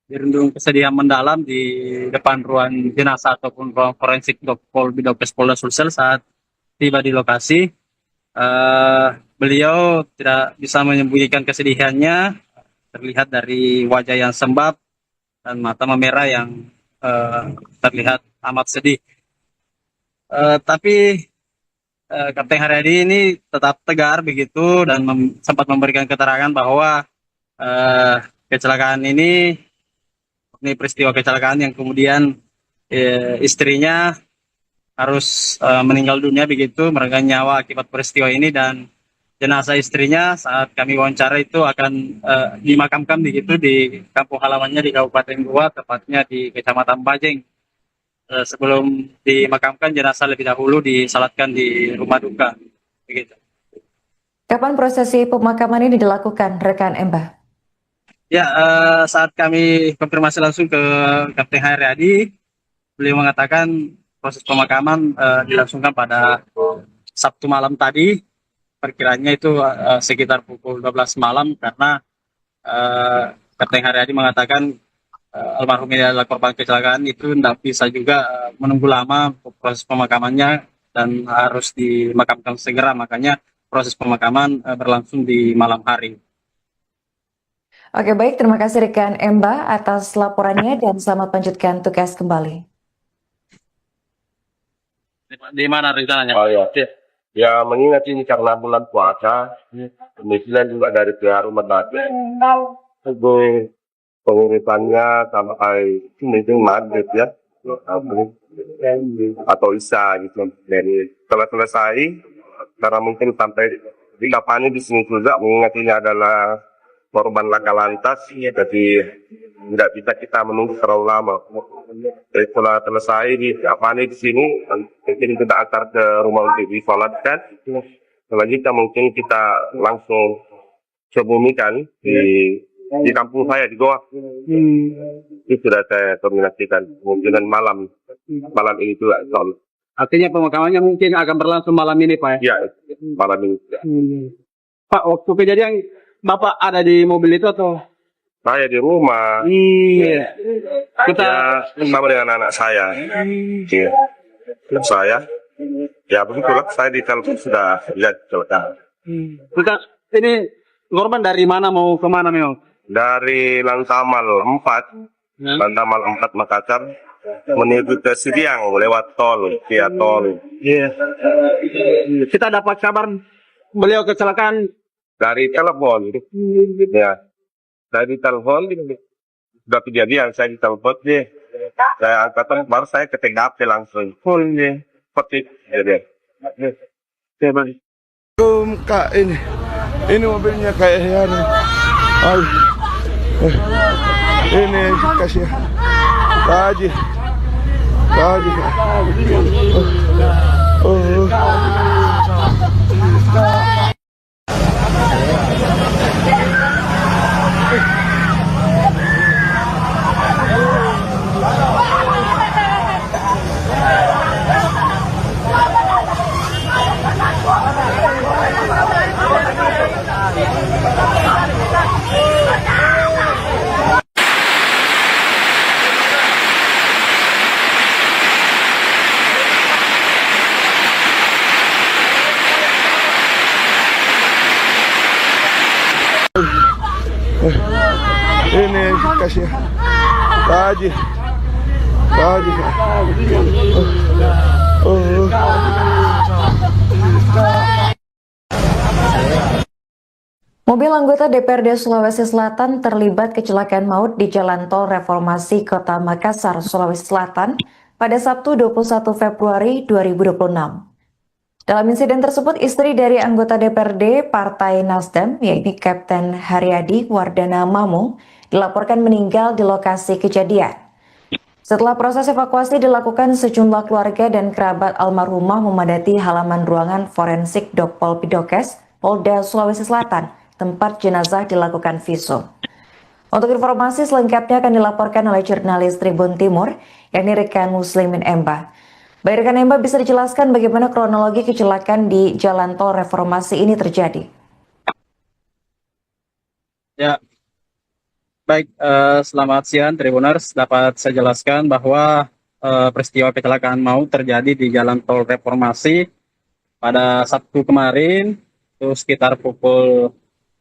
dirundung kesedihan mendalam di depan ruang jenazah ataupun ruang forensik Bidokes Polda Sulsel saat tiba di lokasi. Beliau tidak bisa menyembunyikan kesedihannya, terlihat dari wajah yang sembab dan mata memerah yang terlihat amat sedih. Tapi Kapten Haryadi ini tetap tegar begitu dan sempat memberikan keterangan bahwa kecelakaan ini peristiwa kecelakaan yang kemudian istrinya harus meninggal dunia begitu, meregang nyawa akibat peristiwa ini, dan jenazah istrinya saat kami wawancara itu akan dimakamkan begitu di kampung halamannya di Kabupaten Goa, tepatnya di Kecamatan Bajeng. Sebelum dimakamkan, jenazah lebih dahulu disalatkan di rumah duka begitu. Kapan prosesi pemakaman ini dilakukan, rekan Emba? Ya, saat kami konfirmasi langsung ke Kapten Haryadi, beliau mengatakan proses pemakaman dilangsungkan pada Sabtu malam tadi, perkiranya itu sekitar pukul 12 malam, karena Kapten Haryadi mengatakan almarhum ini adalah korban kecelakaan, itu tidak bisa juga menunggu lama proses pemakamannya dan harus dimakamkan segera, makanya proses pemakaman berlangsung di malam hari. Oke, baik, terima kasih rekan Emba atas laporannya dan selamat melanjutkan tugas kembali. Di mana rencananya? Oh ya, ya mengingat ini karena bulan puasa, kemudian juga dari pihak rumah sakit, itu pengurusannya sampai mungkin maghrib ya, atau isya gitu. Dan setelah selesai, karena mungkin sampai di lapangan di sini juga mengingat ini adalah korban laka lantas, jadi tidak bisa kita menunggu terlalu lama. Jadi setelah selesai di sini, mungkin kita antar ke rumah untuk disolatkan. Selanjutnya mungkin kita langsung kebumikan di kampung saya di Goa. Itu sudah saya koordinasikan. Kemungkinan malam ini juga. Artinya pemakamannya mungkin akan berlangsung malam ini, Pak? Ya, malam ini. Pak, waktu kejadian Bapak ada di mobil itu atau? Saya di rumah. Iya. Kita bersama dengan anak saya. Iya. Saya. Ya begitulah, saya di telepon sudah lihat kecelakaan. Kita ini korban dari mana mau kemana memang? Dari Lantamal 4 Makassar menuju ke Sidiang lewat tol, via tol. Iya. Kita dapat kabar beliau kecelakaan Dari telepon. Ya. Dari telepon sudah kejadian, saya ditelepon dia. Saya angkat baru saya ke TKP langsung. Seperti kejadian. Kak, ini mobilnya kayak yani. Ini kasih Kaji. Ini kasih Kaji. Mobil anggota DPRD Sulawesi Selatan terlibat kecelakaan maut di Jalan Tol Reformasi Kota Makassar, Sulawesi Selatan pada Sabtu 21 Februari 2026. Dalam insiden tersebut, istri dari anggota DPRD Partai Nasdem, yaitu Kapten Haryadi Wardana Mamung, dilaporkan meninggal di lokasi kejadian. Setelah proses evakuasi dilakukan, sejumlah keluarga dan kerabat almarhumah memadati halaman ruangan forensik Dokpol Pidokes, Polda Sulawesi Selatan, tempat jenazah dilakukan visum. Untuk informasi selengkapnya akan dilaporkan oleh jurnalis Tribun Timur, yakni rekan Muslimin Emba. Baik rekan Emba, bisa dijelaskan bagaimana kronologi kecelakaan di Jalan Tol Reformasi ini terjadi? Ya, baik. Selamat siang Tribuners. Dapat saya jelaskan bahwa peristiwa kecelakaan maut terjadi di Jalan Tol Reformasi pada Sabtu kemarin, itu sekitar pukul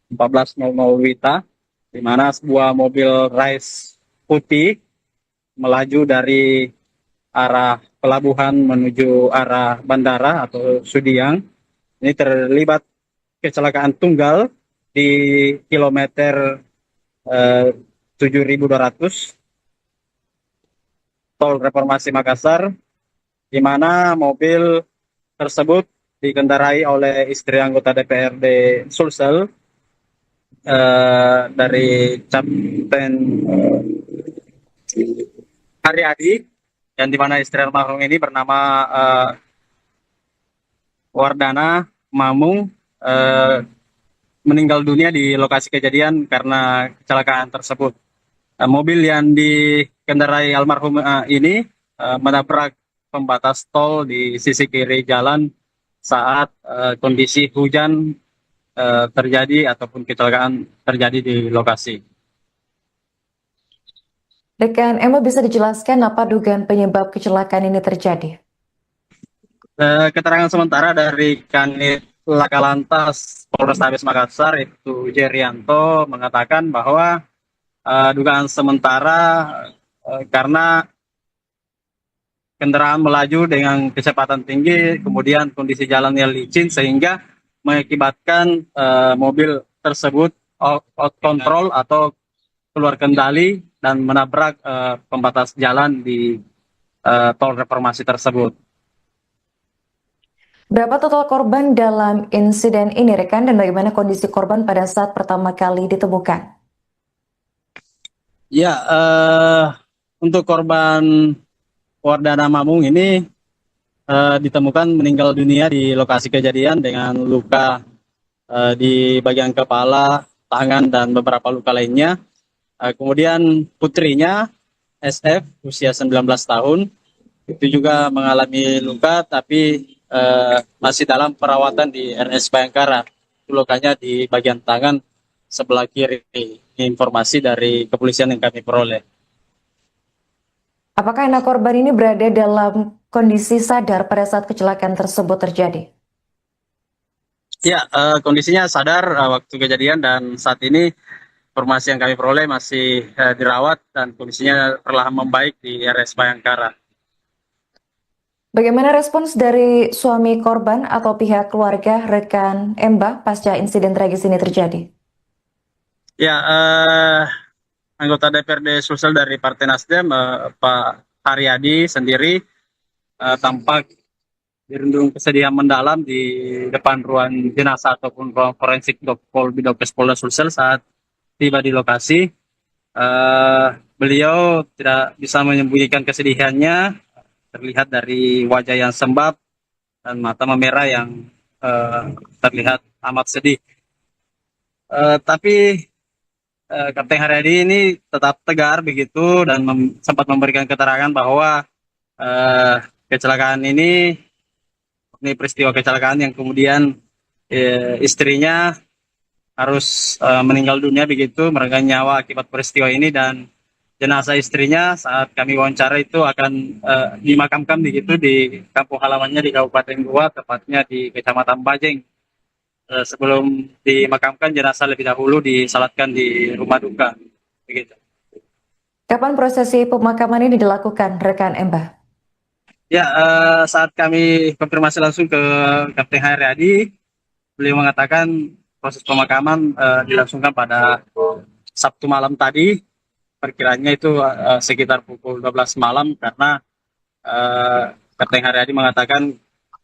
14.00 WITA, di mana sebuah mobil Rise putih melaju dari arah pelabuhan menuju arah bandara atau Sudiang. Ini terlibat kecelakaan tunggal di kilometer 7.200 Tol Reformasi Makassar, di mana mobil tersebut dikendarai oleh istri anggota DPRD Sulsel dari Kapten Haryadi, yang dimana istri almarhum ini bernama Wardana Mamung, meninggal dunia di lokasi kejadian karena kecelakaan tersebut. Mobil yang dikendarai almarhum ini menabrak pembatas tol di sisi kiri jalan saat kondisi hujan terjadi ataupun kecelakaan terjadi di lokasi. Rekan Emma, bisa dijelaskan apa dugaan penyebab kecelakaan ini terjadi? Keterangan sementara dari Kanit Laka Lantas Polrestabes Makassar, itu Jerianto, mengatakan bahwa dugaan sementara karena kendaraan melaju dengan kecepatan tinggi, kemudian kondisi jalannya licin sehingga mengakibatkan mobil tersebut out control atau keluar kendali dan menabrak pembatas jalan di Tol Reformasi tersebut. Berapa total korban dalam insiden ini, rekan, dan bagaimana kondisi korban pada saat pertama kali ditemukan? Ya, untuk korban Wardana Mamung ini ditemukan meninggal dunia di lokasi kejadian dengan luka di bagian kepala, tangan, dan beberapa luka lainnya. Kemudian putrinya SF usia 19 tahun itu juga mengalami luka tapi masih dalam perawatan di RS Bayangkara. Lukanya di bagian tangan sebelah kiri. Ini informasi dari kepolisian yang kami peroleh. Apakah anak korban ini berada dalam kondisi sadar pada saat kecelakaan tersebut terjadi? Ya, kondisinya sadar waktu kejadian dan saat ini informasi yang kami peroleh masih dirawat dan kondisinya perlahan membaik di RS Bayangkara. Bagaimana respons dari suami korban atau pihak keluarga rekan Mbah pasca insiden tragis ini terjadi? Ya, anggota DPRD Sulsel dari Partai Nasdem, Pak Haryadi sendiri tampak dirundung kesedihan mendalam di depan ruang jenazah ataupun ruang forensik Bidokes Polda Sulsel saat tiba di lokasi. Beliau tidak bisa menyembunyikan kesedihannya, terlihat dari wajah yang sembab dan mata memerah yang terlihat amat sedih. Tapi Kapten Haryadi ini tetap tegar begitu dan sempat memberikan keterangan bahwa kecelakaan ini peristiwa kecelakaan yang kemudian istrinya harus meninggal dunia begitu, meregang nyawa akibat peristiwa ini, dan jenazah istrinya saat kami wawancara itu akan dimakamkan begitu di kampung halamannya di Kabupaten Goa, tepatnya di Kecamatan Bajeng. Sebelum dimakamkan, jenazah lebih dahulu disalatkan di rumah duka begitu. Kapan prosesi pemakaman ini dilakukan, rekan Mbah? Ya, saat kami konfirmasi langsung ke Kapten Haryadi, beliau mengatakan proses pemakaman dilangsungkan pada Sabtu malam tadi, perkiranya itu sekitar pukul 12 malam, karena Kapten Haryadi mengatakan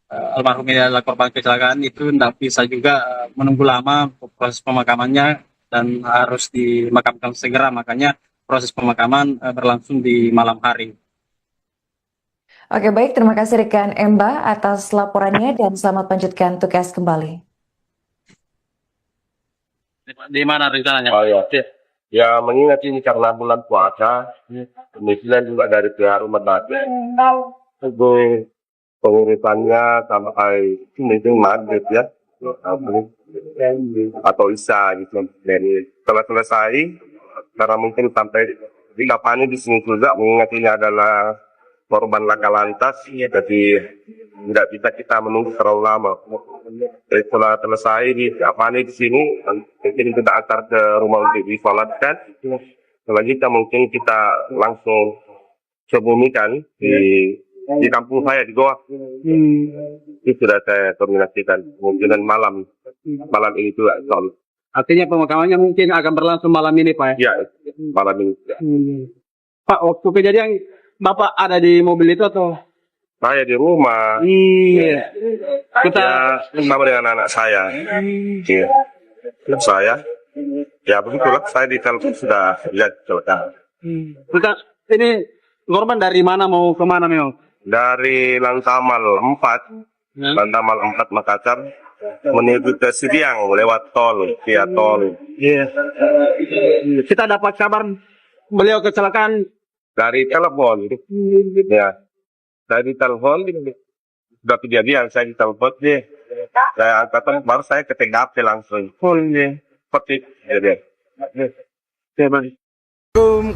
almarhum ini adalah korban kecelakaan, itu tidak bisa juga menunggu lama proses pemakamannya dan harus dimakamkan segera, makanya proses pemakaman berlangsung di malam hari. Oke, baik, terima kasih rekan Mbah atas laporannya dan selamat melanjutkan tugas kembali. Di mana rencananya? Oh ya, ya mengingat ini karena bulan puasa, kemudian juga dari pihak rumah sakit, itu pengurusannya sampai mungkin maghrib ya, atau isya gitu. Dan setelah selesai, karena mungkin sampai di lapangan di sini juga, mengingat ini adalah korban laka lantas, jadi tidak bisa kita menunggu terlalu lama. Jadi setelah selesai di lapangan di sini, mungkin kita antar ke rumah untuk disolatkan. Selanjutnya mungkin kita langsung kebumikan di kampung saya di Goa. Itu sudah saya koordinasikan kemungkinan malam ini juga. Artinya pemakamannya mungkin akan berlangsung malam ini, Pak? Ya, malam ini. Pak, waktu kejadian Bapak ada di mobil itu atau? Saya di rumah. Iya. Kita bersama dengan anak saya. Iya. Saya. Ya begitulah, saya di telepon sudah lihat kecelakaan. Kita ini korban dari mana mau kemana memang? Dari Lantamal 4, Lantamal 4 Makassar, menuju ke Sidiang lewat tol, via tol. Iya. Kita dapat kabar beliau kecelakaan Dari telepon. Ya. Dari telepon, sudah kejadian, saya di telepon deh. Saya angkat, baru saya ke TKP langsung. Seperti kejadian.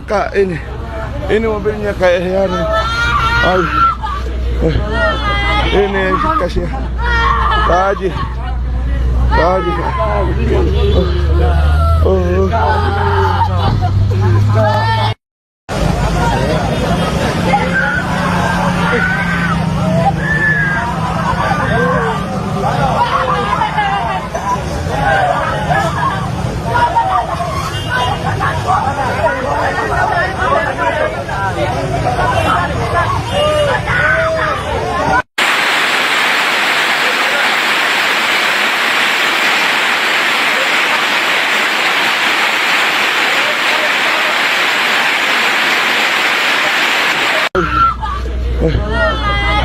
Kak, ini mobilnya kayak yang ini kasih Haji.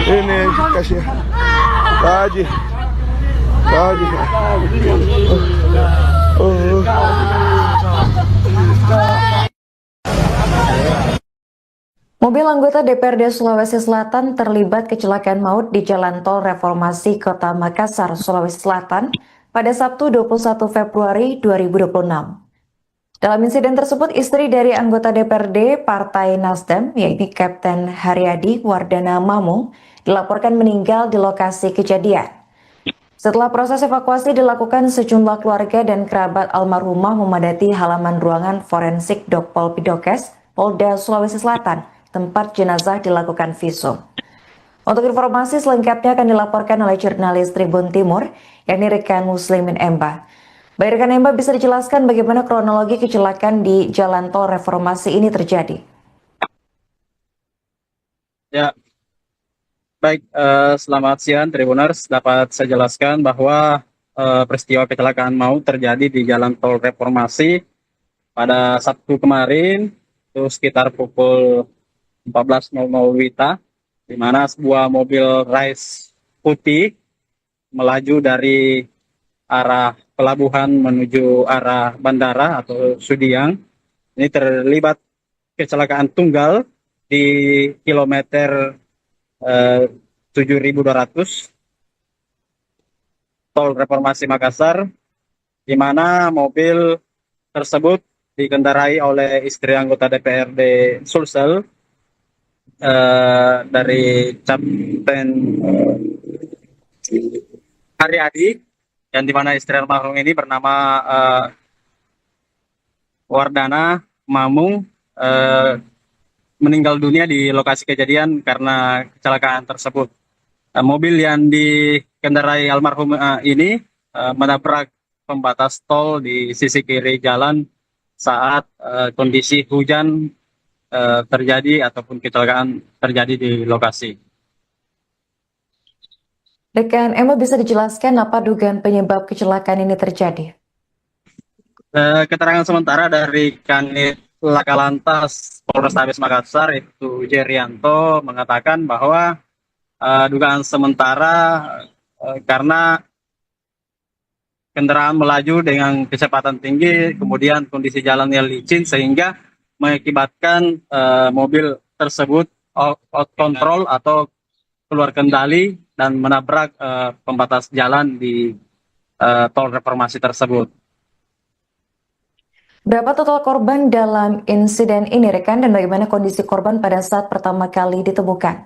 Ini kasih Haji. Haji. Oh. Mobil anggota DPRD Sulawesi Selatan terlibat kecelakaan maut di Jalan Tol Reformasi Kota Makassar, Sulawesi Selatan pada Sabtu 21 Februari 2026. Dalam insiden tersebut, istri dari anggota DPRD Partai Nasdem, yaitu Kapten Haryadi Wardana Mamung, dilaporkan meninggal di lokasi kejadian. Setelah proses evakuasi dilakukan, sejumlah keluarga dan kerabat almarhumah memadati halaman ruangan forensik Dokpol Pidokes, Polda Sulawesi Selatan, tempat jenazah dilakukan visum. Untuk informasi selengkapnya akan dilaporkan oleh jurnalis Tribun Timur, yakni rekan Muslimin Emba. Baik rekan Emba, bisa dijelaskan bagaimana kronologi kecelakaan di Jalan Tol Reformasi ini terjadi? Ya, baik. Selamat siang Tribuners. Dapat saya jelaskan bahwa peristiwa kecelakaan maut terjadi di Jalan Tol Reformasi pada Sabtu kemarin, itu sekitar pukul 14.00 WITA, di mana sebuah mobil Rise putih melaju dari arah pelabuhan menuju arah bandara atau Sudiang. Ini terlibat kecelakaan tunggal di kilometer 7.200 Tol Reformasi Makassar, di mana mobil tersebut dikendarai oleh istri anggota DPRD Sulsel dari Kapten Haryadi, yang dimana istri almarhum ini bernama Wardana Mamung, meninggal dunia di lokasi kejadian karena kecelakaan tersebut. Mobil yang dikendarai almarhum ini menabrak pembatas tol di sisi kiri jalan saat kondisi hujan terjadi ataupun kecelakaan terjadi di lokasi. Rekan Emma, bisa dijelaskan apa dugaan penyebab kecelakaan ini terjadi? Keterangan sementara dari Kanit Laka Lantas Polrestabes Makassar, itu Jerianto, mengatakan bahwa dugaan sementara karena kendaraan melaju dengan kecepatan tinggi, kemudian kondisi jalannya licin sehingga mengakibatkan mobil tersebut out control atau keluar kendali dan menabrak pembatas jalan di tol reformasi tersebut. Berapa total korban dalam insiden ini, rekan, dan bagaimana kondisi korban pada saat pertama kali ditemukan?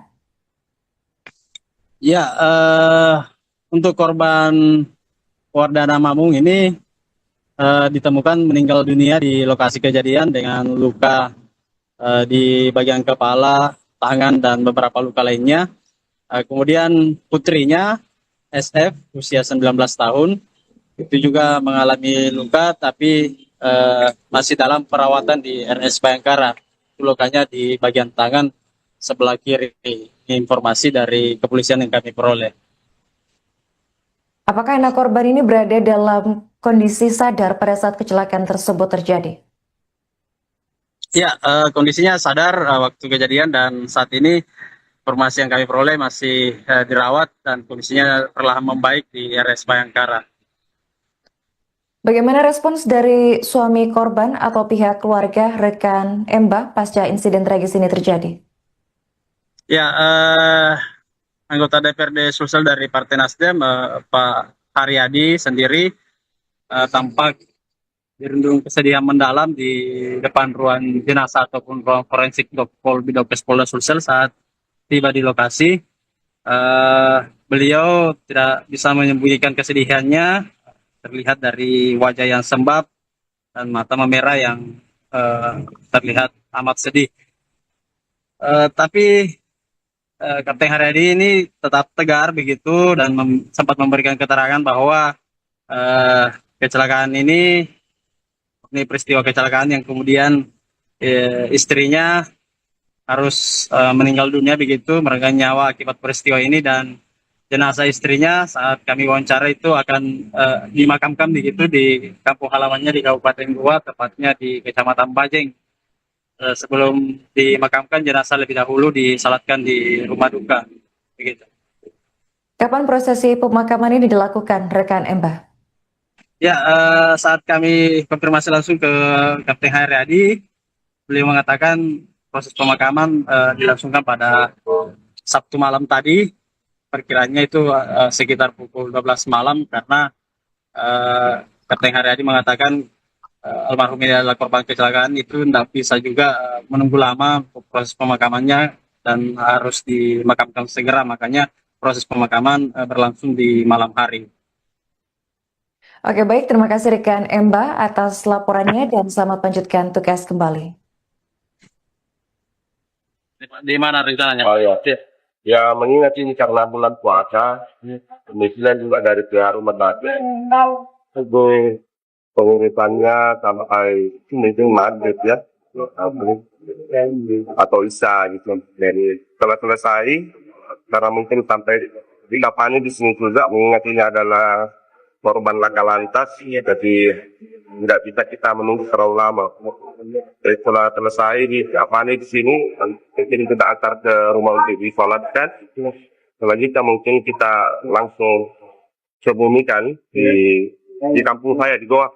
Ya, untuk korban Wardana Mamung ini ditemukan meninggal dunia di lokasi kejadian dengan luka di bagian kepala, tangan, dan beberapa luka lainnya. Kemudian putrinya SF usia 19 tahun itu juga mengalami luka, tapi masih dalam perawatan di RS Bayangkara. Lukanya di bagian tangan sebelah kiri. Ini informasi dari kepolisian yang kami peroleh. Apakah anak korban ini berada dalam kondisi sadar pada saat kecelakaan tersebut terjadi? Ya, kondisinya sadar waktu kejadian, dan saat ini informasi yang kami peroleh masih dirawat dan kondisinya perlahan membaik di RS Bayangkara. Bagaimana respons dari suami korban atau pihak keluarga rekan Emba pasca insiden tragis ini terjadi? Ya, anggota DPRD Sulsel dari Partai Nasdem, Pak Haryadi sendiri tampak dirundung kesedihan mendalam di depan ruang jenazah ataupun ruang forensik Dokpol Bidokes Polda Sulsel saat tiba di lokasi. Beliau tidak bisa menyembunyikan kesedihannya, terlihat dari wajah yang sembab dan mata memerah yang terlihat amat sedih. Tapi Kapten Haryadi ini tetap tegar begitu dan sempat memberikan keterangan bahwa kecelakaan ini peristiwa kecelakaan yang kemudian istrinya harus meninggal dunia begitu, meregang nyawa akibat peristiwa ini, dan jenazah istrinya saat kami wawancara itu akan dimakamkan begitu di kampung halamannya di Kabupaten Goa, tepatnya di Kecamatan Bajeng. Sebelum dimakamkan, jenazah lebih dahulu disalatkan di rumah duka. begitu. Kapan prosesi pemakaman ini dilakukan, rekan Emba? Ya, saat kami konfirmasi langsung ke Kapten Haryadi, beliau mengatakan proses pemakaman dilangsungkan pada Sabtu malam tadi. Perkiranya itu sekitar pukul 12 malam karena Kapten Haryadi mengatakan almarhum ini adalah korban kecelakaan, itu tidak bisa juga menunggu lama proses pemakamannya dan harus dimakamkan segera, makanya proses pemakaman berlangsung di malam hari. Oke, baik. Terima kasih rekan Emba atas laporannya dan selamat melanjutkan tugas kembali. Di mana rencananya? Oh ya. Ya mengingat ini karena bulan puasa, kemudian juga dari pihak rumah sakit, itu pengurusannya sampai mungkin maghrib ya, atau isya gitu. Dan setelah selesai, karena mungkin sampai di lapangan di sini juga mengingat ini adalah korban laka lantas, jadi tidak bisa kita menunggu terlalu lama. Jadi setelah selesai di lapangan di sini, mungkin kita antar ke rumah untuk disolatkan. Selanjutnya mungkin kita langsung kebumikan di kampung saya di Goa.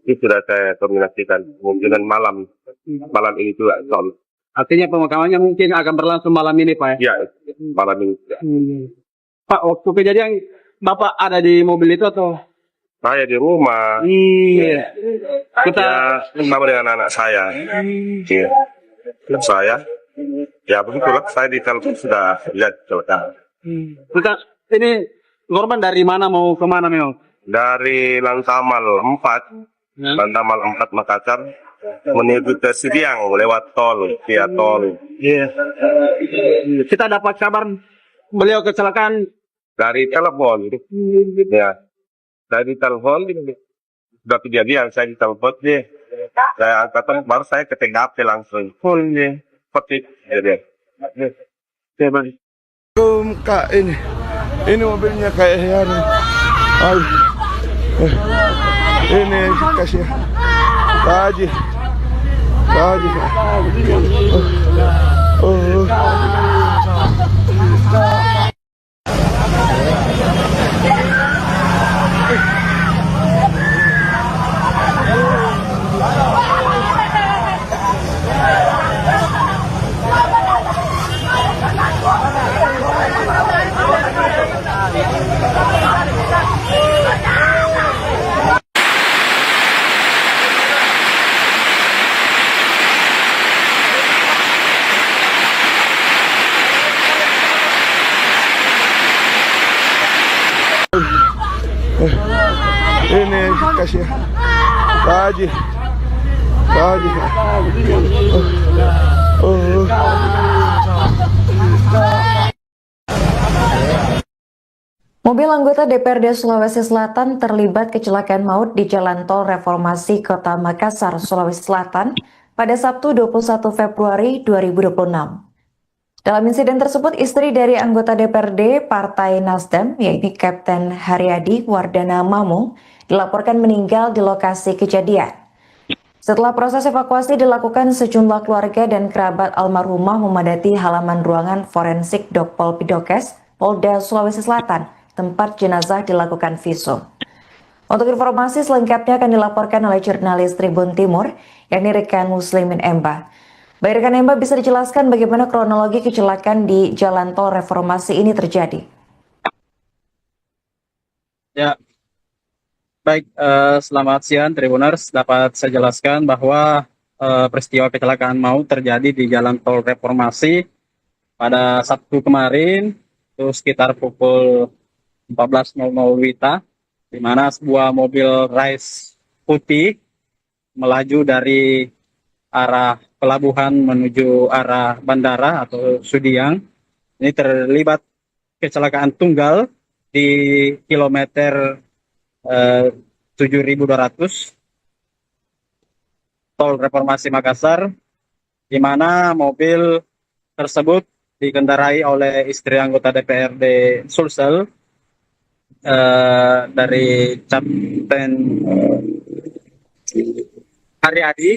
Itu sudah saya koordinasikan kemungkinan malam ini juga. Artinya pemakamannya mungkin akan berlangsung malam ini, Pak? Ya, malam ini. Pak, waktu kejadian Bapak ada di mobil itu atau? Saya di rumah. Iya. Kita Sama dengan anak saya. Iya. Saya. Ya begitulah, saya di telepon sudah lihat kecelakaan. kita ini korban dari mana mau kemana memang? Dari Lantamal 4, Lantamal 4 Makassar, menuju ke Sidiang lewat tol, via tol. Iya. Kita dapat kabar beliau kecelakaan Dari telepon. Ya. Dari telepon, sudah kejadian, saya di telepon dia. Saya angkat, baru saya ke TKP langsung. Seperti jadi. Kak, ini mobilnya kayak yani. Aduh. Ini kasih Haji. Oh. Ini kasih Haji. Oh. Mobil anggota DPRD Sulawesi Selatan terlibat kecelakaan maut di Jalan Tol Reformasi Kota Makassar, Sulawesi Selatan pada Sabtu 21 Februari 2026. Dalam insiden tersebut, istri dari anggota DPRD Partai Nasdem, yaitu Kapten Haryadi Wardana Mamung, dilaporkan meninggal di lokasi kejadian. Setelah proses evakuasi dilakukan, sejumlah keluarga dan kerabat almarhumah memadati halaman ruangan forensik Dokpol Pidokes, Polda Sulawesi Selatan, tempat jenazah dilakukan visum. Untuk informasi selengkapnya akan dilaporkan oleh jurnalis Tribun Timur, yakni rekan Muslimin Emba. Baik rekan Emba, bisa dijelaskan bagaimana kronologi kecelakaan di Jalan Tol Reformasi ini terjadi? Ya, baik. Selamat siang Tribuners. Dapat saya jelaskan bahwa peristiwa kecelakaan maut terjadi di Jalan Tol Reformasi pada Sabtu kemarin, itu sekitar pukul 14.00 WITA, di mana sebuah mobil Rise putih melaju dari arah pelabuhan menuju arah bandara atau Sudiang. Ini terlibat kecelakaan tunggal di kilometer 7.200 Tol Reformasi Makassar, di mana mobil tersebut dikendarai oleh istri anggota DPRD Sulsel dari Kapten Haryadi,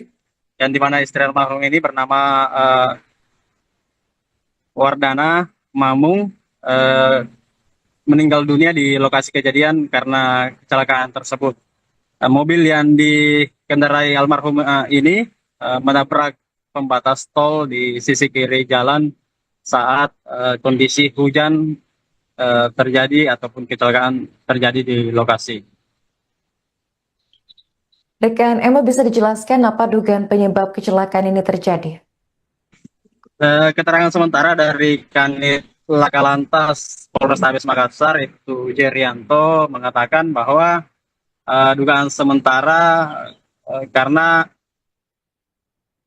yang dimana istri almarhum ini bernama Wardana Mamung meninggal dunia di lokasi kejadian karena kecelakaan tersebut. Mobil yang dikendarai almarhum ini menabrak pembatas tol di sisi kiri jalan saat kondisi hujan terjadi ataupun kecelakaan terjadi di lokasi. Rekan Emma, bisa dijelaskan apa dugaan penyebab kecelakaan ini terjadi? Keterangan sementara dari Kanit Laka Lantas Polrestabes Makassar itu Jerianto mengatakan bahwa dugaan sementara karena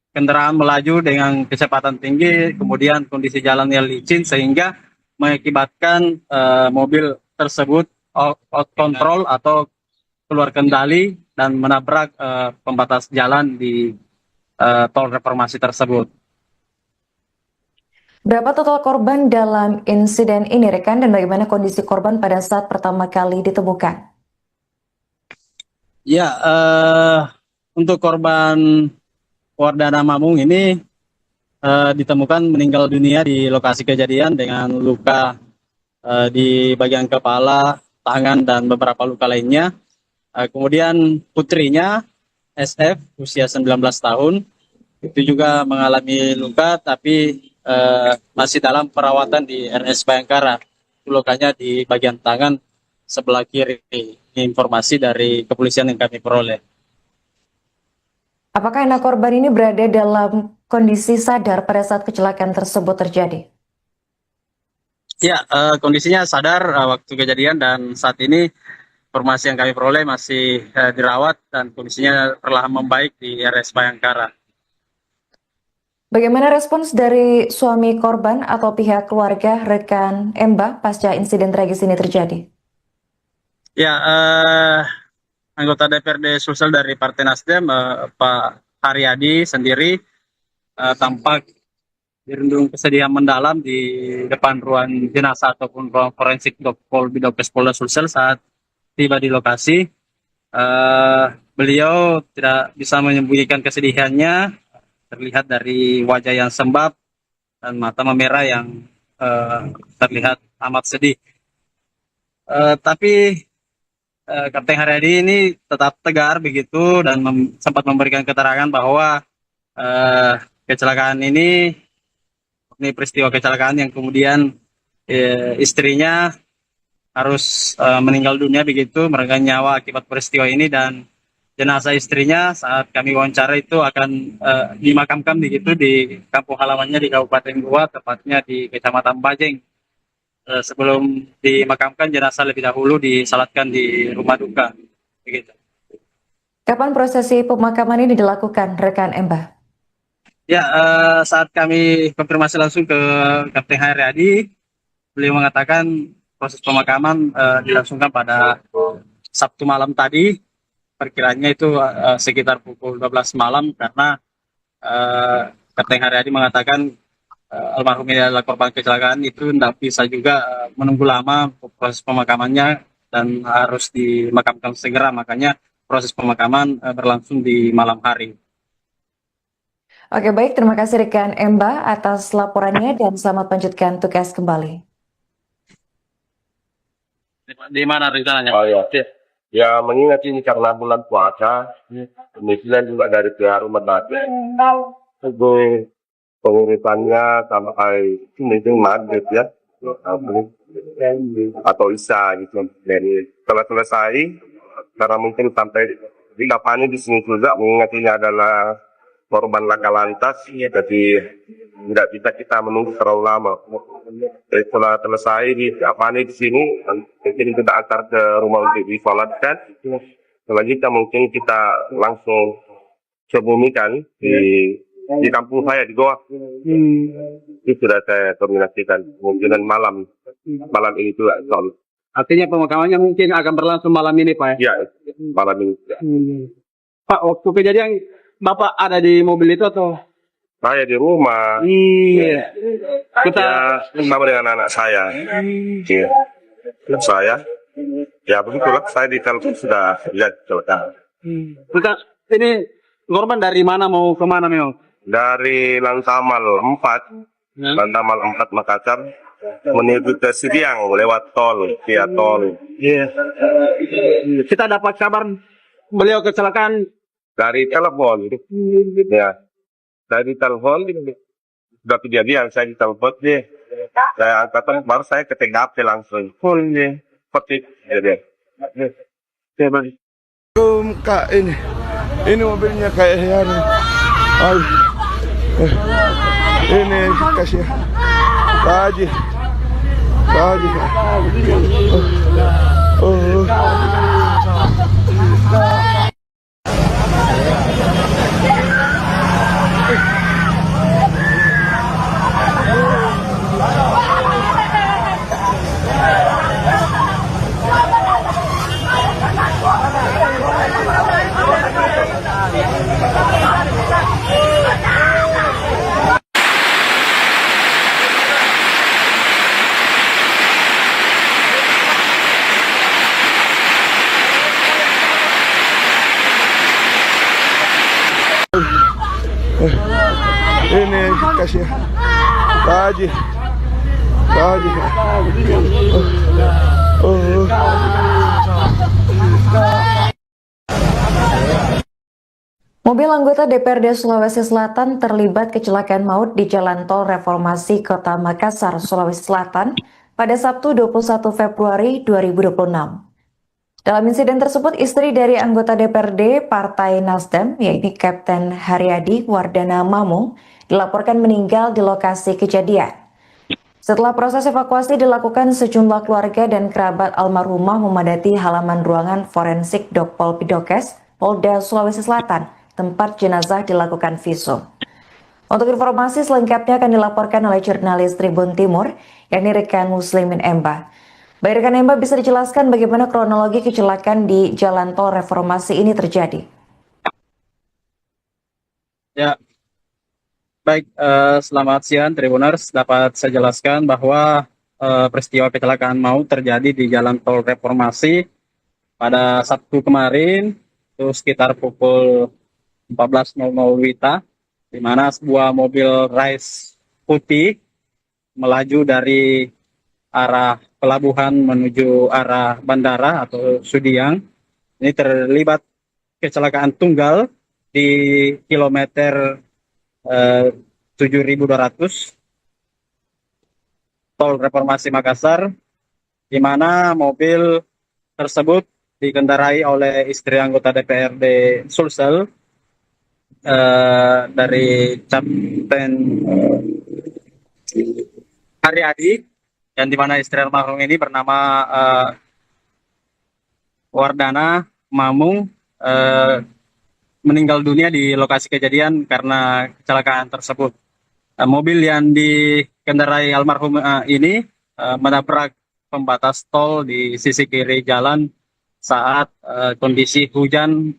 kendaraan melaju dengan kecepatan tinggi, kemudian kondisi jalannya licin sehingga mengakibatkan mobil tersebut out control atau keluar kendali dan menabrak pembatas jalan di tol reformasi tersebut. Berapa total korban dalam insiden ini, rekan, dan bagaimana kondisi korban pada saat pertama kali ditemukan? Ya, untuk korban Wardana Mamung ini ditemukan meninggal dunia di lokasi kejadian dengan luka di bagian kepala, tangan, dan beberapa luka lainnya. Kemudian putrinya SF usia 19 tahun itu juga mengalami luka tapi masih dalam perawatan di RS Bayangkara. Lukanya di bagian tangan sebelah kiri. Ini informasi dari kepolisian yang kami peroleh. Apakah anak korban ini berada dalam kondisi sadar pada saat kecelakaan tersebut terjadi? Ya, kondisinya sadar waktu kejadian dan saat ini informasi yang kami peroleh masih dirawat dan kondisinya perlahan membaik di RS Bayangkara. Bagaimana respons dari suami korban atau pihak keluarga rekan Emba pasca insiden tragis ini terjadi? Ya, anggota DPRD Sulsel dari Partai Nasdem, Pak Haryadi sendiri tampak dirundung kesedihan mendalam di depan ruang jenazah ataupun ruang forensik Bidokes Polda Sulsel saat tiba di lokasi. Beliau tidak bisa menyembunyikan kesedihannya, terlihat dari wajah yang sembab dan mata memerah yang terlihat amat sedih. Tapi Kapten Haryadi ini tetap tegar begitu dan sempat memberikan keterangan bahwa kecelakaan ini peristiwa kecelakaan yang kemudian istrinya harus meninggal dunia begitu, meregang nyawa akibat peristiwa ini, dan jenazah istrinya saat kami wawancara itu akan dimakamkan begitu di kampung halamannya di Kabupaten Goa, tepatnya di Kecamatan Bajeng. Sebelum dimakamkan, jenazah lebih dahulu disalatkan di rumah duka begitu. Kapan prosesi pemakaman ini dilakukan, rekan Emba? Ya, saat kami konfirmasi langsung ke Kapten Haryadi, beliau mengatakan proses pemakaman dilangsungkan pada Sabtu malam tadi. Perkiranya itu sekitar pukul 12 malam karena Kapten Haryadi mengatakan almarhum ini adalah korban kecelakaan, itu tidak bisa juga menunggu lama proses pemakamannya dan harus dimakamkan segera, makanya proses pemakaman berlangsung di malam hari. Oke, baik, terima kasih rekan Emba atas laporannya dan selamat lanjutkan tugas kembali. Di mana rencananya? Oh ya, ya mengingat ini karena bulan puasa, kemudian juga dari pihak rumah sakit, penguritannya sampai ini maghrib ya, atau isya gitu. Dan setelah selesai, karena mungkin sampai di kapan di sini juga mengingat ini adalah korban laka lantas, jadi tidak bisa kita menunggu terlalu lama. Jadi setelah selesai di Apane di sini, mungkin kita antar ke rumah untuk disolatkan. Selanjutnya mungkin kita langsung kebumikan di kampung saya di Goa. Itu sudah saya kombinasikan kemungkinan malam ini juga. Artinya pemakamannya mungkin akan berlangsung malam ini, Pak? Ya, malam ini. Pak, waktu kejadian Bapak ada di mobil itu atau? Saya di rumah. Iya. Kita bersama dengan anak saya. Iya. Saya. Ya begitulah. Saya di telepon sudah lihat coba. Kita ini korban dari mana mau ke mana memang? Dari Lantamal 4, Lantamal 4 Makassar menuju ke Siriang lewat tol, via tol. Iya. Kita dapat kabar beliau kecelakaan. Dari telepon, ya, dari telepon sudah kejadian, saya ditelepon deh. Saya angkat, baru saya ke TKP langsung. Seperti jadi. Kak, ini mobilnya kayak yang ini kasih Haji ini kasih Haji Mobil anggota DPRD Sulawesi Selatan terlibat kecelakaan maut di Jalan Tol Reformasi Kota Makassar, Sulawesi Selatan pada Sabtu 21 Februari 2026. Dalam insiden tersebut, istri dari anggota DPRD Partai Nasdem, yaitu Kapten Haryadi Wardana Mamung, dilaporkan meninggal di lokasi kejadian. Setelah proses evakuasi dilakukan, sejumlah keluarga dan kerabat almarhumah memadati halaman ruangan forensik Dokpol Pidokes, Polda Sulawesi Selatan, tempat jenazah dilakukan visum. Untuk informasi selengkapnya akan dilaporkan oleh jurnalis Tribun Timur, yakni rekan Muslimin Emba. Baik rekan Emba, bisa dijelaskan bagaimana kronologi kecelakaan di Jalan Tol Reformasi ini terjadi? Ya, baik. Selamat siang Tribuners. Dapat saya jelaskan bahwa peristiwa kecelakaan maut terjadi di Jalan Tol Reformasi pada Sabtu kemarin, itu sekitar pukul 14.00 WITA, di mana sebuah mobil Rise putih melaju dari arah pelabuhan menuju arah bandara atau Sudiang. Ini terlibat kecelakaan tunggal di kilometer 7.200 Tol Reformasi Makassar, di mana mobil tersebut dikendarai oleh istri anggota DPRD Sulsel dari Kapten Haryadi, yang dimana istri almarhum ini bernama Wardana Mamung, meninggal dunia di lokasi kejadian karena kecelakaan tersebut. Mobil yang dikendarai almarhum ini menabrak pembatas tol di sisi kiri jalan saat kondisi hujan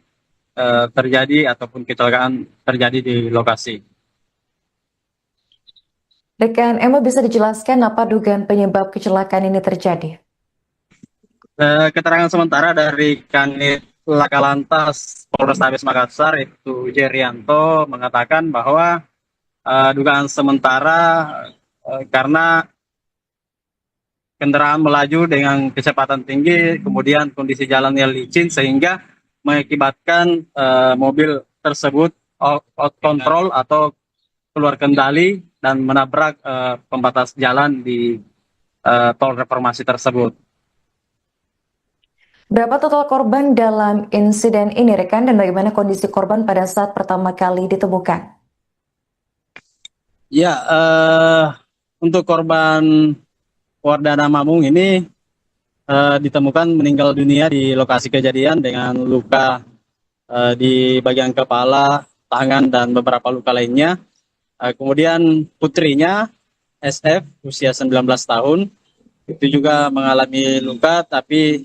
terjadi ataupun kecelakaan terjadi di lokasi. Rekan Emma, bisa dijelaskan apa dugaan penyebab kecelakaan ini terjadi? Keterangan sementara dari Kanit Laka Lantas Polrestabes Makassar, itu Jerianto, mengatakan bahwa dugaan sementara karena kendaraan melaju dengan kecepatan tinggi, kemudian kondisi jalannya licin sehingga mengakibatkan mobil tersebut out control atau keluar kendali dan menabrak pembatas jalan di Tol Reformasi tersebut. Berapa total korban dalam insiden ini, rekan, dan bagaimana kondisi korban pada saat pertama kali ditemukan? Ya, untuk korban Wardana Mamung ini ditemukan meninggal dunia di lokasi kejadian dengan luka di bagian kepala, tangan, dan beberapa luka lainnya. Kemudian putrinya SF usia 19 tahun itu juga mengalami luka, tapi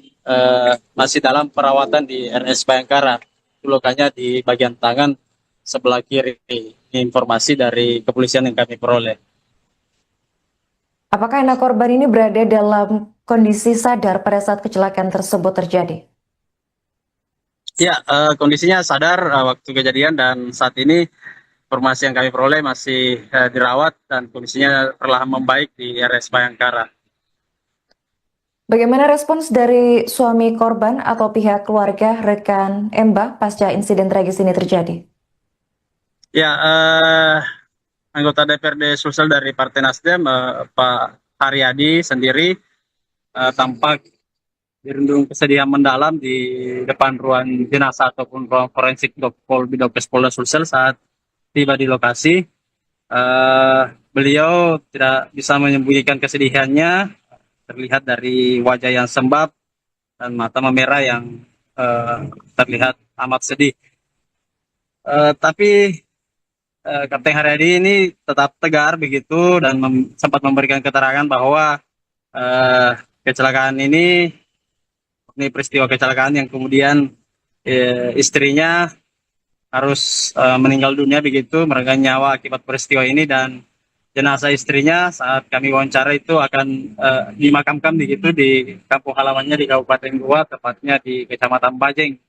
masih dalam perawatan di RS Bayangkara. Lukanya di bagian tangan sebelah kiri. Ini informasi dari kepolisian yang kami peroleh. Apakah anak korban ini berada dalam kondisi sadar pada saat kecelakaan tersebut terjadi? Ya, kondisinya sadar waktu kejadian, dan saat ini informasi yang kami peroleh masih dirawat dan kondisinya perlahan membaik di RS Bayangkara. Bagaimana respons dari suami korban atau pihak keluarga rekan Mbah pasca insiden tragis ini terjadi? Ya, anggota DPRD Sulsel dari Partai Nasdem, Pak Haryadi sendiri tampak dirundung kesedihan mendalam di depan ruang jenazah ataupun ruang forensik Bidokes Polda Sulsel saat tiba di lokasi. Beliau tidak bisa menyembunyikan kesedihannya, terlihat dari wajah yang sembab dan mata memerah yang terlihat amat sedih. Tapi Kapten Haryadi ini tetap tegar begitu dan sempat memberikan keterangan bahwa kecelakaan ini peristiwa kecelakaan yang kemudian istrinya harus meninggal dunia begitu, meregang nyawa akibat peristiwa ini, dan jenazah istrinya saat kami wawancara itu akan dimakamkan begitu di kampung halamannya di Kabupaten Goa, tepatnya di Kecamatan Bajeng.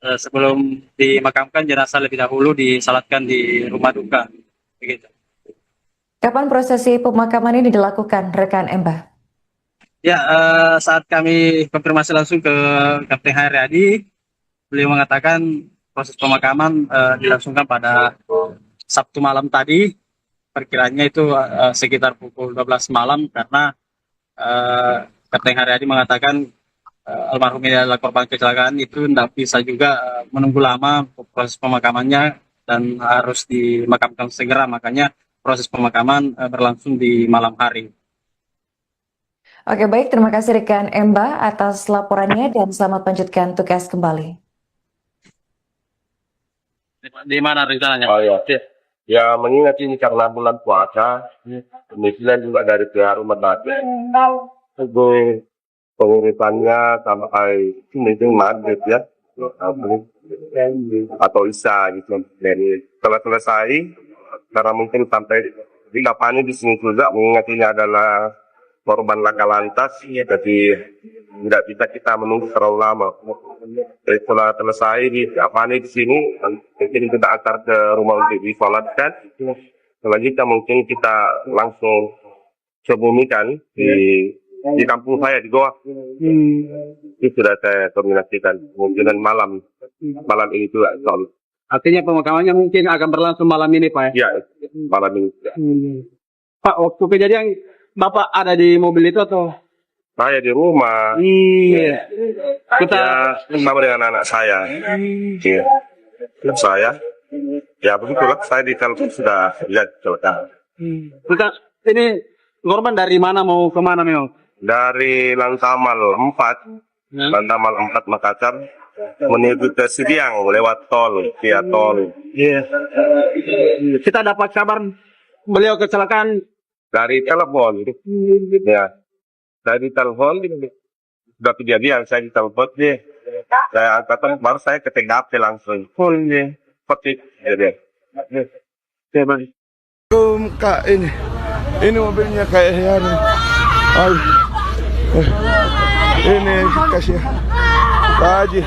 Sebelum dimakamkan, jenazah lebih dahulu disalatkan di rumah duka begitu. Kapan prosesi pemakaman ini dilakukan, rekan Mbah? Ya, saat kami konfirmasi langsung ke Kapten Haryadi, beliau mengatakan proses pemakaman dilangsungkan pada Sabtu malam tadi, perkiranya itu sekitar pukul 12 malam, karena Kapten Haryadi mengatakan almarhum ini adalah korban kecelakaan, itu tidak bisa juga menunggu lama proses pemakamannya dan harus dimakamkan segera, makanya proses pemakaman berlangsung di malam hari. Oke, baik, terima kasih rekan Mbah atas laporannya dan selamat lanjutkan tugas kembali. Di mana rencananya? Oh ya, ya mengingat ini karena bulan puasa, kemudian juga dari pihak rumah sakit, pengurusannya sampai mungkin maghrib ya, atau isya gitu. Dan setelah selesai, karena mungkin sampai di lapangan di sini juga, mengingat ini adalah korban laka lantas, jadi tidak bisa kita menunggu terlalu lama. Jadi setelah selesai di lapangan di sini, mungkin kita antar ke rumah untuk disolatkan. Selanjutnya mungkin kita langsung sebumikan di kampung saya di Goa. Itu sudah saya koordinasikan. Kemungkinan malam ini juga. Artinya pemakamannya mungkin akan berlangsung malam ini, Pak? Ya, malam ini. Pak, waktu kejadian Bapak ada di mobil itu atau? Saya di rumah. Iya. Kita bersama dengan anak saya. Iya. Saya. Ya begitulah. Saya di telepon sudah lihat kecelakaan. Kita ini korban dari mana mau kemana memang? Dari Lantamal 4, Lantamal 4 Makassar menuju ke Sidiang lewat tol, via tol. Iya. Kita dapat kabar beliau kecelakaan dari telepon. Ya. Dari telepon sudah kejadian, saya ditelepon deh. Saya angkat, baru saya ke TKP langsung. Seperti jadi. Kak, ini mobilnya kayak yang ini kasih Haji.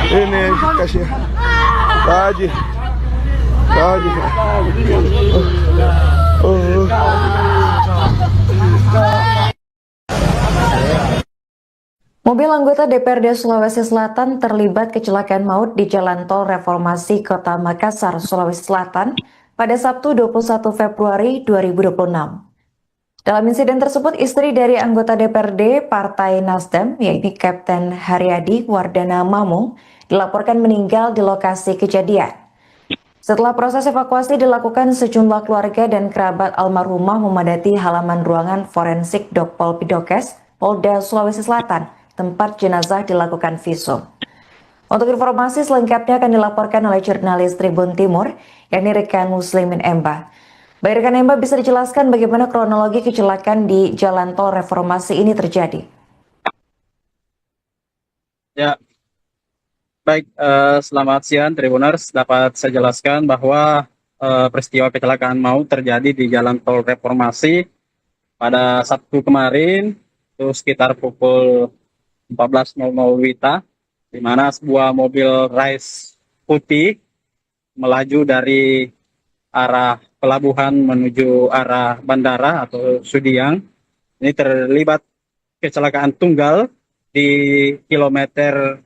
Ini kasih Haji. Mobil anggota DPRD Sulawesi Selatan terlibat kecelakaan maut di Jalan Tol Reformasi Kota Makassar, Sulawesi Selatan pada Sabtu 21 Februari 2026. Dalam insiden tersebut, istri dari anggota DPRD Partai Nasdem, yaitu Kapten Haryadi Wardana Mamung, dilaporkan meninggal di lokasi kejadian. Setelah proses evakuasi dilakukan, sejumlah keluarga dan kerabat almarhumah memadati halaman ruangan forensik Dokpol Pidokes, Polda Sulawesi Selatan, tempat jenazah dilakukan visum. Untuk informasi selengkapnya akan dilaporkan oleh jurnalis Tribun Timur, yakni rekan Muslimin Emba. Baik rekan Emba, bisa dijelaskan bagaimana kronologi kecelakaan di Jalan Tol Reformasi ini terjadi? Ya, baik. Selamat siang, Tribuners. Dapat saya jelaskan bahwa peristiwa kecelakaan maut terjadi di Jalan Tol Reformasi pada Sabtu kemarin, itu sekitar pukul 14.00 WITA, di mana sebuah mobil Rise putih melaju dari arah pelabuhan menuju arah bandara atau Sudiang. Ini terlibat kecelakaan tunggal di kilometer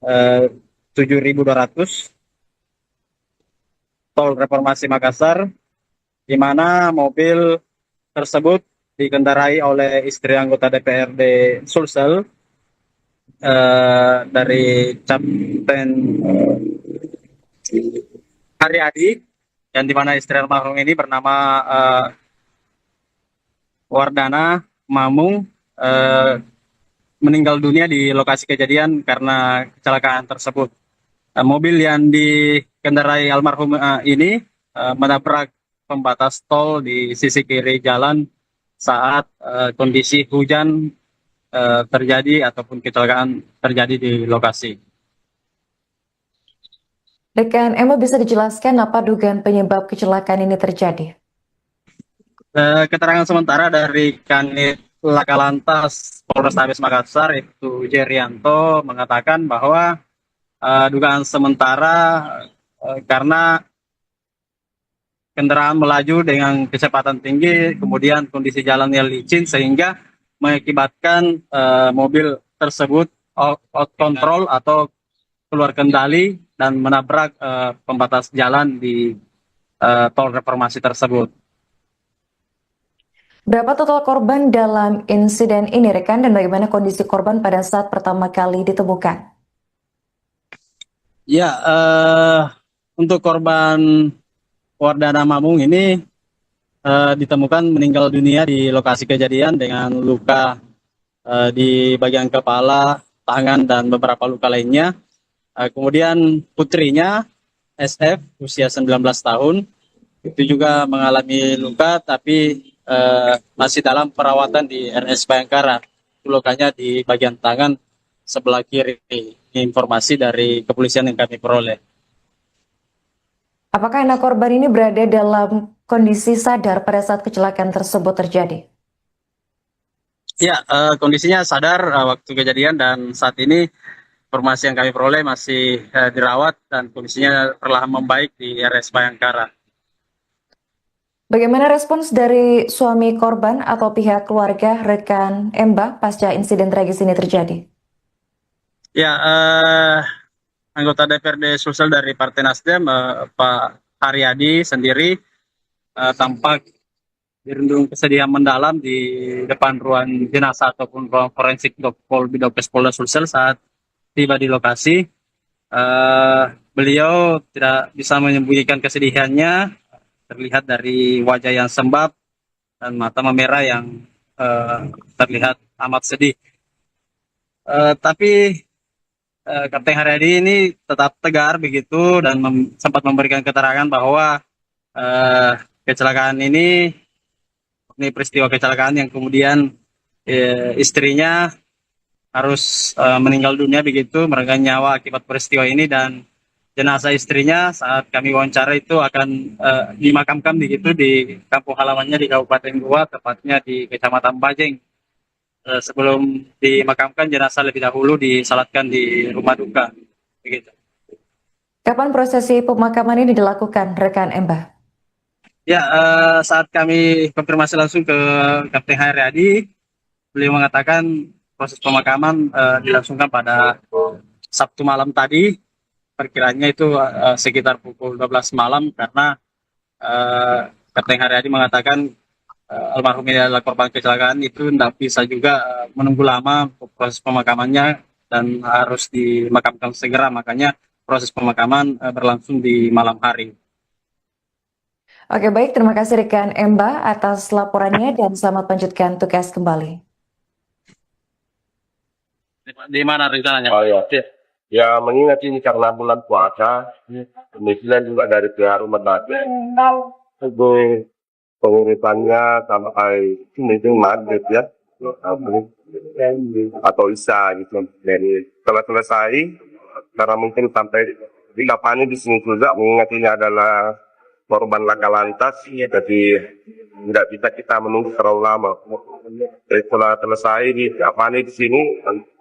7.200 Tol Reformasi Makassar, di mana mobil tersebut dikendarai oleh istri anggota DPRD Sulsel dari Kapten Haryadi, yang dimana istri almarhum ini bernama Wardana Mamung, meninggal dunia di lokasi kejadian karena kecelakaan tersebut. Mobil yang dikendarai almarhum ini menabrak pembatas tol di sisi kiri jalan saat kondisi hujan terjadi ataupun kecelakaan terjadi di lokasi. Rekan Emma, bisa dijelaskan apa dugaan penyebab kecelakaan ini terjadi? Keterangan sementara dari Kanit Laka Lantas Polrestabes Makassar, itu Jerianto, mengatakan bahwa dugaan sementara karena kendaraan melaju dengan kecepatan tinggi, kemudian kondisi jalannya licin sehingga mengakibatkan mobil tersebut out control atau keluar kendali dan menabrak pembatas jalan di tol reformasi tersebut. Berapa total korban dalam insiden ini, rekan, dan bagaimana kondisi korban pada saat pertama kali ditemukan? Ya, untuk korban Wardana Mamung ini ditemukan meninggal dunia di lokasi kejadian dengan luka di bagian kepala, tangan, dan beberapa luka lainnya. Kemudian putrinya SF usia 19 tahun itu juga mengalami luka, tapi masih dalam perawatan di RS Bayangkara. Lukanya di bagian tangan sebelah kiri. Ini informasi dari kepolisian yang kami peroleh. Apakah anak korban ini berada dalam kondisi sadar pada saat kecelakaan tersebut terjadi? Ya, kondisinya sadar waktu kejadian, dan saat ini informasi yang kami peroleh masih dirawat dan kondisinya perlahan membaik di RS Bayangkara. Bagaimana respons dari suami korban atau pihak keluarga rekan Emba pasca insiden tragis ini terjadi? Ya, anggota DPRD Sulsel dari Partai Nasdem, Pak Haryadi sendiri tampak dirundung kesedihan mendalam di depan ruang jenazah ataupun ruang forensik Dokpol Bidokes Polda Sulsel saat tiba di lokasi. Beliau tidak bisa menyembunyikan kesedihannya, terlihat dari wajah yang sembab dan mata memerah yang terlihat amat sedih. Tapi Kapten Haryadi ini tetap tegar begitu dan sempat memberikan keterangan bahwa kecelakaan ini peristiwa kecelakaan yang kemudian istrinya harus meninggal dunia begitu, meregang nyawa akibat peristiwa ini, dan jenazah istrinya saat kami wawancara itu akan dimakamkan begitu di kampung halamannya di Kabupaten Goa, tepatnya di Kecamatan Bajeng. Sebelum dimakamkan, jenazah lebih dahulu disalatkan di rumah duka begitu. Kapan prosesi pemakaman ini dilakukan, rekan Emba? Ya, saat kami konfirmasi langsung ke Kapten Haryadi, beliau mengatakan proses pemakaman dilangsungkan pada Sabtu malam tadi. Perkiranya itu sekitar pukul 12 malam, karena Kapten Haryadi mengatakan almarhum ini adalah korban kecelakaan, itu tidak bisa juga menunggu lama proses pemakamannya dan harus dimakamkan segera, makanya proses pemakaman berlangsung di malam hari. Oke, baik. Terima kasih rekan Emba atas laporannya dan selamat lanjutkan tugas kembali. Di mana rencananya? Oh ya, ya mengingat ini karena bulan puasa, kemudian juga dari pihak rumah sakit, itu pengurusannya sampai mungkin maghrib ya, atau isya gitu. Dan setelah selesai, karena mungkin sampai di lapangan di sini juga mengingat ini adalah korban laka lantas, jadi tidak bisa kita menunggu terlalu lama. Jadi setelah selesai di lapangan di sini,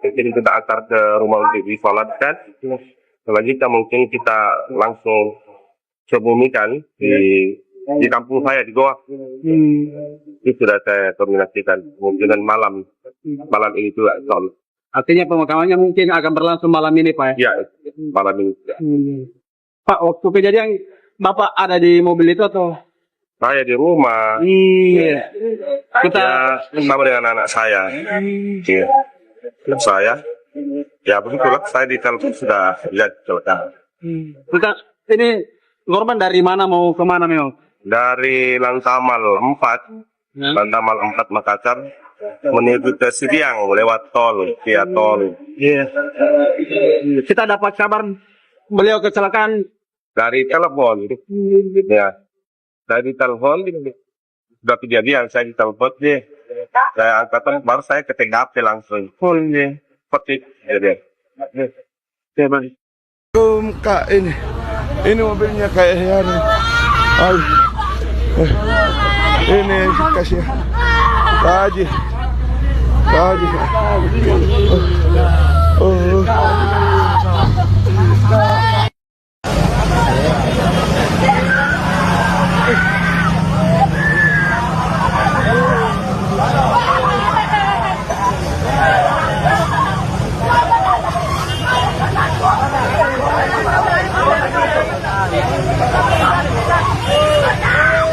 mungkin kita antar ke rumah untuk diisolatkan. Selanjutnya mungkin kita langsung kebumikan di kampung saya di Goa. Itu sudah saya koordinasikan kemungkinan malam ini juga. Artinya pemakamannya mungkin akan berlangsung malam ini, Pak. Ya, malam ini. Pak, waktu kejadian Bapak ada di mobil itu atau? Saya di rumah. Iya. Kita Sama dengan anak saya. Iya. Saya. Ya begitulah. Saya di telepon sudah lihat kecelakaan. ini korban dari mana mau kemana memang? Dari Lantamal 4, Lantamal 4 Makassar menuju ke Siriang lewat tol, via tol. Iya. Kita dapat kabar beliau kecelakaan Dari telepon. Ya. Dari telepon sudah kejadian, saya ditelepon deh. Saya angkat baru saya ke TKP langsung. Seperti jadi. Kak, ini mobilnya kayak yang ini kasih Haji. Oh.